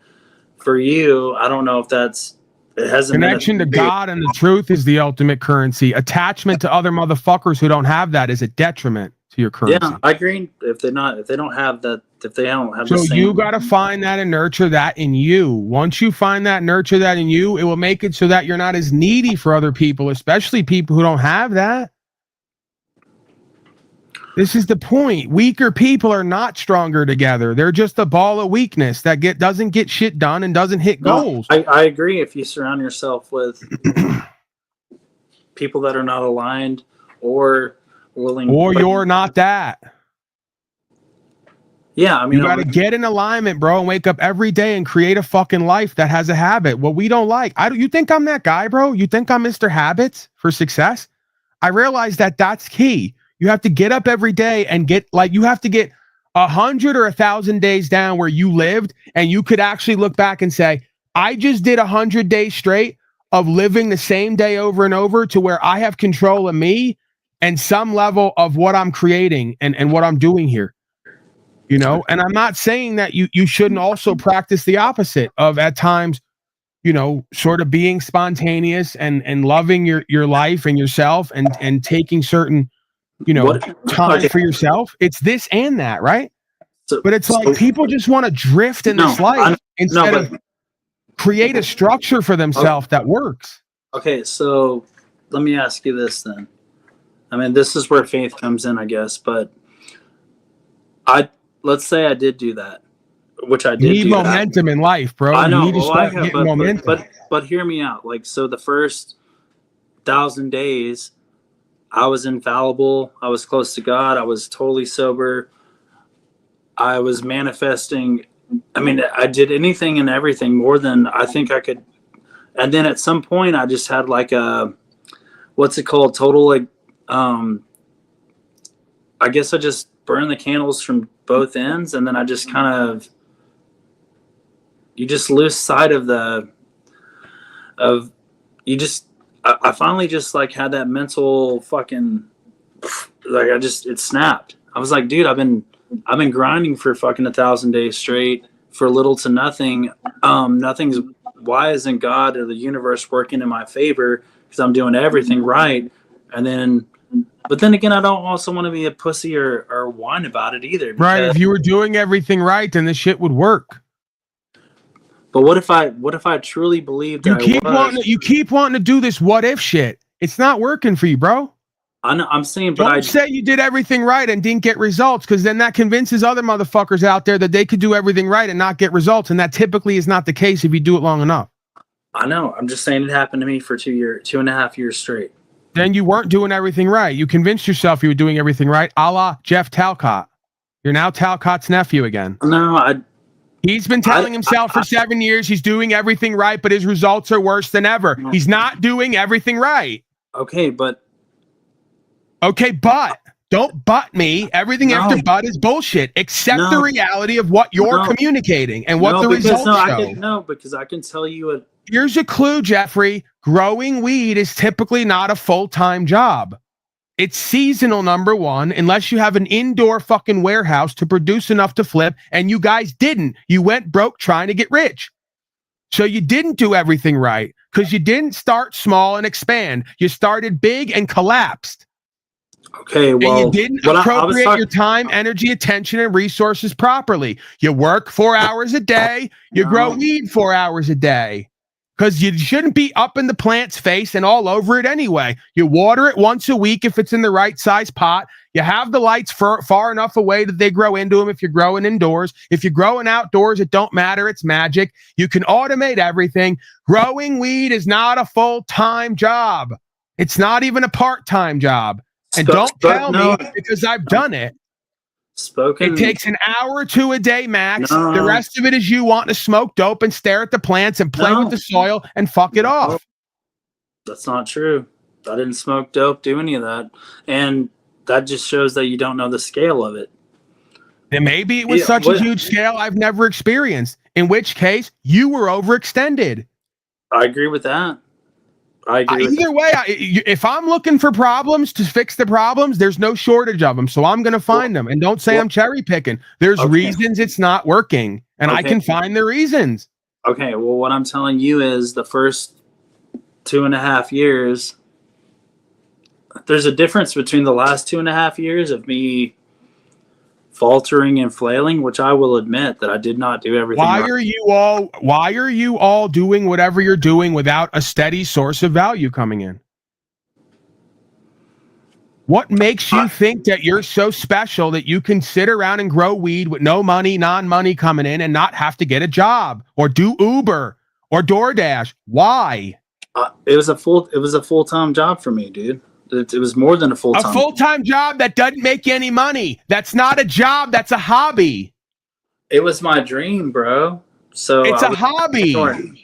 for you, I don't know if it hasn't connection to God and the truth is the ultimate currency. Attachment to other motherfuckers who don't have that is a detriment to your currency. Yeah, I agree. If they don't have that, if they don't have so the same, you got to find that and nurture that in you. Once you find that, nurture that in you, it will make it so that you're not as needy for other people, especially people who don't have that. This is the point. Weaker people are not stronger together. They're just a ball of weakness that doesn't get shit done and doesn't hit goals. I agree. If you surround yourself with people that are not aligned or willing, or you're not that. Yeah, I mean, you got to get in alignment, bro, and wake up every day and create a fucking life that has a habit. What we don't like. You think I'm that guy, bro? You think I'm Mr. Habits for success? I realize that that's key. You have to get up every day and you have to get 100 or 1,000 days down where you lived, and you could actually look back and say, I just did 100 days straight of living the same day over and over to where I have control of me and some level of what I'm creating and what I'm doing here. You know, and I'm not saying that you shouldn't also practice the opposite of at times, you know, sort of being spontaneous and loving your life and yourself and taking certain, you know, time for yourself. It's this and that, right? But it's like people just want to drift in this life instead of create a structure for themselves that works. Okay, so let me ask you this then. I mean, this is where faith comes in, I guess, but let's say I did do that, which I did. You need momentum in life, bro. I know. You need to start getting momentum. But hear me out. Like, so the first 1,000 days, I was infallible. I was close to God. I was totally sober. I was manifesting. I mean, I did anything and everything more than I think I could. And then at some point, I just had like a, what's it called? Total, like, I guess I just burn the candles from both ends, and then I just kind of, you just lose sight of I finally just like had that mental fucking, like it snapped. I was like, dude, I've been grinding for fucking 1,000 days straight for little to nothing. Why isn't God or the universe working in my favor? Because I'm doing everything right. But then again, I don't also want to be a pussy or whine about it either. Right. If you were doing everything right, then this shit would work. But what if I truly believed that you keep wanting to do this what if shit? It's not working for you, bro. I know, I'm saying, but don't say you did everything right and didn't get results, because then that convinces other motherfuckers out there that they could do everything right and not get results, and that typically is not the case if you do it long enough. I know. I'm just saying it happened to me for 2.5 years straight. Then you weren't doing everything right. You convinced yourself you were doing everything right, a la Jeff Talcott. You're now Talcott's nephew again. No, he's been telling himself for 7 years he's doing everything right, but his results are worse than ever. He's not doing everything right. Okay, but don't butt me. Everything after butt is bullshit. Accept the reality of what you're communicating and what the results show. Because I can tell you Here's a clue, Jeffrey. Growing weed is typically not a full-time job. It's seasonal, number one, unless you have an indoor fucking warehouse to produce enough to flip, and you guys didn't. You went broke trying to get rich. So you didn't do everything right because you didn't start small and expand. You started big and collapsed. Okay, well, and you didn't appropriate your time, energy, attention, and resources properly. You work 4 hours a day. You grow weed 4 hours a day. Because you shouldn't be up in the plant's face and all over it anyway. You water it once a week if it's in the right size pot. You have the lights far enough away that they grow into them if you're growing indoors. If you're growing outdoors, it don't matter. It's magic. You can automate everything. Growing weed is not a full-time job. It's not even a part-time job. And don't tell me, because I've done it. It takes an hour or two a day max. The rest of it is you wanting to smoke dope and stare at the plants and play with the soil and fuck it off. That's not true. I didn't smoke dope, do any of that. And that just shows that you don't know the scale of it. And maybe it was such a huge scale I've never experienced, in which case you were overextended. I agree with that. Either way, if I'm looking for problems to fix the problems, there's no shortage of them. So I'm going to find them. And don't say I'm cherry picking. There's reasons it's not working. And I can find the reasons. Okay, well, what I'm telling you is the first 2.5 years, there's a difference between the last 2.5 years of me faltering and flailing, which I will admit that I did not do everything right. Why are you all doing whatever you're doing without a steady source of value coming in? What makes you think that you're so special that you can sit around and grow weed with no money, non-money coming in and not have to get a job or do Uber or DoorDash? Why? It was a full-time job for me, dude. It was more than a full-time. A full-time job that doesn't make you any money. That's not a job. That's a hobby. It was my dream, bro. So it's a hobby.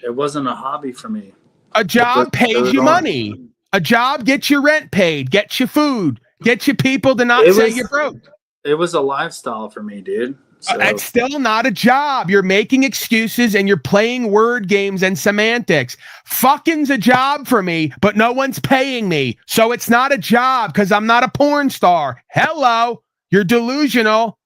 It wasn't a hobby for me. A job pays you money. A job gets your rent paid, gets you food, gets you people to not say you're broke. It was a lifestyle for me, dude. So. It's still not a job. You're making excuses and you're playing word games and semantics. Fucking's a job for me, but no one's paying me. So it's not a job because I'm not a porn star. Hello, you're delusional.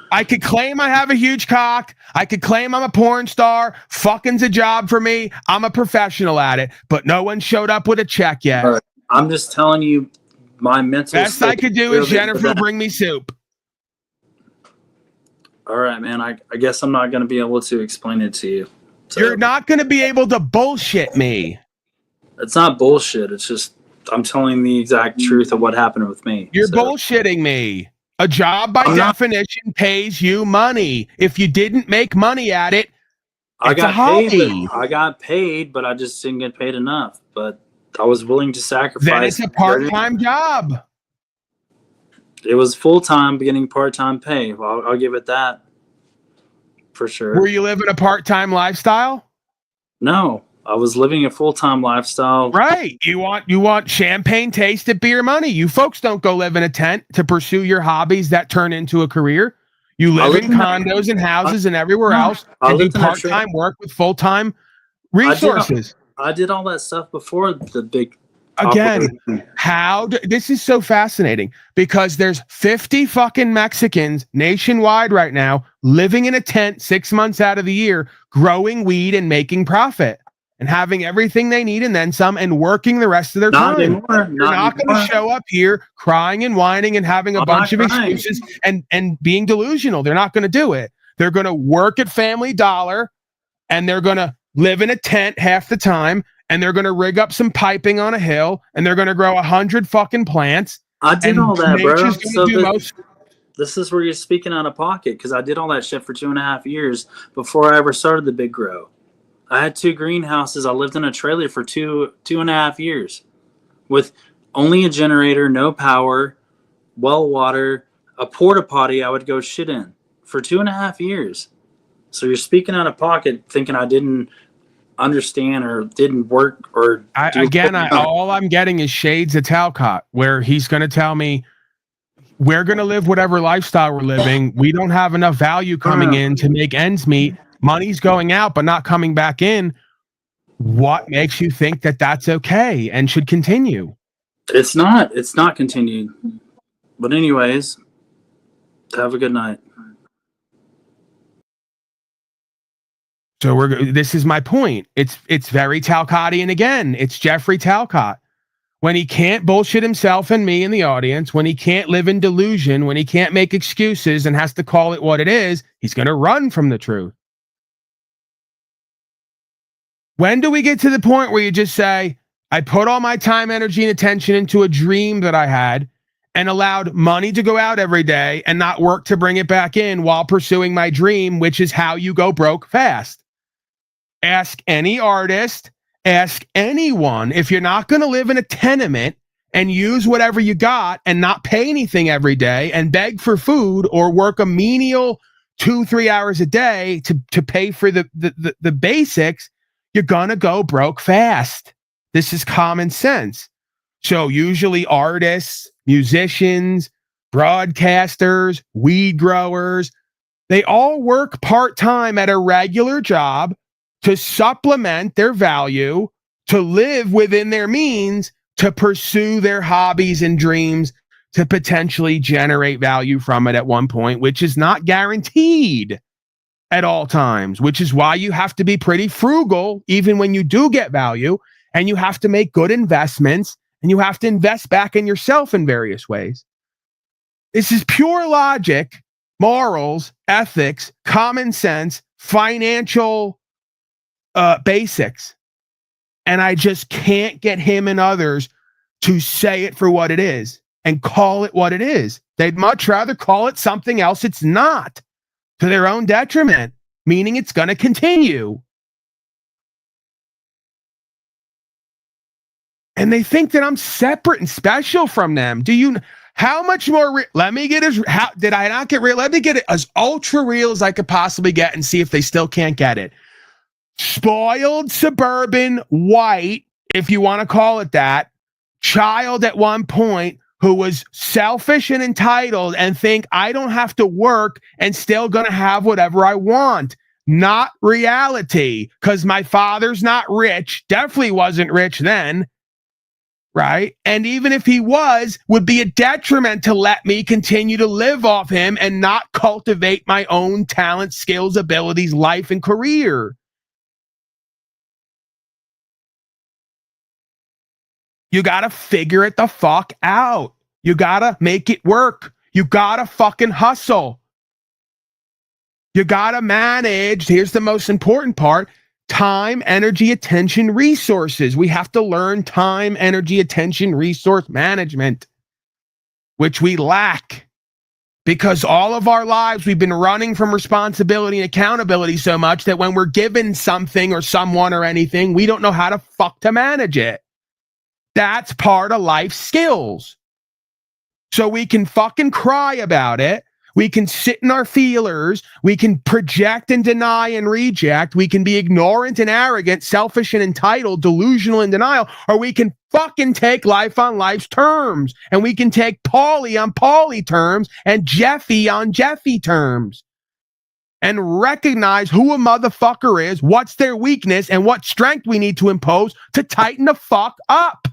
I could claim I have a huge cock. I could claim I'm a porn star. Fucking's a job for me. I'm a professional at it, but no one showed up with a check yet. Right. I'm just telling you my mental best I could do is Jennifer bring me soup. All right, man. I guess I'm not going to be able to explain it to you. So. You're not going to be able to bullshit me. It's not bullshit. It's just I'm telling the exact truth of what happened with me. You're bullshitting me. A job by definition pays you money. If you didn't make money at it, it's a hobby. I got paid, but I just didn't get paid enough. But I was willing to sacrifice. Then it's a part-time job. It was full-time, beginning part-time pay. Well, I'll give it that for sure. Were you living a part-time lifestyle? No, I was living a full-time lifestyle. Right. You want champagne tasted beer money. You folks don't go live in a tent to pursue your hobbies that turn into a career. You live in condos and houses and everywhere else and do part-time work with full-time resources. I did all that stuff before the big Again, this is so fascinating because there's 50 fucking Mexicans nationwide right now living in a tent 6 months out of the year, growing weed and making profit and having everything they need and then some and working the rest of their time. They're not going to show up here crying and whining and having a bunch of excuses and being delusional. They're not going to do it. They're going to work at Family Dollar and they're going to live in a tent half the time. And they're going to rig up some piping on a hill, and they're going to grow 100 fucking plants. I did all that, bro. So this is where you're speaking out of pocket, because I did all that shit for 2.5 years before I ever started the big grow. I had 2 greenhouses. I lived in a trailer for 2.5 years with only a generator, no power, well water, a porta potty I would go shit in for 2.5 years. So you're speaking out of pocket thinking I didn't understand or didn't work or all I'm getting is shades of Talcott, where he's going to tell me we're going to live whatever lifestyle we're living. We don't have enough value coming in to make ends meet. Money's going out but not coming back in. What makes you think that that's okay and should continue? It's not continued. But anyways, have a good night. So this is my point. It's very Talcottian again. It's Jeffrey Talcott. When he can't bullshit himself and me in the audience, when he can't live in delusion, when he can't make excuses and has to call it what it is, he's going to run from the truth. When do we get to the point where you just say, I put all my time, energy, and attention into a dream that I had and allowed money to go out every day and not work to bring it back in while pursuing my dream, which is how you go broke fast? Ask any artist, ask anyone. If you're not going to live in a tenement and use whatever you got and not pay anything every day and beg for food or work a menial 2-3 hours a day to pay for the basics, you're going to go broke fast. This is common sense. So usually artists, musicians, broadcasters, weed growers, they all work part-time at a regular job to supplement their value, to live within their means, to pursue their hobbies and dreams, to potentially generate value from it at one point, which is not guaranteed at all times, which is why you have to be pretty frugal, even when you do get value, and you have to make good investments, and you have to invest back in yourself in various ways. This is pure logic, morals, ethics, common sense, financial basics. And I just can't get him and others to say it for what it is and call it what it is. They'd much rather call it something else it's not, to their own detriment, meaning it's going to continue. And they think that I'm separate and special from them. How much more let me get did I not get real? Let me get it as ultra real as I could possibly get and see if they still can't get it. Spoiled suburban white, if you want to call it that, child at one point who was selfish and entitled and think I don't have to work and still going to have whatever I want. Not reality, because my father's not rich, definitely wasn't rich then, right? And even if he was, would be a detriment to let me continue to live off him and not cultivate my own talent, skills, abilities, life, and career. You got to figure it the fuck out. You got to make it work. You got to fucking hustle. You got to manage. Here's the most important part. Time, energy, attention, resources. We have to learn time, energy, attention, resource management, which we lack because all of our lives we've been running from responsibility and accountability so much that when we're given something or someone or anything, we don't know how to fuck to manage it. That's part of life skills. So we can fucking cry about it. We can sit in our feelers. We can project and deny and reject. We can be ignorant and arrogant, selfish and entitled, delusional and denial, or we can fucking take life on life's terms. And we can take Paulie on Paulie terms and Jeffy on Jeffy terms. And recognize who a motherfucker is, what's their weakness, and what strength we need to impose to tighten the fuck up.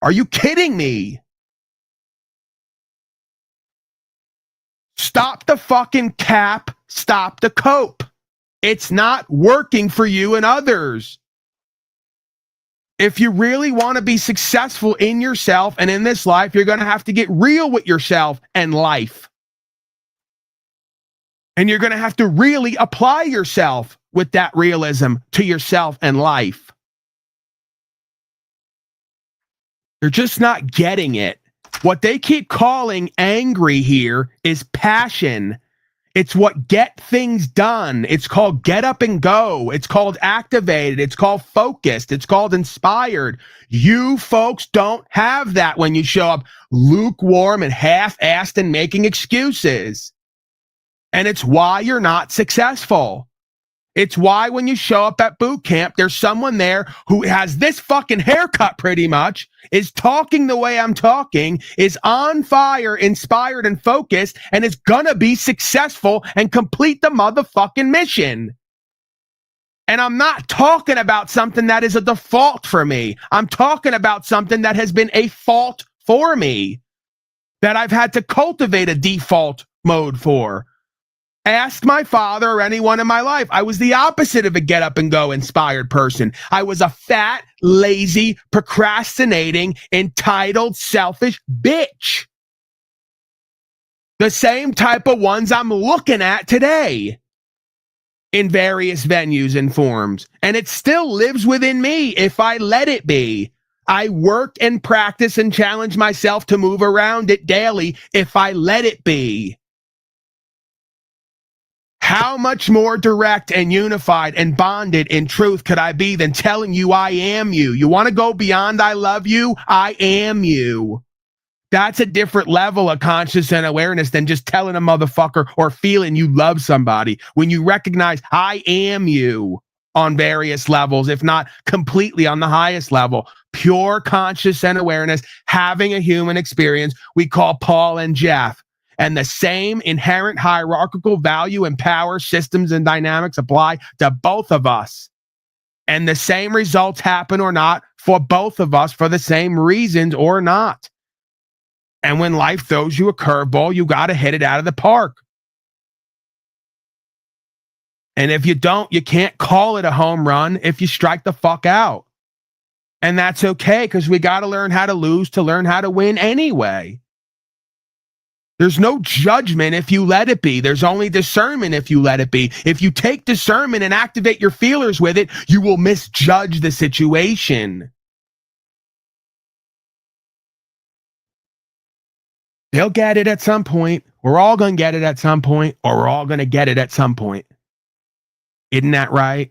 Are you kidding me? Stop the fucking cap, stop the cope. It's not working for you and others. If you really want to be successful in yourself and in this life, you're going to have to get real with yourself and life. And you're going to have to really apply yourself with that realism to yourself and life. You're just not getting it. What they keep calling angry here is passion. It's what get things done. It's called get up and go. It's called activated. It's called focused. It's called inspired. You folks don't have that when you show up lukewarm and half-assed and making excuses. And it's why you're not successful. It's why when you show up at boot camp, there's someone there who has this fucking haircut pretty much, is talking the way I'm talking, is on fire, inspired, and focused, and is gonna be successful and complete the motherfucking mission. And I'm not talking about something that is a default for me. I'm talking about something that has been a fault for me, that I've had to cultivate a default mode for. Ask my father or anyone in my life. I was the opposite of a get up and go inspired person. I was a fat, lazy, procrastinating, entitled, selfish bitch. The same type of ones I'm looking at today in various venues and forms. And it still lives within me if I let it be. I work and practice and challenge myself to move around it daily if I let it be. How much more direct and unified and bonded in truth could I be than telling you I am you? You want to go beyond I love you? I am you. That's a different level of conscious and awareness than just telling a motherfucker or feeling you love somebody. When you recognize I am you on various levels, if not completely on the highest level, pure conscious and awareness, having a human experience we call Paul and Jeff. And the same inherent hierarchical value and power systems and dynamics apply to both of us. And the same results happen or not for both of us for the same reasons or not. And when life throws you a curveball, you got to hit it out of the park. And if you don't, you can't call it a home run if you strike the fuck out. And that's okay, because we got to learn how to lose to learn how to win anyway. There's no judgment if you let it be. There's only discernment if you let it be. If you take discernment and activate your feelers with it, you will misjudge the situation. They'll get it at some point. We're all going to get it at some point, or we're all going to get it at some point. Isn't that right?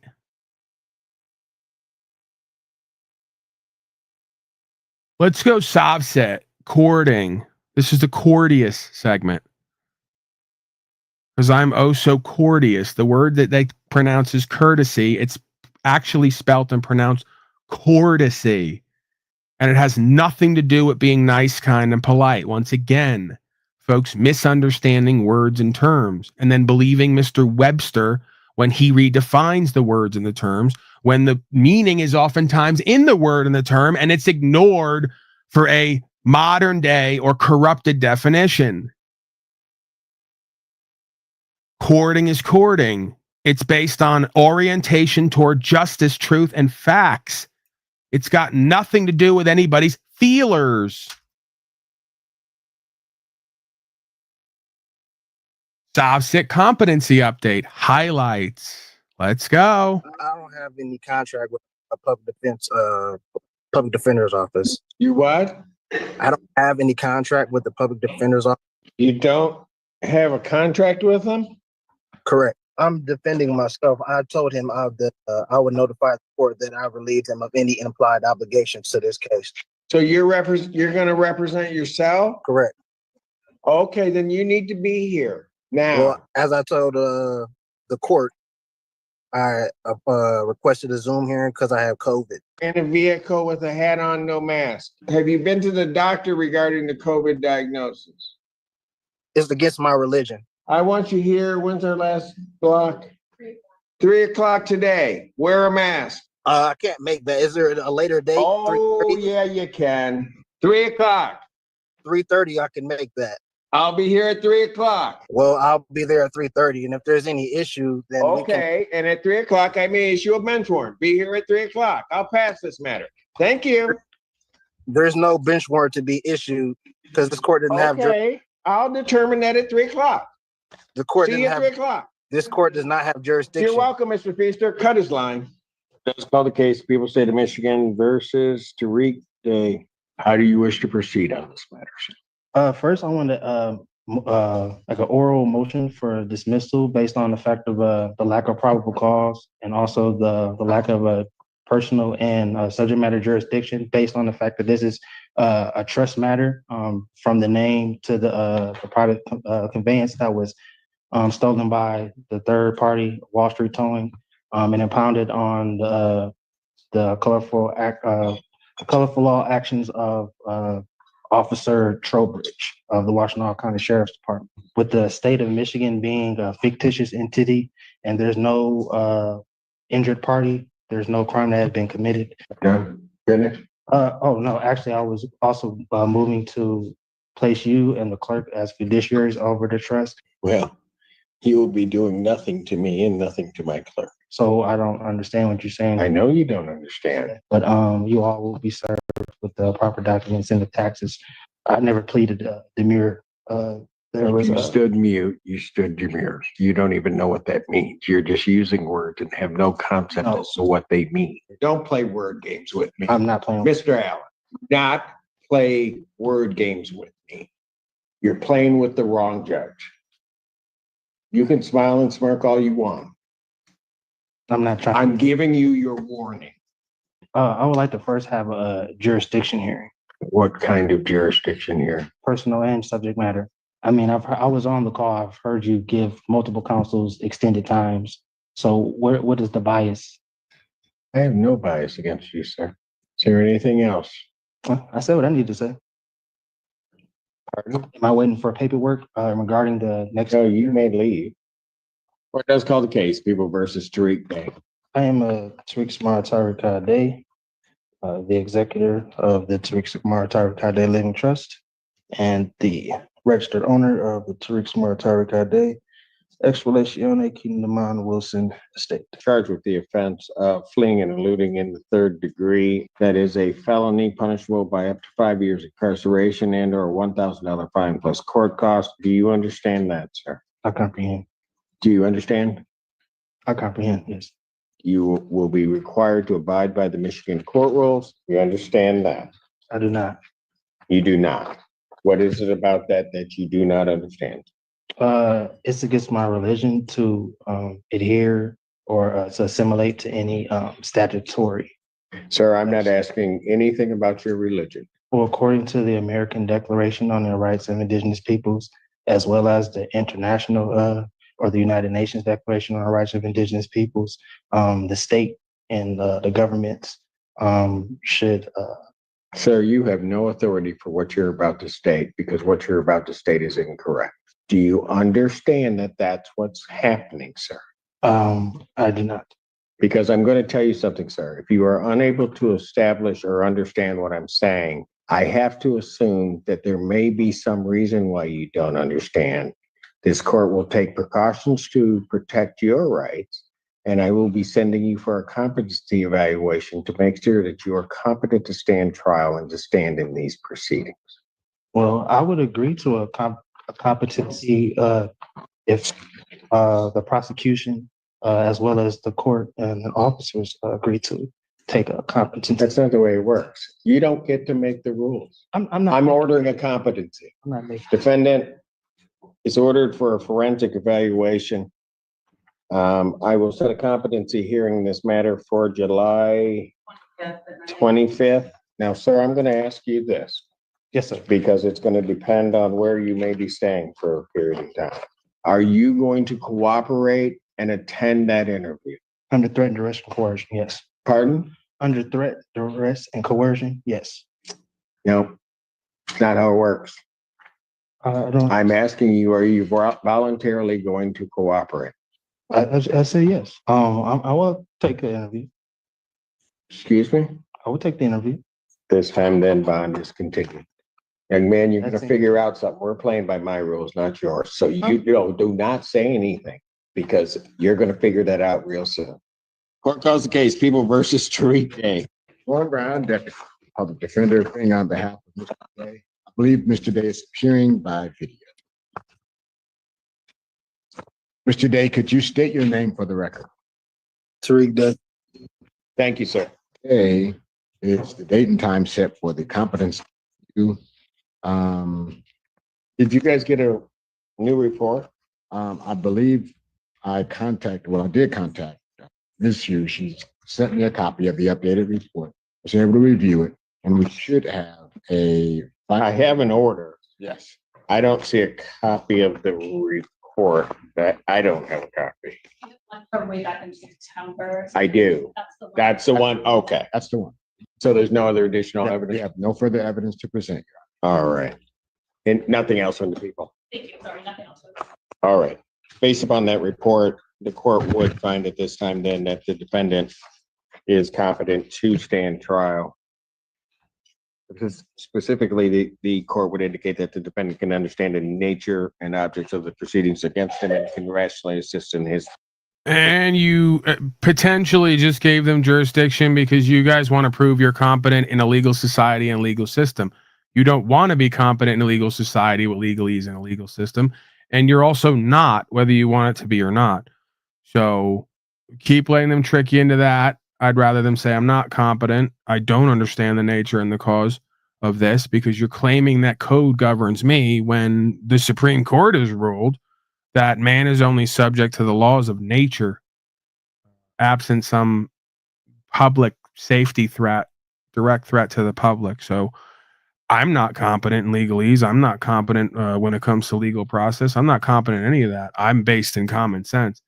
Let's go Savset, courting. This is the courteous segment. Because I'm oh so courteous. The word that they pronounce is courtesy. It's actually spelt and pronounced courtesy. And it has nothing to do with being nice, kind, and polite. Once again, folks misunderstanding words and terms and then believing Mr. Webster when he redefines the words and the terms, when the meaning is oftentimes in the word and the term, and it's ignored for a modern day or corrupted definition. Courting is courting. It's based on orientation toward justice, truth, and facts. It's got nothing to do with anybody's feelers. Savsit competency update highlights. Let's go. I don't have any contract with a public defender's office. You what? I don't have any contract with the public defender's office. You don't have a contract with them? Correct. I'm defending myself. I told him I would notify the court that I relieved him of any implied obligations to this case. So you're going to represent yourself? Correct. Okay, then you need to be here now. Well, as I told the court, I requested a Zoom hearing because I have COVID. In a vehicle with a hat on, no mask. Have you been to the doctor regarding the COVID diagnosis? It's against my religion. I want you here. When's our last block? 3 o'clock today. Wear a mask. I can't make that. Is there a later date? Oh, yeah, you can. 3 o'clock. 3:30, I can make that. I'll be here at 3 o'clock. Well, I'll be there at 3:30, and if there's any issue, then Okay, and at 3 o'clock, I may issue a bench warrant. Be here at 3 o'clock. I'll pass this matter. Thank you. There's no bench warrant to be issued because this court didn't have. Okay, I'll determine that at 3 o'clock. The court See didn't you at have. 3 o'clock. This court does not have jurisdiction. You're welcome, Mr. Feaster. Cut his line. Let's call the case, People State of Michigan versus Tariq Day. How do you wish to proceed on this matter, sir? First, I want to like an oral motion for dismissal based on the fact of the lack of probable cause and also the lack of a personal and subject matter jurisdiction based on the fact that this is a trust matter from the name to the private conveyance that was stolen by the third party, Wall Street Towing, and impounded on the colorful law actions of Officer Trowbridge of the Washtenaw County Sheriff's Department. With the state of Michigan being a fictitious entity and there's no injured party, there's no crime that has been committed. Done. Finished? Oh, no, actually, I was also moving to place you and the clerk as fiduciaries over the trust. Well, you will be doing nothing to me and nothing to my clerk. So I don't understand what you're saying. I know you don't understand. But you all will be served with the proper documents and the taxes. I never pleaded demur. You stood mute, you stood demure. You don't even know what that means. You're just using words and have no concept as to what they mean. Don't play word games with me. I'm not playing. Mr. Allen, not play word games with me. You're playing with the wrong judge. You can smile and smirk all you want. I'm not trying. I'm giving you your warning. I would like to first have a jurisdiction hearing. What kind of jurisdiction here? Personal and subject matter. I mean, I was on the call. I've heard you give multiple counsels extended times. So what is the bias? I have no bias against you, sir. Is there anything else? I said what I need to say. Pardon? Am I waiting for paperwork regarding the next? No, you may leave. Court does call the case, People versus Tariq Day. I am Tariq Smart Tariq Day, the executor of the Tariq Smart Tariq Day Living Trust and the registered owner of the Tariq Smart Tariq Day Ex Relatione Kingdom Wilson Estate. Charged with the offense of fleeing and eluding in the third degree. That is a felony punishable by up to 5 years incarceration and or $1,000 fine plus court costs. Do you understand that, sir? I comprehend. Do you understand? I comprehend, yes. You will be required to abide by the Michigan court rules. You understand that? I do not. You do not. What is it about that you do not understand? It's against my religion to adhere or to assimilate to any statutory. Sir, I'm not asking anything about your religion. Well, according to the American Declaration on the Rights of Indigenous Peoples, as well as the international or the United Nations Declaration on the Rights of Indigenous Peoples, the state and the governments should. Sir, you have no authority for what you're about to state because what you're about to state is incorrect. Do you understand that that's what's happening, sir? I do not. Because I'm going to tell you something, sir. If you are unable to establish or understand what I'm saying, I have to assume that there may be some reason why you don't understand. This court will take precautions to protect your rights, and I will be sending you for a competency evaluation to make sure that you are competent to stand trial and to stand in these proceedings. Well, I would agree to a competency if the prosecution as well as the court and the officers agree to take a competency. That's not the way it works. You don't get to make the rules. I'm not. I'm ordering a competency. I'm not making. Defendant is ordered for a forensic evaluation. I will set a competency hearing in this matter for July 25th. Now, sir, I'm going to ask you this. Yes, sir. Because it's going to depend on where you may be staying for a period of time. Are you going to cooperate and attend that interview? Under threat, duress, and coercion, yes. Pardon? Under threat, duress, and coercion, yes. No, it's not how it works. I don't. I'm asking you, are you voluntarily going to cooperate? I say yes. I will take the interview. Excuse me? I will take the interview. This time then bond is continued. Young man, you're going to That's it. figure out something. We're playing by my rules, not yours. So you do not say anything because you're going to figure that out real soon. Court calls the case, People versus Tariq Day. Warren Brown, Deputy Public Defender, appearing on behalf of Mr. Day. I believe Mr. Day is appearing by video. Mr. Day, could you state your name for the record? Tariq Day. Thank you, sir. Today is the date and time set for the competence review. Did you guys get a new report? I believe I did contact Ms. Hughes. She sent me a copy of the updated report. I was able to review it, and we should have I have an order. Yes. I don't see a copy of the report. I don't have a copy. From way back in September. I do. That's the one. Okay. That's the one. So there's no other additional We evidence? have no further evidence to present. All right. And nothing else on the people? Thank you, sorry, nothing else. All right. Based upon that report, the court would find at this time then that the defendant is competent to stand trial. Because specifically, the court would indicate that the defendant can understand the nature and objects of the proceedings against him and can rationally assist in his. And you potentially just gave them jurisdiction because you guys want to prove you're competent in a legal society and legal system. You don't want to be competent in a legal society with legalese and a legal system. And you're also not, whether you want it to be or not. So keep letting them trick you into that. I'd rather them say, I'm not competent. I don't understand the nature and the cause of this because you're claiming that code governs me when the Supreme Court has ruled that man is only subject to the laws of nature, absent some public safety threat, direct threat to the public. So I'm not competent in legalese. I'm not competent when it comes to legal process. I'm not competent in any of that. I'm based in common sense.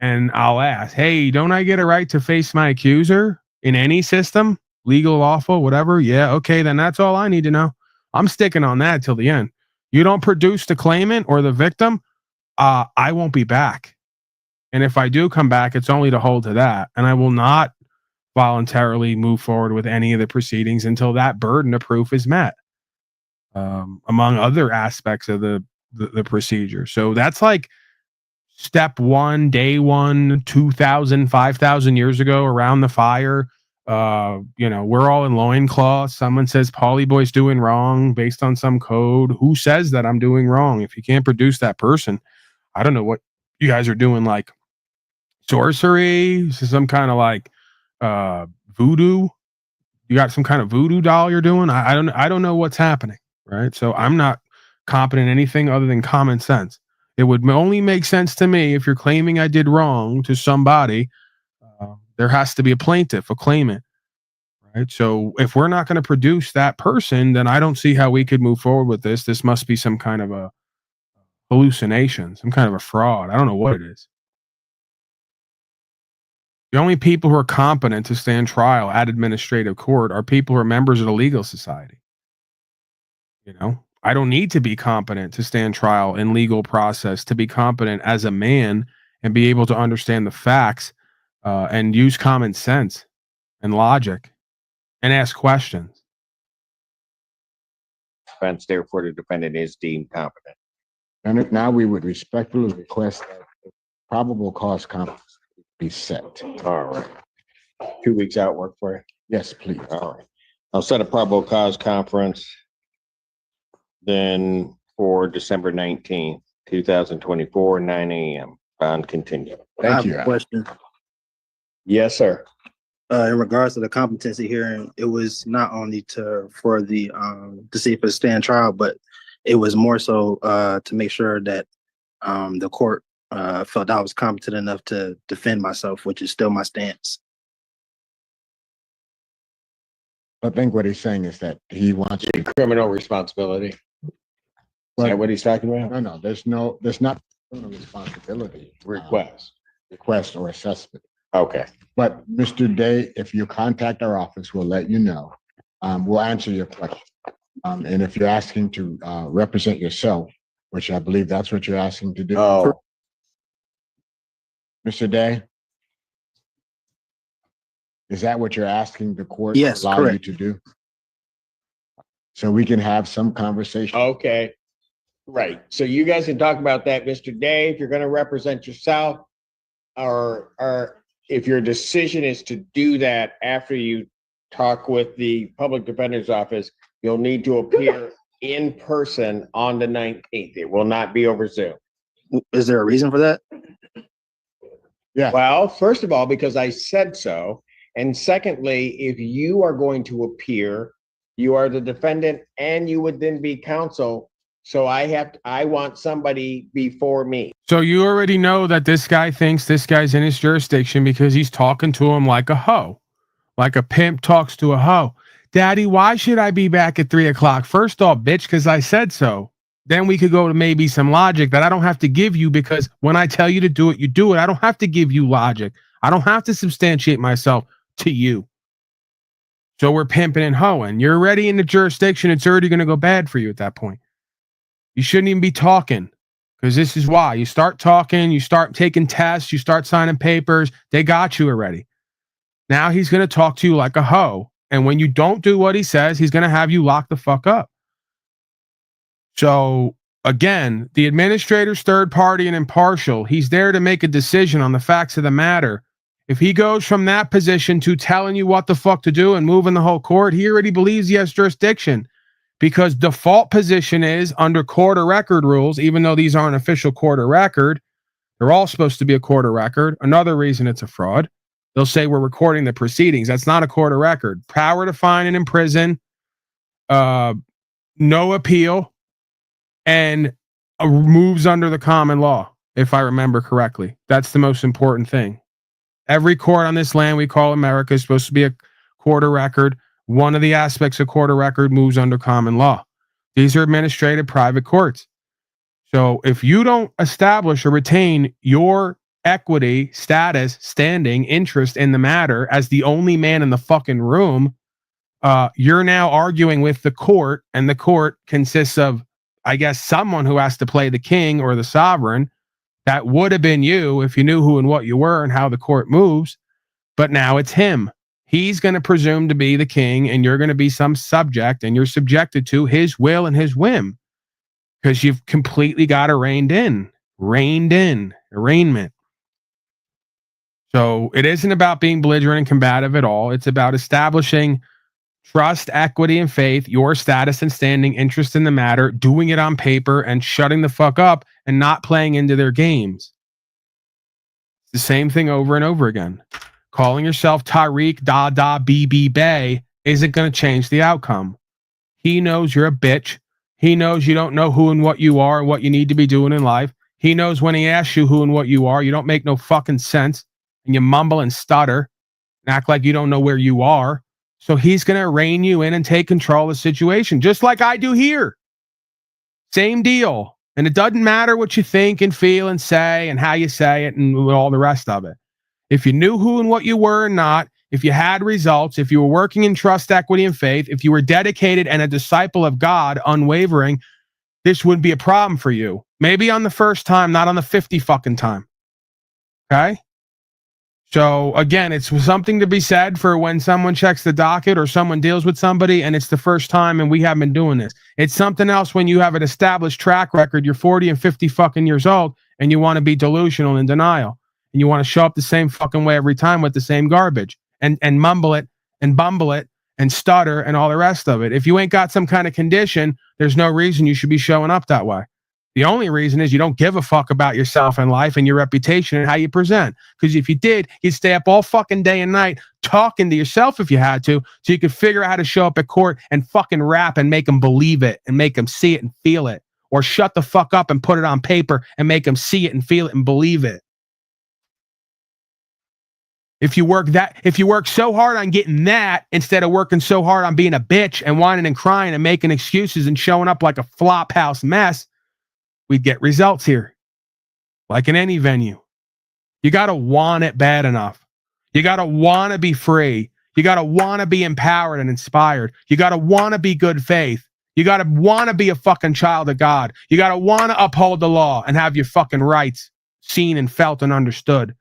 And I'll ask, hey, don't I get a right to face my accuser in any system? Legal, lawful, whatever? Yeah, okay, then that's all I need to know. I'm sticking on that till the end. You don't produce the claimant or the victim, I won't be back. And if I do come back, it's only to hold to that. And I will not voluntarily move forward with any of the proceedings until that burden of proof is met, among other aspects of the procedure. So that's like step one, day one, 2,000, 5,000 years ago around the fire. We're all in loincloths. Someone says Pauly Boy's doing wrong based on some code. Who says that I'm doing wrong? If you can't produce that person, I don't know what you guys are doing, like sorcery, some kind of like voodoo. You got some kind of voodoo doll you're doing. I don't know what's happening, right? So I'm not competent in anything other than common sense. It would only make sense to me if you're claiming I did wrong to somebody. There has to be a plaintiff, a claimant, right? So if we're not going to produce that person, then I don't see how we could move forward with this. This must be some kind of a hallucination, some kind of a fraud. I don't know what it is. The only people who are competent to stand trial at administrative court are people who are members of the legal society. I don't need to be competent to stand trial in legal process to be competent as a man and be able to understand the facts and use common sense and logic and ask questions. Defense, therefore, the defendant is deemed competent. And now we would respectfully request that the probable cause conference be set. All right. 2 weeks out work for you? Yes, please. All right. I'll set a probable cause conference then for December 19th, 2024, 9 a.m. Bond continued. Thank you. I have a question. Yes, sir. In regards to the competency hearing, it was not only to see if it stand trial, but it was more so to make sure that the court felt I was competent enough to defend myself, which is still my stance. I think what he's saying is that he wants criminal responsibility. Is that what he's talking about? No, there's not criminal responsibility. Request or assessment. Okay. But Mr. Day, if you contact our office, we'll let you know. We'll answer your question. And if you're asking to represent yourself, which I believe that's what you're asking to do. Oh. Mr. Day, is that what you're asking the court Yes, to allow correct. you to do? So we can have some conversation. Okay. Right. So you guys can talk about that, Mr. Day, if you're going to represent yourself, or if your decision is to do that after you talk with the public defender's office, you'll need to appear in person on the 19th. It will not be over Zoom. Is there a reason for that? Yeah. Well, first of all, because I said so. And secondly, if you are going to appear, you are the defendant and you would then be counsel. So I want somebody before me. So you already know that this guy thinks this guy's in his jurisdiction because he's talking to him like a hoe, like a pimp talks to a hoe. Daddy, why should I be back at 3 o'clock? First off, bitch, because I said so. Then we could go to maybe some logic that I don't have to give you, because when I tell you to do it, you do it. I don't have to give you logic. I don't have to substantiate myself to you. So we're pimping and hoeing. You're already in the jurisdiction. It's already going to go bad for you at that point. You shouldn't even be talking, because this is why. You start talking, you start taking tests, you start signing papers. They got you already. Now he's going to talk to you like a hoe. And when you don't do what he says, he's going to have you lock the fuck up. So again, the administrator's third party and impartial. He's there to make a decision on the facts of the matter. If he goes from that position to telling you what the fuck to do and moving the whole court, he already believes he has jurisdiction. Because default position is under court of record rules, even though these aren't official court of record, they're all supposed to be a court of record. Another reason it's a fraud. They'll say we're recording the proceedings. That's not a court of record. Power to fine and imprison, no appeal, and moves under the common law, if I remember correctly. That's the most important thing. Every court on this land we call America is supposed to be a court of record. One of the aspects of court of record moves under common law. These are administrative private courts. So if you don't establish or retain your equity, status, standing, interest in the matter as the only man in the fucking room, you're now arguing with the court, and the court consists of, I guess, someone who has to play the king or the sovereign. That would have been you if you knew who and what you were and how the court moves. But now it's him. He's going to presume to be the king, and you're going to be some subject, and you're subjected to his will and his whim, because you've completely got arraignment. So it isn't about being belligerent and combative at all. It's about establishing trust, equity, and faith, your status and standing, interest in the matter, doing it on paper, and shutting the fuck up and not playing into their games. It's the same thing over and over again. Calling yourself Tariq Dada BB Bay isn't going to change the outcome. He knows you're a bitch. He knows you don't know who and what you are and what you need to be doing in life. He knows when he asks you who and what you are, you don't make no fucking sense, and you mumble and stutter and act like you don't know where you are. So he's going to rein you in and take control of the situation, just like I do here. Same deal. And it doesn't matter what you think and feel and say and how you say it and all the rest of it. If you knew who and what you were and not, if you had results, if you were working in trust, equity, and faith, if you were dedicated and a disciple of God, unwavering, this wouldn't be a problem for you. Maybe on the first time, not on the 50 fucking time. Okay? So again, it's something to be said for when someone checks the docket or someone deals with somebody and it's the first time and we haven't been doing this. It's something else when you have an established track record, you're 40 and 50 fucking years old, and you want to be delusional and denial. And you want to show up the same fucking way every time with the same garbage and mumble it and bumble it and stutter and all the rest of it. If you ain't got some kind of condition, there's no reason you should be showing up that way. The only reason is you don't give a fuck about yourself and life and your reputation and how you present. Because if you did, you'd stay up all fucking day and night talking to yourself if you had to, so you could figure out how to show up at court and fucking rap and make them believe it and make them see it and feel it. Or shut the fuck up and put it on paper and make them see it and feel it and believe it. If you work so hard on getting that instead of working so hard on being a bitch and whining and crying and making excuses and showing up like a flop house mess, we'd get results here. Like in any venue. You got to want it bad enough. You got to want to be free. You got to want to be empowered and inspired. You got to want to be good faith. You got to want to be a fucking child of God. You got to want to uphold the law and have your fucking rights seen and felt and understood.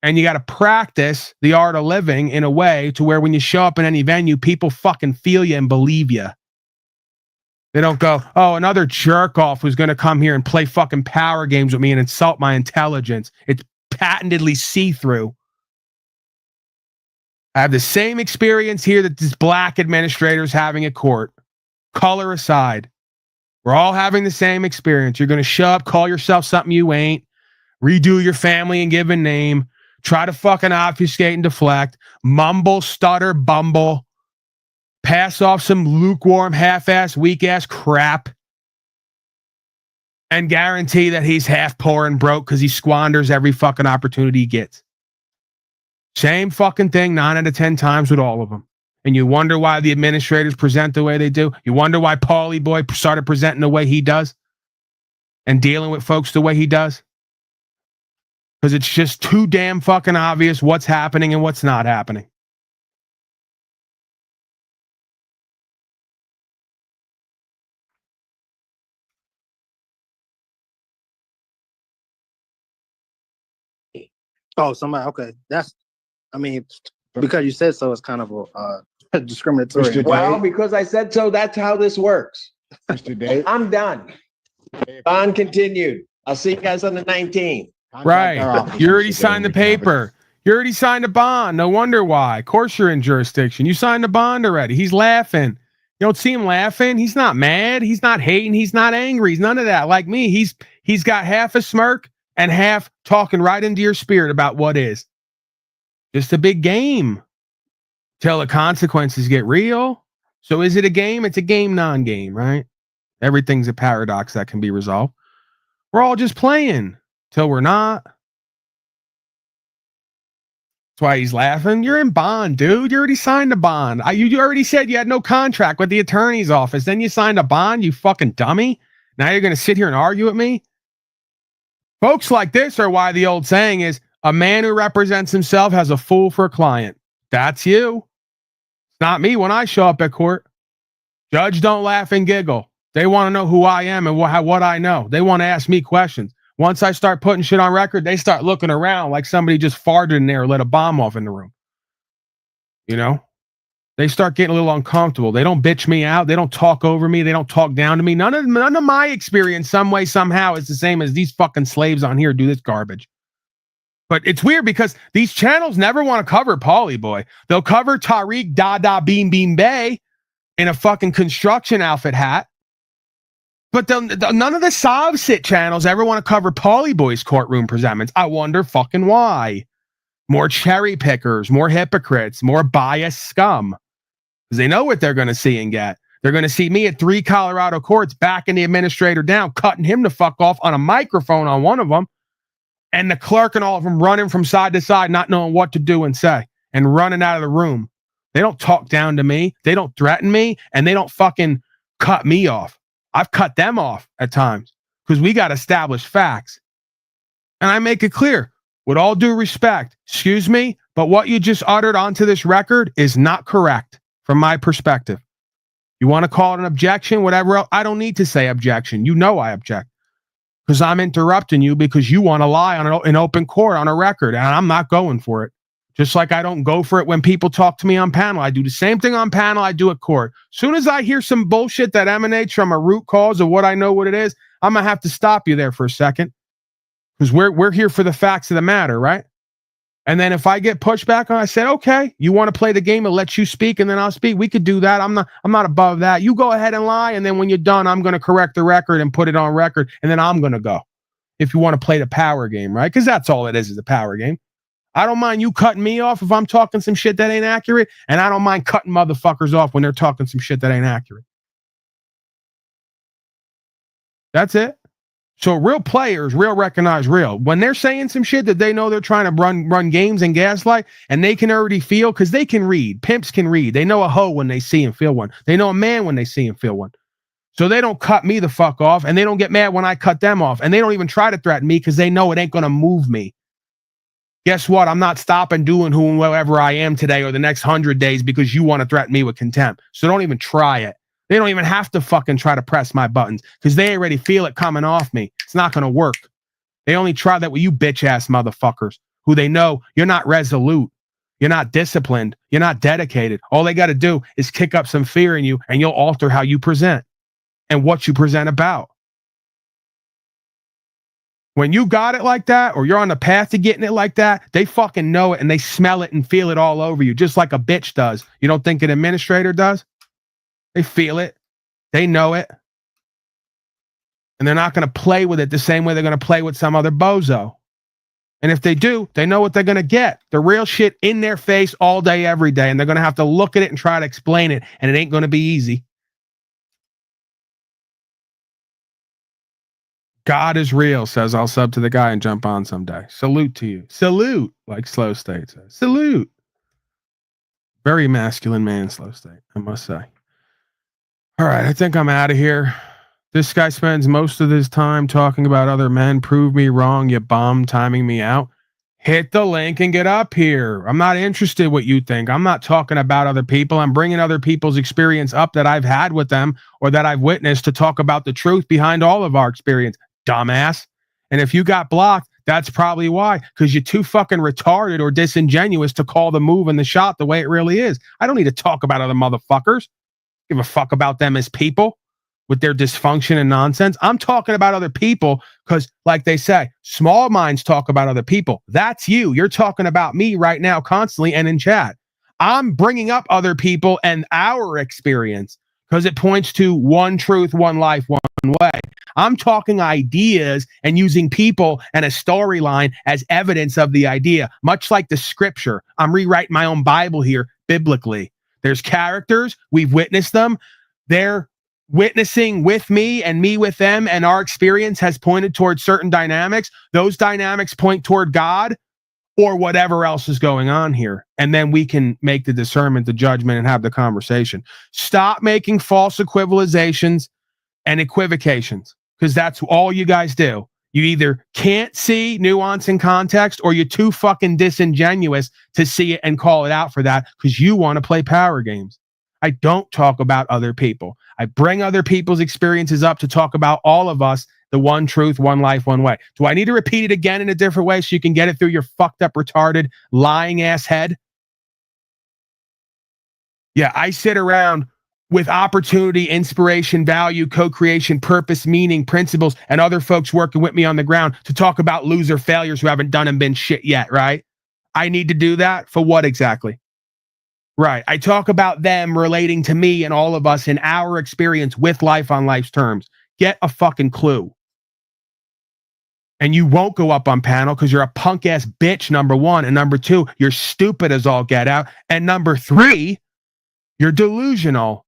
And you got to practice the art of living in a way to where when you show up in any venue, people fucking feel you and believe you. They don't go, oh, another jerk off who's going to come here and play fucking power games with me and insult my intelligence. It's patently see-through. I have the same experience here that this black administrator's having at court. Color aside. We're all having the same experience. You're going to show up, call yourself something you ain't, redo your family and given name, try to fucking obfuscate and deflect, mumble, stutter, bumble, pass off some lukewarm, half-ass, weak-ass crap, and guarantee that he's half poor and broke because he squanders every fucking opportunity he gets. Same fucking thing 9 out of 10 times with all of them. And you wonder why the administrators present the way they do. You wonder why Paulie Boy started presenting the way he does and dealing with folks the way he does. Because it's just too damn fucking obvious what's happening and what's not happening. Oh, somebody. Okay, because you said so, it's kind of a discriminatory. Well, because I said so, that's how this works. Mr. Dave, I'm done. Bond continued. I'll see you guys on the 19th. Right. You already signed the paper. You already signed a bond. No wonder why. Of course you're in jurisdiction. You signed a bond already. He's laughing. You don't see him laughing. He's not mad. He's not hating. He's not angry. He's none of that. Like me, he's got half a smirk and half talking right into your spirit about what is. Just a big game. Till the consequences get real. So is it a game? It's a game, non-game, right? Everything's a paradox that can be resolved. We're all just playing till we're not. That's why he's laughing. You're in bond, dude. You already signed a bond. You already said you had no contract with the attorney's office. Then you signed a bond, you fucking dummy. Now you're going to sit here and argue with me? Folks like this are why the old saying is, a man who represents himself has a fool for a client. That's you. It's not me when I show up at court. Judge don't laugh and giggle. They want to know who I am and what I know. They want to ask me questions. Once I start putting shit on record, they start looking around like somebody just farted in there or let a bomb off in the room. You know? They start getting a little uncomfortable. They don't bitch me out. They don't talk over me. They don't talk down to me. None of my experience, some way, somehow, is the same as these fucking slaves on here do this garbage. But it's weird because these channels never want to cover Paulie Boy. They'll cover Tariq Dada Beam Beam Bay in a fucking construction outfit hat. But none of the Sovsit channels ever want to cover Paulie Boy's courtroom presentments. I wonder fucking why. More cherry pickers, more hypocrites, more biased scum. Because they know what they're going to see and get. They're going to see me at 3 Colorado courts backing the administrator down, cutting him the fuck off on a microphone on one of them. And the clerk and all of them running from side to side, not knowing what to do and say, and running out of the room. They don't talk down to me. They don't threaten me, and they don't fucking cut me off. I've cut them off at times because we got established facts. And I make it clear, with all due respect, excuse me, but what you just uttered onto this record is not correct from my perspective. You want to call it an objection, whatever else, I don't need to say objection. You know I object. Because I'm interrupting you because you want to lie on an open court on a record, and I'm not going for it. Just like I don't go for it when people talk to me on panel. I do the same thing on panel I do at court. Soon as I hear some bullshit that emanates from a root cause of what I know what it is, I'm going to have to stop you there for a second. Because we're here for the facts of the matter, right? And then if I get pushed back on, I said, okay, you want to play the game and let you speak and then I'll speak. We could do that. I'm not above that. You go ahead and lie. And then when you're done, I'm going to correct the record and put it on record. And then I'm going to go. If you want to play the power game, right? Because that's all it is a power game. I don't mind you cutting me off if I'm talking some shit that ain't accurate. And I don't mind cutting motherfuckers off when they're talking some shit that ain't accurate. That's it. So real players, real recognize real. When they're saying some shit that they know they're trying to run games and gaslight, and they can already feel, because they can read. Pimps can read. They know a hoe when they see and feel one. They know a man when they see and feel one. So they don't cut me the fuck off, and they don't get mad when I cut them off. And they don't even try to threaten me because they know it ain't going to move me. Guess what? I'm not stopping doing whoever I am today or the next 100 days because you want to threaten me with contempt. So don't even try it. They don't even have to fucking try to press my buttons because they already feel it coming off me. It's not going to work. They only try that with you bitch ass motherfuckers who they know you're not resolute. You're not disciplined. You're not dedicated. All they got to do is kick up some fear in you and you'll alter how you present and what you present about. When you got it like that, or you're on the path to getting it like that, they fucking know it and they smell it and feel it all over you, just like a bitch does. You don't think an administrator does? They feel it. They know it. And they're not going to play with it the same way they're going to play with some other bozo. And if they do, they know what they're going to get. The real shit in their face all day, every day. And they're going to have to look at it and try to explain it. And it ain't going to be easy. God is real, says I'll sub to the guy and jump on someday. Salute to you. Salute, like Slow State says. Salute. Very masculine man, Slow State, I must say. All right, I think I'm out of here. This guy spends most of his time talking about other men. Prove me wrong, you bum, timing me out. Hit the link and get up here. I'm not interested what you think. I'm not talking about other people. I'm bringing other people's experience up that I've had with them or that I've witnessed to talk about the truth behind all of our experience. Dumbass. And if you got blocked, that's probably why, because you're too fucking retarded or disingenuous to call the move and the shot the way it really is. I don't need to talk about other motherfuckers. Give a fuck about them as people with their dysfunction and nonsense. I'm talking about other people because, like they say, small minds talk about other people. That's you. You're talking about me right now constantly and in chat. I'm bringing up other people and our experience because it points to one truth, one life, one way. I'm talking ideas and using people and a storyline as evidence of the idea, much like the scripture. I'm rewriting my own Bible here biblically. There's characters. We've witnessed them. They're witnessing with me and me with them, and our experience has pointed towards certain dynamics. Those dynamics point toward God or whatever else is going on here. And then we can make the discernment, the judgment, and have the conversation. Stop making false equivalizations and equivocations, because that's all you guys do. You either can't see nuance and context, or you're too fucking disingenuous to see it and call it out for that because you want to play power games. I don't talk about other people. I bring other people's experiences up to talk about all of us, the one truth, one life, one way. Do I need to repeat it again in a different way so you can get it through your fucked up, retarded, lying ass head? Yeah, I sit around with opportunity, inspiration, value, co-creation, purpose, meaning, principles, and other folks working with me on the ground to talk about loser failures who haven't done and been shit yet, right? I need to do that for what exactly? Right. I talk about them relating to me and all of us in our experience with life on life's terms. Get a fucking clue. And you won't go up on panel because you're a punk ass bitch, number one. And number two, you're stupid as all get out. And number three, you're delusional.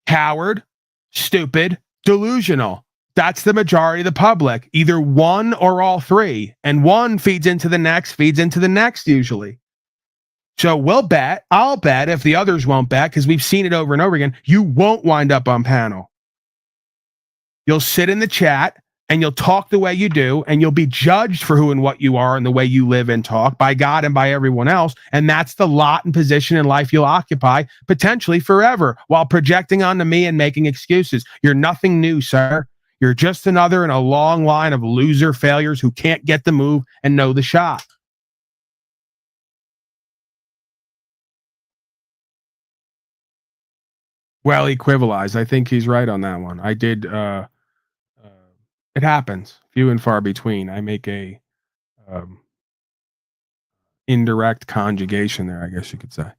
Coward, stupid, delusional. That's the majority of the public. Either one or all three. And one feeds into the next usually. So I'll bet if the others won't bet, because we've seen it over and over again, you won't wind up on panel. You'll sit in the chat and you'll talk the way you do, and you'll be judged for who and what you are and the way you live and talk by God and by everyone else. And that's the lot and position in life you'll occupy potentially forever while projecting onto me and making excuses. You're nothing new, sir. You're just another in a long line of loser failures who can't get the move and know the shot. Well, equivalized. I think he's right on that one. I did. It happens, few and far between. I make a indirect conjugation there, I guess you could say.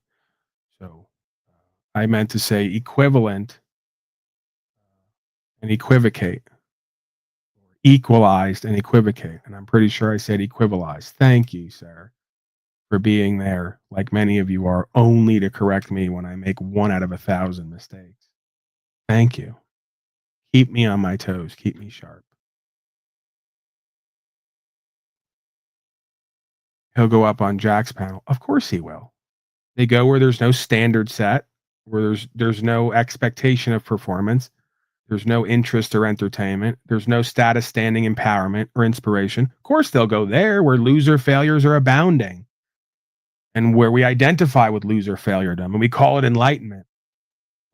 So I meant to say equivalent and equivocate, equalized and equivocate. And I'm pretty sure I said equivalized. Thank you, sir, for being there, like many of you are, only to correct me when I make 1 out of 1,000 mistakes. Thank you. Keep me on my toes. Keep me sharp. He'll go up on Jack's panel. Of course he will. They go where there's no standard set, where there's no expectation of performance. There's no interest or entertainment. There's no status, standing, empowerment, or inspiration. Of course, they'll go there where loser failures are abounding and where we identify with loser failuredom, and we call it enlightenment,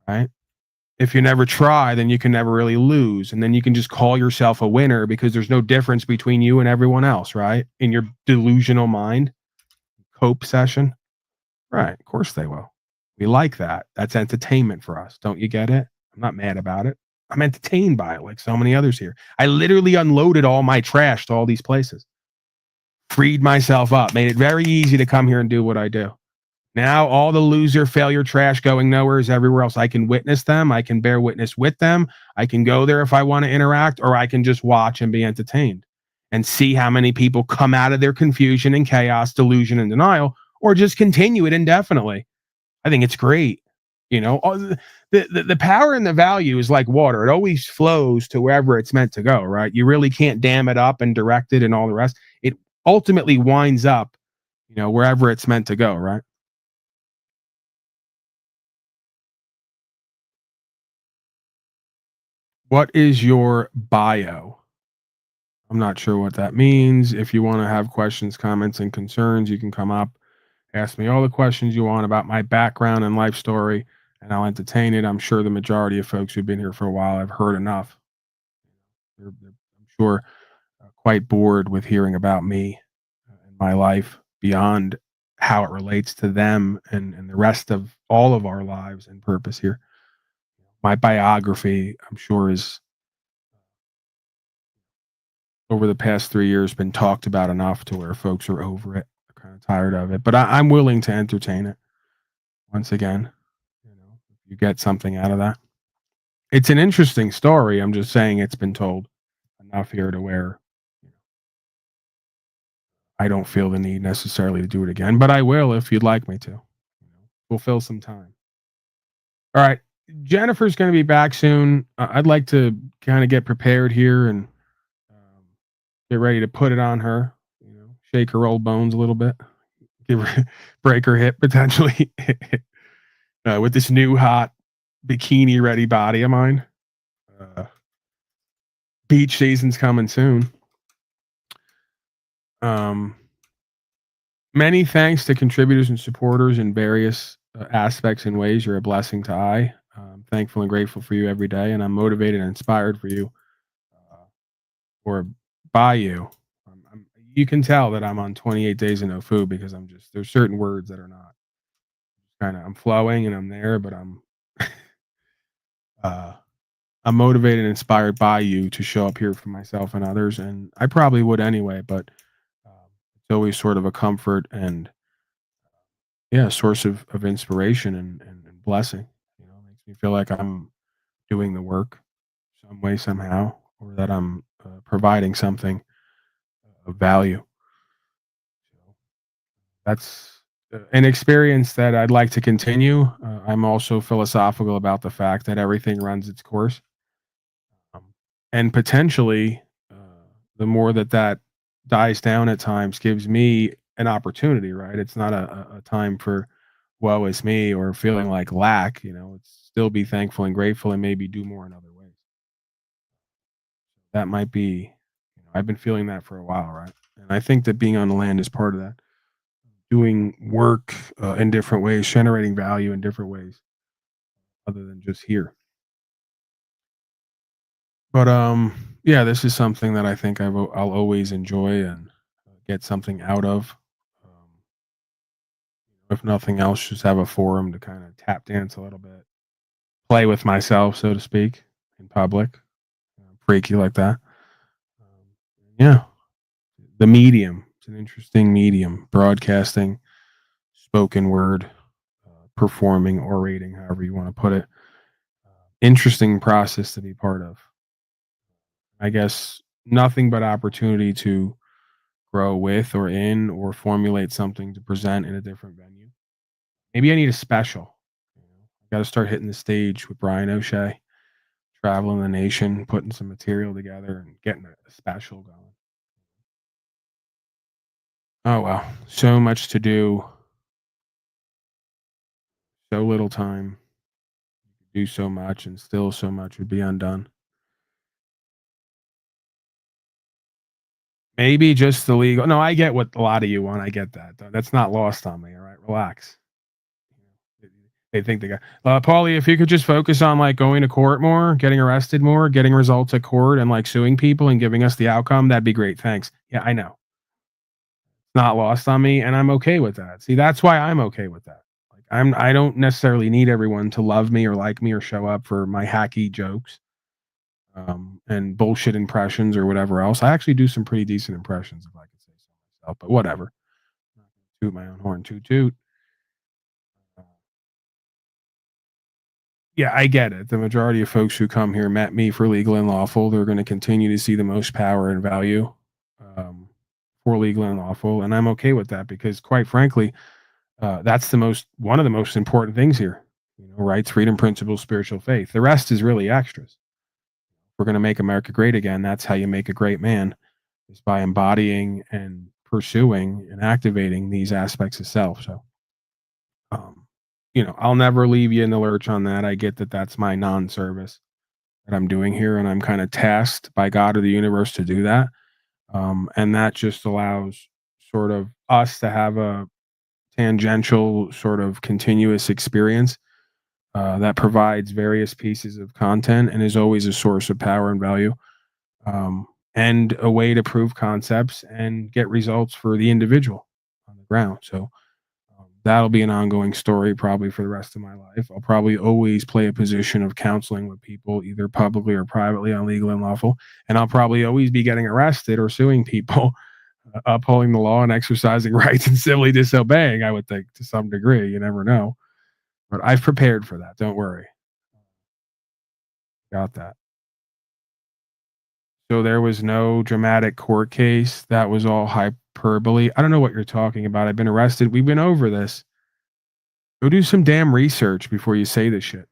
right? If you never try, then you can never really lose. And then you can just call yourself a winner because there's no difference between you and everyone else, right? In your delusional mind, cope session. Right. Of course they will. We like that. That's entertainment for us. Don't you get it? I'm not mad about it. I'm entertained by it like so many others here. I literally unloaded all my trash to all these places. Freed myself up. Made it very easy to come here and do what I do. Now all the loser, failure, trash going nowhere is everywhere else. I can witness them. I can bear witness with them. I can go there if I want to interact, or I can just watch and be entertained and see how many people come out of their confusion and chaos, delusion, and denial, or just continue it indefinitely. I think it's great. You know, the power and the value is like water. It always flows to wherever it's meant to go, right? You really can't dam it up and direct it and all the rest. It ultimately winds up, you know, wherever it's meant to go, right? What is your bio? I'm not sure what that means. If you want to have questions, comments, and concerns, you can come up, ask me all the questions you want about my background and life story, and I'll entertain it. I'm sure the majority of folks who've been here for a while have heard enough. I'm sure quite bored with hearing about me and my life beyond how it relates to them and the rest of all of our lives and purpose here. My biography, I'm sure, is over the past 3 years been talked about enough to where folks are over it, kind of tired of it. But I'm willing to entertain it. Once again, you know, if you get something out of that. It's an interesting story. I'm just saying it's been told enough here to where I don't feel the need necessarily to do it again, but I will if you'd like me to. You know, fulfill some time. All right. Jennifer's going to be back soon. I'd like to kind of get prepared here and get ready to put it on her, you know, shake her old bones a little bit, give her, break her hip potentially with this new hot bikini ready body of mine. Beach season's coming soon. Many thanks to contributors and supporters in various aspects and ways. You're a blessing to I. I'm thankful and grateful for you every day, and I'm motivated and inspired for you or by you. You can tell that I'm on 28 days of no food because there's certain words that are not I'm flowing and I'm there, but I'm motivated and inspired by you to show up here for myself and others. And I probably would anyway, but it's always sort of a comfort and a source of inspiration and blessing. You know, it makes me feel like I'm doing the work some way, somehow, or that I'm providing something of value. That's an experience that I'd like to continue. I'm also philosophical about the fact that everything runs its course. And potentially, the more that dies down at times gives me an opportunity, right? It's not a time for woe is me or feeling like lack, you know, it's still be thankful and grateful and maybe do more in other ways. That might be, you know, I've been feeling that for a while, right? And I think that being on the land is part of that. Doing work in different ways, generating value in different ways other than just here. But yeah, this is something that I think I'll always enjoy and get something out of. If nothing else, just have a forum to kind of tap dance a little bit, play with myself, so to speak, in public, freaky like that. Yeah, the medium. It's an interesting medium. Broadcasting, spoken word, performing, orating, however you want to put it. Interesting process to be part of. I guess nothing but opportunity to grow with or in or formulate something to present in a different venue. Maybe I need a special. I got to start hitting the stage with Brian O'Shea, traveling the nation, putting some material together and getting a special going. Oh, well, so much to do. So little time. Do so much and still so much would be undone. Maybe just the legal. No, I get what a lot of you want. I get that. That's not lost on me. All right, relax. They think they got Paulie. If you could just focus on like going to court more, getting arrested more, getting results at court, and like suing people and giving us the outcome, that'd be great. Thanks. Yeah, I know. It's not lost on me, and I'm okay with that. See, that's why I'm okay with that. Like I don't necessarily need everyone to love me or like me or show up for my hacky jokes. And bullshit impressions or whatever else. I actually do some pretty decent impressions, if I could say so myself, but whatever. Toot my own horn, toot toot. Yeah, I get it. The majority of folks who come here met me for legal and lawful. They're going to continue to see the most power and value for legal and lawful, and I'm okay with that because, quite frankly, that's one of the most important things here. Rights, freedom, principles, spiritual faith. The rest is really extras. We're going to make America great again. That's how you make a great man, is by embodying and pursuing and activating these aspects of self. So, I'll never leave you in the lurch on that. I get that that's my non-service that I'm doing here, and I'm kind of tasked by God or the universe to do that. And that just allows sort of us to have a tangential sort of continuous experience that provides various pieces of content and is always a source of power and value. And a way to prove concepts and get results for the individual on the ground. So that'll be an ongoing story probably for the rest of my life. I'll probably always play a position of counseling with people, either publicly or privately, on legal and lawful. And I'll probably always be getting arrested or suing people, upholding the law and exercising rights and civilly disobeying, I would think, to some degree. You never know. But I've prepared for that. Don't worry. Got that. So there was no dramatic court case. That was all hyperbole. I don't know what you're talking about. I've been arrested. We've been over this. Go do some damn research before you say this shit.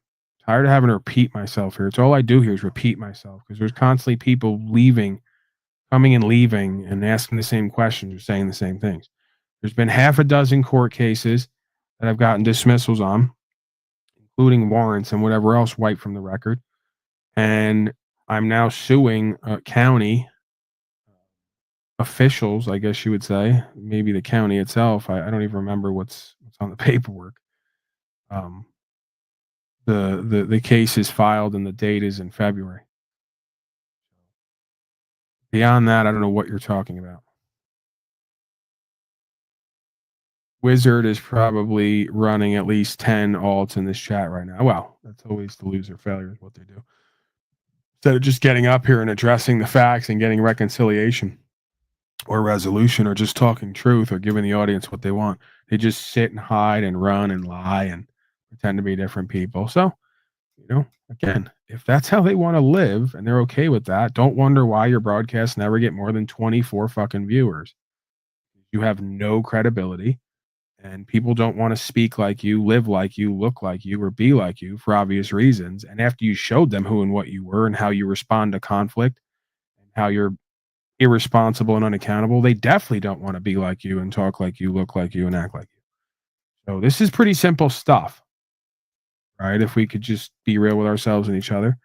Tired of having to repeat myself here. It's all I do here is repeat myself because there's constantly people leaving, coming and leaving and asking the same questions or saying the same things. There's been half a dozen court cases that I've gotten dismissals on, including warrants and whatever else wiped from the record. And I'm now suing county officials, I guess you would say, maybe the county itself. I don't even remember what's on the paperwork. The case is filed and the date is in February. Beyond that, I don't know what you're talking about. Wizard is probably running at least 10 alts in this chat right now. Well, that's always the loser failure is what they do. Instead of just getting up here and addressing the facts and getting reconciliation or resolution or just talking truth or giving the audience what they want, they just sit and hide and run and lie and pretend to be different people. So, again, if that's how they want to live and they're okay with that, don't wonder why your broadcasts never get more than 24 fucking viewers. You have no credibility and people don't want to speak like you, live like you, look like you, or be like you for obvious reasons. And after you showed them who and what you were and how you respond to conflict and how you're irresponsible and unaccountable, they definitely don't want to be like you and talk like you, look like you, and act like you. So this is pretty simple stuff, right? If we could just be real with ourselves and each other.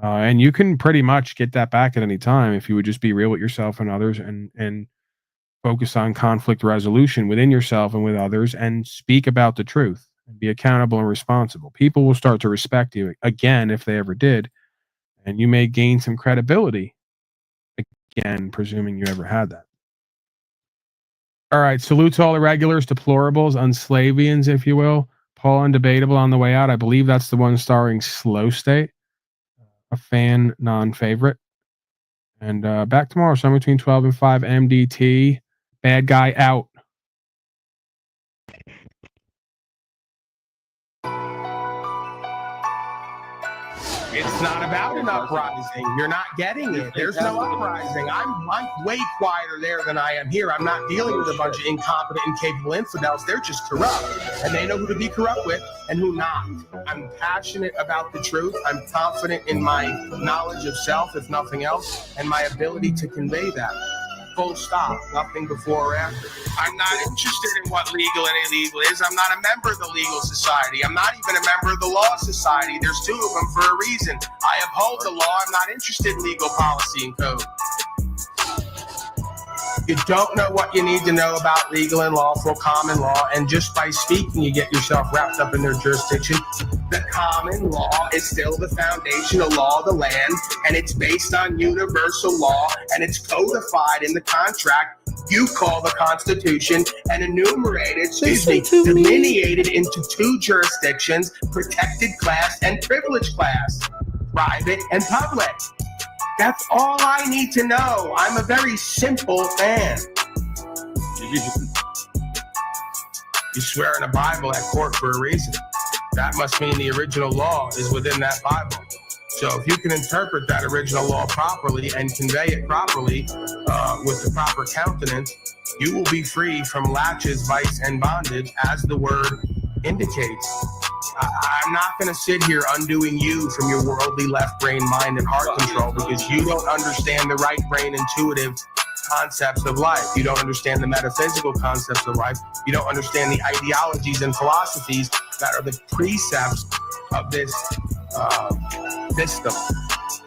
And you can pretty much get that back at any time if you would just be real with yourself and others and focus on conflict resolution within yourself and with others and speak about the truth and be accountable and responsible. People will start to respect you again if they ever did. And you may gain some credibility again, presuming you ever had that. All right. Salute to all the regulars, deplorables, unslavians, if you will. Paul Undebatable on the way out. I believe that's the one starring Slow State, a fan non-favorite. And back tomorrow, somewhere between 12 and 5 MDT. Bad guy out. It's not about an uprising. You're not getting it. There's no uprising. I'm way quieter there than I am here. I'm not dealing with a bunch of incompetent, incapable infidels. They're just corrupt, and they know who to be corrupt with and who not. I'm passionate about the truth. I'm confident in my knowledge of self, if nothing else, and my ability to convey that. Full stop, nothing before or after. I'm not interested in what legal and illegal is. I'm not a member of the legal society. I'm not even a member of the law society. There's two of them for a reason. I uphold the law. I'm not interested in legal policy and code. You don't know what you need to know about legal and lawful common law, and just by speaking, you get yourself wrapped up in their jurisdiction. The common law is still the foundational law of the land, and it's based on universal law, and it's codified in the contract you call the Constitution, and enumerated, delineated into two jurisdictions: protected class and privileged class, private and public. That's all I need to know. I'm a very simple man. You swear in a Bible at court for a reason. That must mean the original law is within that Bible. So if you can interpret that original law properly and convey it properly with the proper countenance, you will be free from latches, vice, and bondage, as the word indicates. I'm not going to sit here undoing you from your worldly left brain, mind, and heart control, because you don't understand the right brain intuitive concepts of life. You don't understand the metaphysical concepts of life. You don't understand the ideologies and philosophies that are the precepts of this system.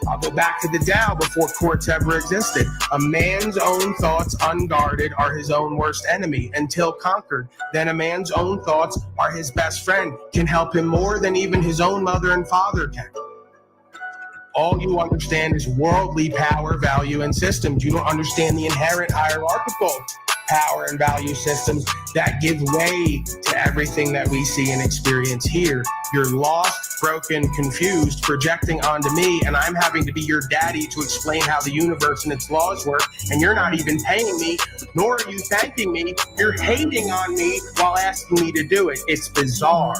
I'll go back to the Tao before courts ever existed. A man's own thoughts unguarded are his own worst enemy until conquered. Then a man's own thoughts are his best friend, can help him more than even his own mother and father can. All you understand is worldly power, value, and systems. You don't understand the inherent hierarchical power and value systems that give way to everything that we see and experience here. You're lost, broken, confused, projecting onto me, and I'm having to be your daddy to explain how the universe and its laws work, and you're not even paying me, nor are you thanking me. You're hating on me while asking me to do it. It's bizarre.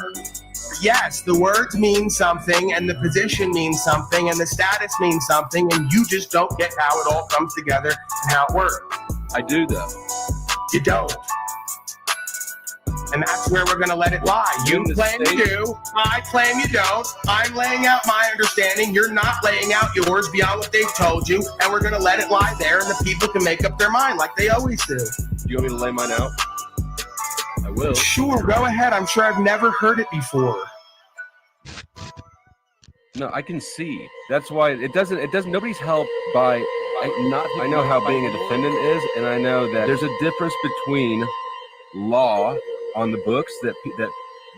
Yes, the words mean something, and the position means something, and the status means something, and you just don't get how it all comes together and how it works. I do, though. You don't. And that's where we're going to let it lie. You claim you do. I claim you don't. I'm laying out my understanding. You're not laying out yours beyond what they've told you. And we're going to let it lie there, and the people can make up their mind like they always do. Do you want me to lay mine out? I will. Sure, go ahead. I'm sure I've never heard it before. No, I can see. That's why it doesn't, nobody's helped by, I know how being a defendant is, and I know that there's a difference between law on the books that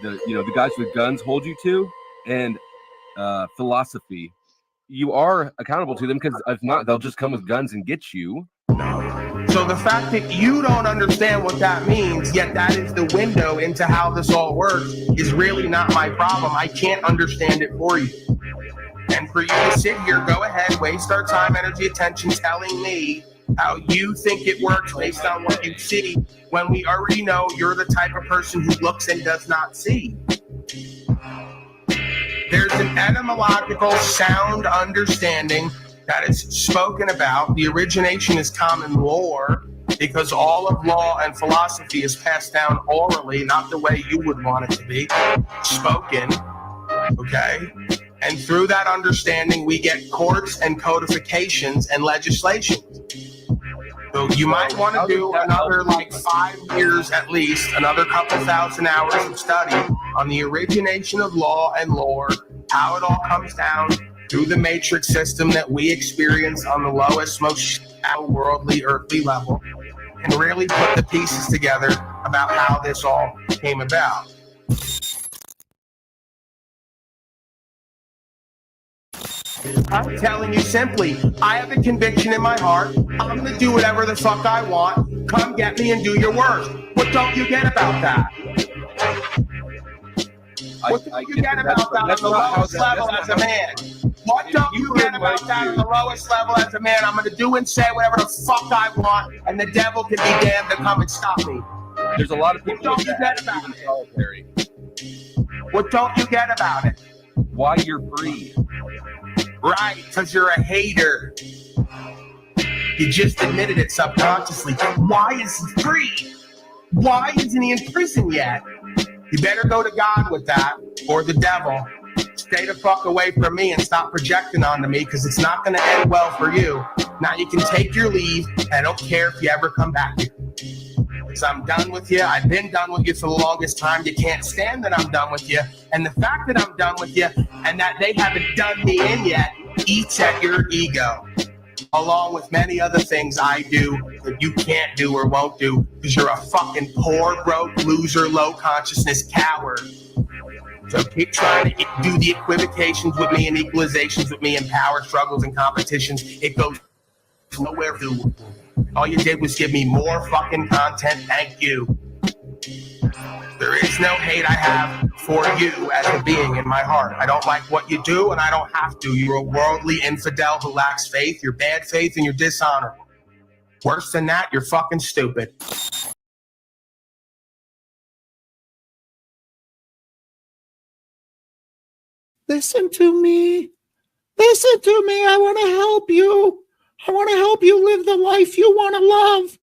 the guys with guns hold you to, and philosophy. You are accountable to them, because if not, they'll just come with guns and get you. So the fact that you don't understand what that means, yet that is the window into how this all works, is really not my problem. I can't understand it for you. And for you to sit here, go ahead, waste our time, energy, attention telling me how you think it works based on what you see, when we already know you're the type of person who looks and does not see. There's an etymological sound understanding that is spoken about. The origination is common lore, because all of law and philosophy is passed down orally, not the way you would want it to be, spoken, okay? And through that understanding, we get courts and codifications and legislation. So you might want to do another 5 years at least, another couple thousand hours of study on the origination of law and lore, how it all comes down through the matrix system that we experience on the lowest, most worldly, earthly level, and really put the pieces together about how this all came about. I'm telling you simply, I have a conviction in my heart. I'm going to do whatever the fuck I want. Come get me and do your worst. What don't you get about that? What don't you get about that on the lowest level as a man? What don't you get about that on the lowest level as a man? I'm going to do and say whatever the fuck I want, and the devil can be damned to come and stop me. There's a lot of people What don't you get about it? What don't you get about it? Why you're free. Right, because you're a hater. You just admitted it subconsciously. Why is he free? Why isn't he in prison yet? You better go to God with that, or the devil. Stay the fuck away from me and stop projecting onto me, because it's not going to end well for you. Now you can take your leave. I don't care if you ever come back. Because I'm done with you. I've been done with you for the longest time. You can't stand that I'm done with you. And the fact that I'm done with you and that they haven't done me in yet eats at your ego, along with many other things I do that you can't do or won't do, because you're a fucking poor, broke, loser, low consciousness coward. So keep trying to do the equivocations with me and equalizations with me and power struggles and competitions. It goes nowhere to. All you did was give me more fucking content. Thank you. There is no hate I have for you as a being in my heart. I don't like what you do, and I don't have to. You're a worldly infidel who lacks faith. You're bad faith, and you're dishonorable. Worse than that, you're fucking stupid. Listen to me. Listen to me. I want to help you. I want to help you live the life you want to love.